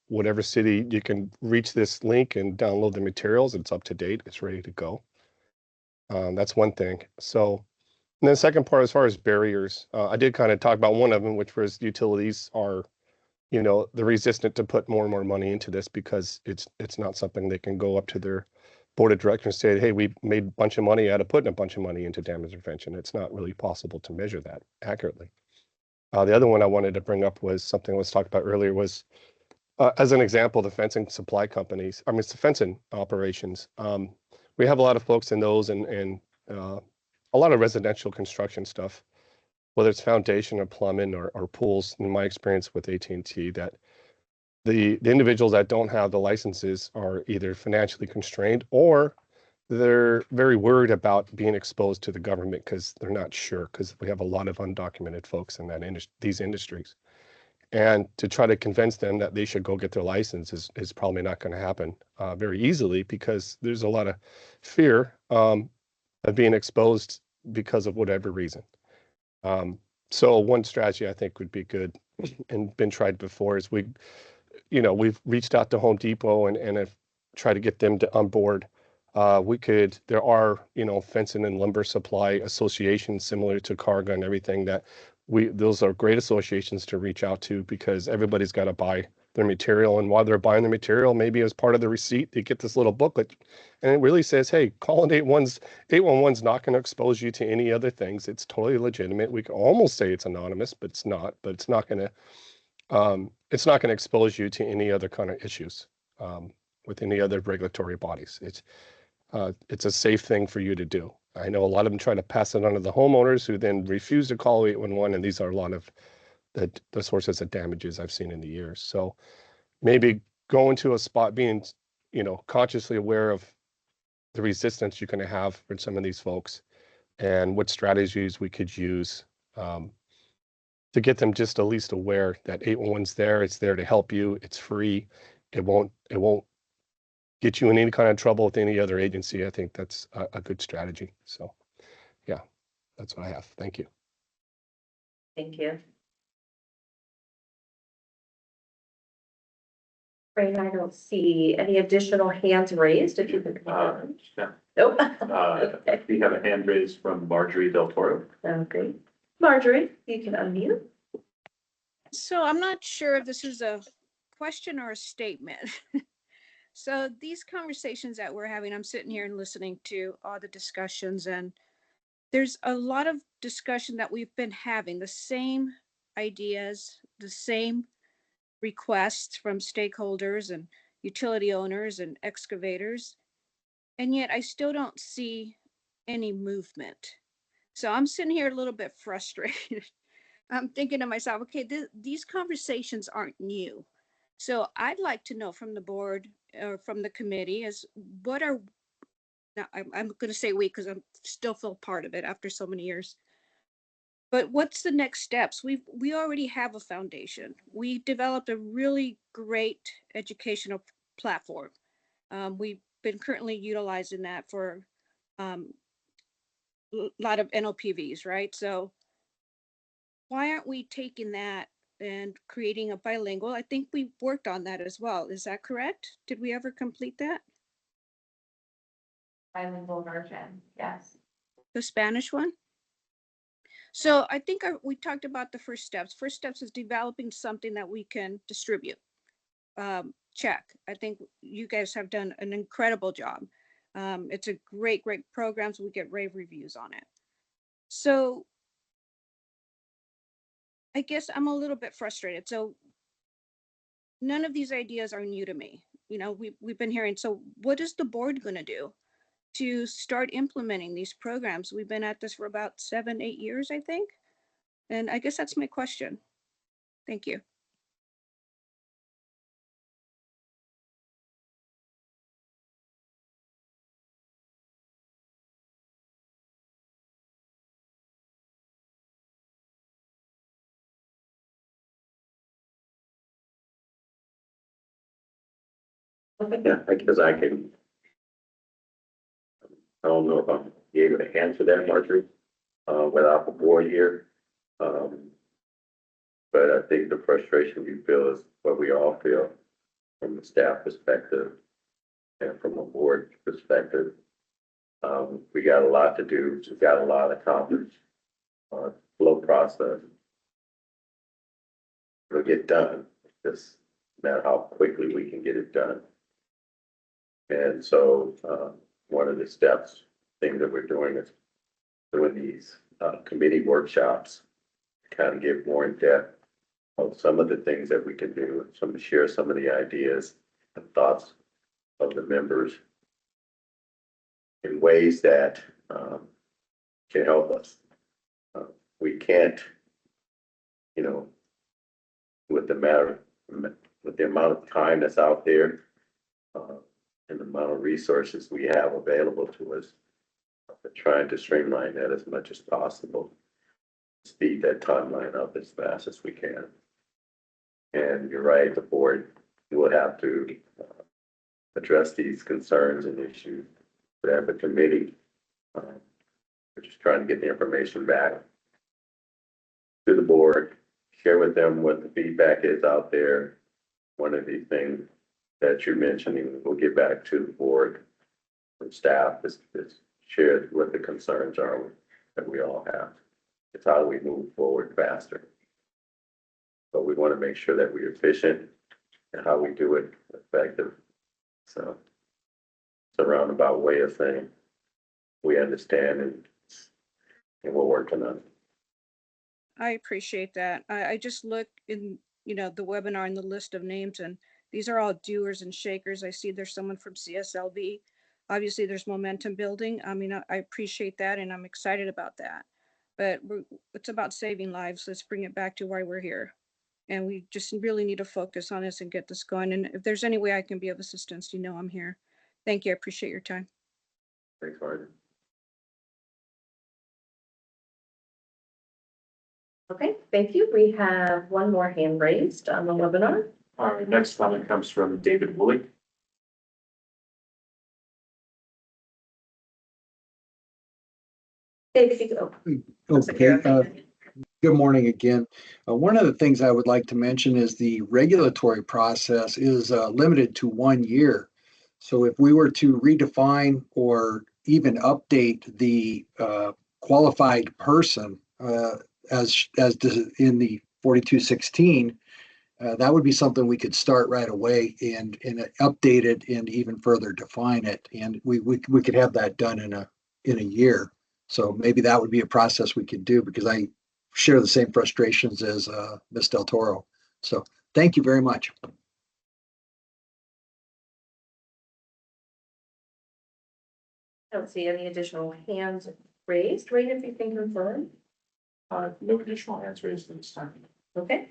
whatever city, you can reach this link and download the materials. It's up to date. It's ready to go. That's one thing. So, and then the second part, as far as barriers, I did kind of talk about one of them, which was utilities are, they're resistant to put more and more money into this, because it's not something they can go up to their board of directors and say, hey, we made a bunch of money out of putting a bunch of money into damage prevention. It's not really possible to measure that accurately. The other one I wanted to bring up was something that was talked about earlier, was as an example, the fencing supply companies, it's the fencing operations. We have a lot of folks in those, and a lot of residential construction stuff, whether it's foundation or plumbing or pools. In my experience with AT&T, that the individuals that don't have the licenses are either financially constrained, or they're very worried about being exposed to the government, because they're not sure, because we have a lot of undocumented folks in these industries. And to try to convince them that they should go get their license is probably not going to happen very easily, because there's a lot of fear of being exposed because of whatever reason. So one strategy I think would be good and been tried before is we've reached out to Home Depot and have tried to get them on board. There are, fencing and lumber supply associations similar to Cargo and everything, that those are great associations to reach out to, because everybody's got to buy their material. And while they're buying the material, maybe as part of the receipt, they get this little booklet, and it really says, hey, calling 811's not going to expose you to any other things. It's totally legitimate. We can almost say it's anonymous, but it's not. But it's not going to expose you to any other kind of issues with any other regulatory bodies. It's a safe thing for you to do. I know a lot of them try to pass it on to the homeowners, who then refuse to call 811, and these are a lot of the sources of damages I've seen in the years. So maybe going to a spot, being, consciously aware of the resistance you're going to have from some of these folks, and what strategies we could use to get them just at least aware that 811's there. It's there to help you. It's free. It won't get you in any kind of trouble with any other agency. I think that's a good strategy. So yeah, that's what I have. Thank you. Thank you. Right, I don't see any additional hands raised, if you could. No. Nope. We have a hand raised from Marjorie Del Toro. Okay. Marjorie, you can unmute. So I'm not sure if this is a question or a statement. So these conversations that we're having, I'm sitting here and listening to all the discussions, and there's a lot of discussion that we've been having, the same ideas, the same requests from stakeholders and utility owners and excavators. And yet I still don't see any movement. So I'm sitting here a little bit frustrated. I'm thinking to myself, okay, these conversations aren't new. So I'd like to know from the board or from the committee is what are, now I'm going to say we because I'm still feel part of it after so many years. But what's the next steps? We already have a foundation. We developed a really great educational platform. We've been currently utilizing that for a lot of NOPVs, right? So why aren't we taking that and creating a bilingual? I think we worked on that as well. Is that correct? Did we ever complete that? Bilingual version, yes. The Spanish one? So I think we talked about the first steps. First steps is developing something that we can distribute. Check. I think you guys have done an incredible job. It's a great program. So we get rave reviews on it. So I guess I'm a little bit frustrated. So none of these ideas are new to me. You know, we've been hearing. So what is the board going to do to start implementing these programs? We've been at this for about 7-8 years, I think. And I guess that's my question. Thank you. Yeah, I guess I can. I don't know if I'm able to answer that, Marjorie, without the board here. But I think the frustration you feel is what we all feel from the staff perspective and from a board perspective. We got a lot to do. We got a lot accomplished. Flow process. It'll get done. Just matter how quickly we can get it done. And so, one of the things that we're doing is doing these committee workshops to kind of get more in depth of some of the things that we can do, share some of the ideas and thoughts of the members in ways that can help us. We can't, with the amount of time that's out there and the amount of resources we have available to us, trying to streamline that as much as possible, speed that timeline up as fast as we can. And you're right, the board will have to address these concerns and issues. But as a committee, we're just trying to get the information back to the board, share with them what the feedback is out there. One of these things that you're mentioning, we'll get back to the board and staff is share what the concerns are that we all have. It's how do we move forward faster. But we want to make sure that we're efficient and how we do it effective. So it's a roundabout way of saying we understand and we're working on it. I appreciate that. I just look in, the webinar and the list of names, and these are all doers and shakers. I see there's someone from CSLB. Obviously, there's momentum building. I mean, I appreciate that, and I'm excited about that. But it's about saving lives. Let's bring it back to why we're here. And we just really need to focus on this and get this going. And if there's any way I can be of assistance, I'm here. Thank you. I appreciate your time. Thanks, Martin. Okay, thank you. We have one more hand raised on the webinar. Our next comment comes from David Woolley. David, you go. Okay, Good morning again. One of the things I would like to mention is the regulatory process is limited to 1 year. So if we were to redefine or even update the qualified person in the 4216, that would be something we could start right away and update it and even further define it. And we could have that done in a year. So maybe that would be a process we could do, because I share the same frustrations as Ms. Del Toro. So thank you very much. I don't see any additional hands raised. Right, if you can confirm. No additional hands raised at this time. Okay.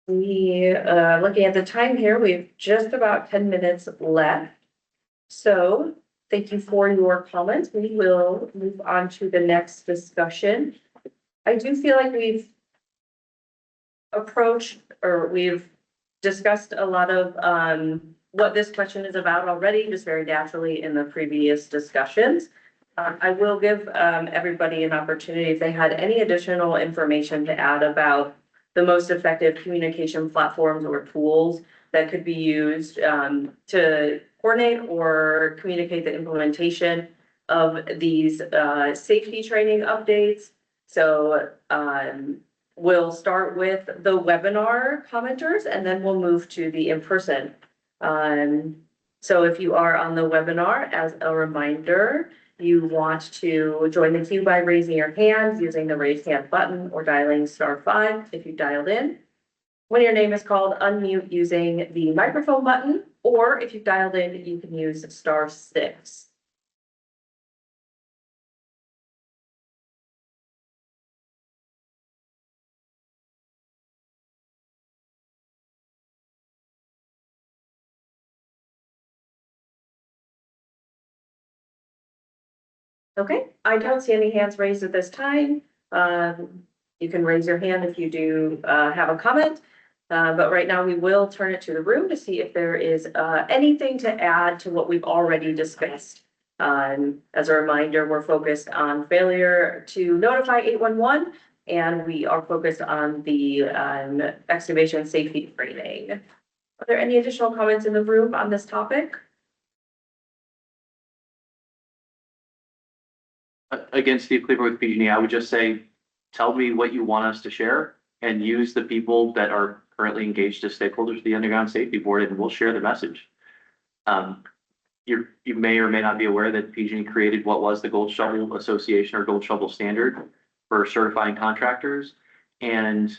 We, looking at the time here, we have just about 10 minutes left. So thank you for your comments. We will move on to the next discussion. I do feel like we've approached, or we've discussed a lot of what this question is about already, just very naturally in the previous discussions. I will give everybody an opportunity if they had any additional information to add about the most effective communication platforms or tools that could be used to coordinate or communicate the implementation of these safety training updates. So we'll start with the webinar commenters, and then we'll move to the in-person. So if you are on the webinar, as a reminder, you want to join the queue by raising your hand using the raise hand button or dialing *5 if you dialed in. When your name is called, unmute using the microphone button, or if you've dialed in, you can use *6. Okay, I don't see any hands raised at this time. You can raise your hand if you do have a comment. But right now we will turn it to the room to see if there is anything to add to what we've already discussed. As a reminder, we're focused on failure to notify 811, and we are focused on the excavation safety training. Are there any additional comments in the room on this topic? Again, Steve Cleaver with PG&E, I would just say, tell me what you want us to share and use the people that are currently engaged as stakeholders of the Underground Safety Board, and we'll share the message. You may or may not be aware that PG&E created what was the Gold Shovel Association or Gold Shovel Standard for certifying contractors, and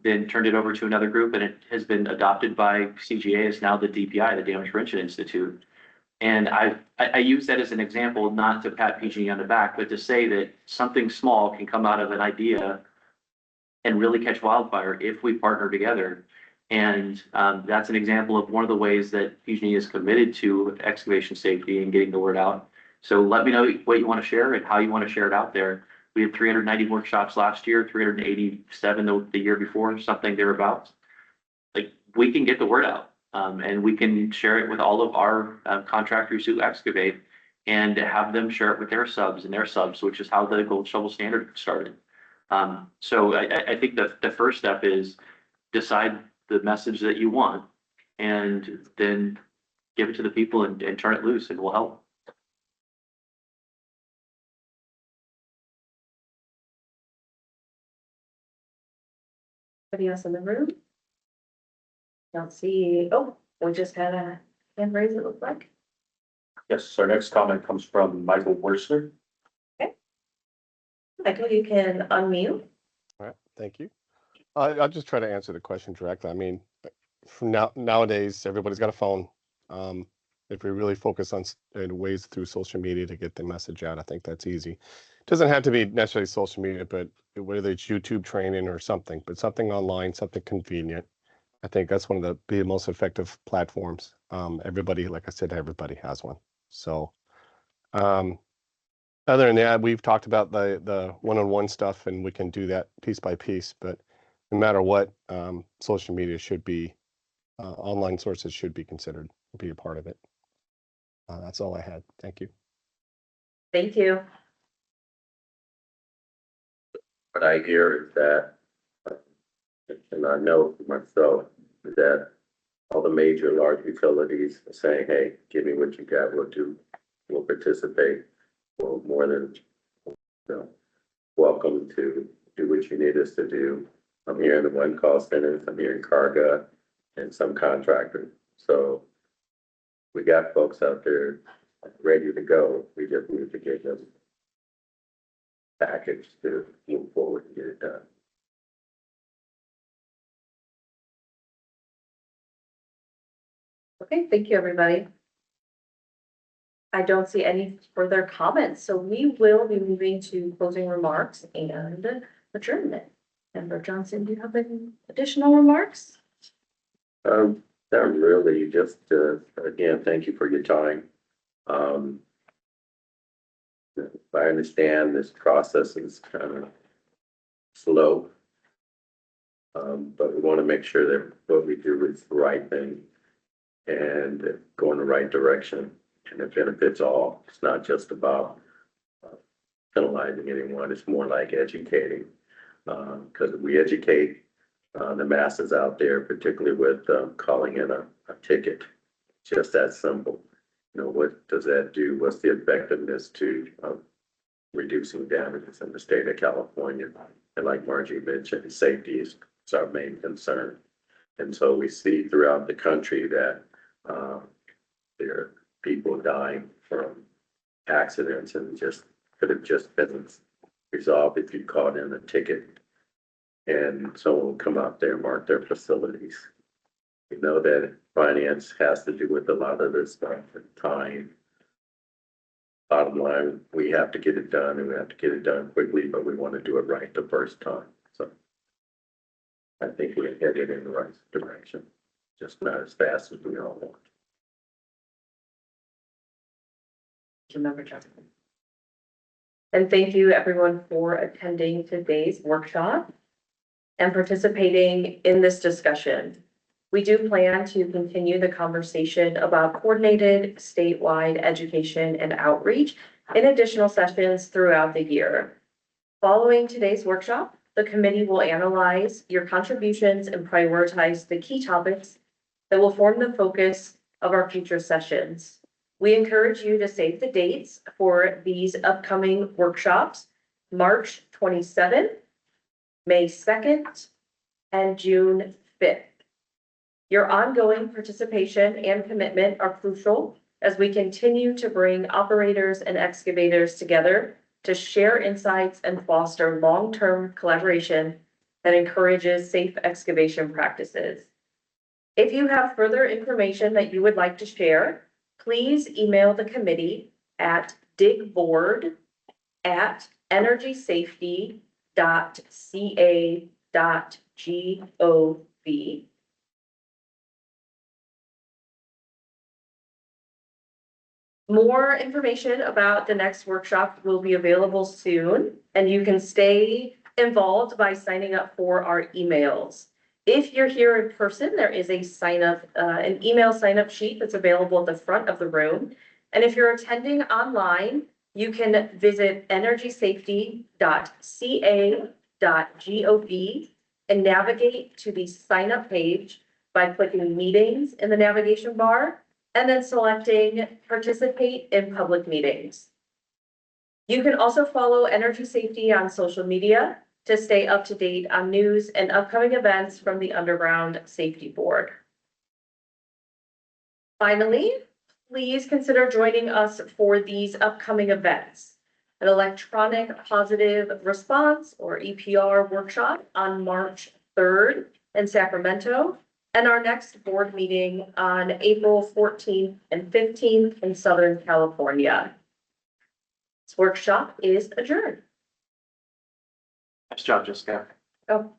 then turned it over to another group, and it has been adopted by CGA as now the DPI, the Damage Prevention Institute. And I use that as an example, not to pat PG&E on the back, but to say that something small can come out of an idea and really catch wildfire if we partner together. And that's an example of one of the ways that PG&E is committed to excavation safety and getting the word out. So let me know what you want to share and how you want to share it out there. We had 390 workshops last year, 387 the year before, something thereabouts. Like, we can get the word out. And we can share it with all of our contractors who excavate, and have them share it with their subs and their subs, which is how the Gold Shovel Standard started. So I think the first step is decide the message that you want, and then give it to the people and turn it loose, and we'll help. Anybody else in the room? Don't see, oh, we just had a hand raise, it looks like. Yes, our next comment comes from Michael Worcester. Michael, you can unmute. All right, thank you. I'll just try to answer the question directly. I mean, from nowadays, everybody's got a phone. If we really focus on ways through social media to get the message out, I think that's easy. It doesn't have to be necessarily social media, but whether it's YouTube training or something, but something online, something convenient. I think that's one of the most effective platforms. Everybody, like I said, everybody has one. So other than that, we've talked about the one-on-one stuff, and we can do that piece by piece, but no matter what, social media should be, online sources should be considered, be a part of it. That's all I had. Thank you. Thank you. what I hear is that, and I know for myself, that all the major large utilities are saying, hey, give me what you got, we'll participate. Well, more than, you know, welcome to do what you need us to do. I'm hearing the one call centers, I'm hearing Carga and some contractors. So we got folks out there ready to go. We just need to get them package to move forward and get it done. Okay, thank you, everybody. I don't see any further comments, so we will be moving to closing remarks and adjournment. Member Johnson, do you have any additional remarks? Not really, just, again, thank you for your time. I understand this process is kind of slow. But we want to make sure that what we do is the right thing and go in the right direction, and it benefits all. It's not just about penalizing anyone, it's more like educating. Because if we educate the masses out there, particularly with calling in a ticket, just that simple. You know, what does that do? What's the effectiveness to reducing damages in the state of California? And like Margie mentioned, safety is our main concern. And so we see throughout the country that there are people dying from accidents, and just could have just been resolved if you called in a ticket and someone will come out there and mark their facilities. We know that finance has to do with a lot of this stuff and time. Bottom line, we have to get it done, and we have to get it done quickly, but we want to do it right the first time. So I think we're headed in the right direction, just not as fast as we all want. Member Johnson. And thank you, everyone, for attending today's workshop and participating in this discussion. We do plan to continue the conversation about coordinated statewide education and outreach in additional sessions throughout the year. Following today's workshop, the committee will analyze your contributions and prioritize the key topics that will form the focus of our future sessions. We encourage you to save the dates for these upcoming workshops: March 27th, May 2nd, and June 5th. Your ongoing participation and commitment are crucial as we continue to bring operators and excavators together to share insights and foster long-term collaboration that encourages safe excavation practices. If you have further information that you would like to share, please email the committee at digboard@energysafety.ca.gov. More information about the next workshop will be available soon, and you can stay involved by signing up for our emails. If you're here in person, there is a an email sign up sheet that's available at the front of the room. And if you're attending online, you can visit energysafety.ca.gov and navigate to the sign up page by clicking meetings in the navigation bar and then selecting participate in public meetings. You can also follow Energy Safety on social media to stay up to date on news and upcoming events from the Underground Safety Board. Finally, please consider joining us for these upcoming events: an electronic positive response, or EPR, workshop on March 3rd in Sacramento, and our next board meeting on April 14th and 15th in Southern California. This workshop is adjourned. Nice job, Jessica. Oh.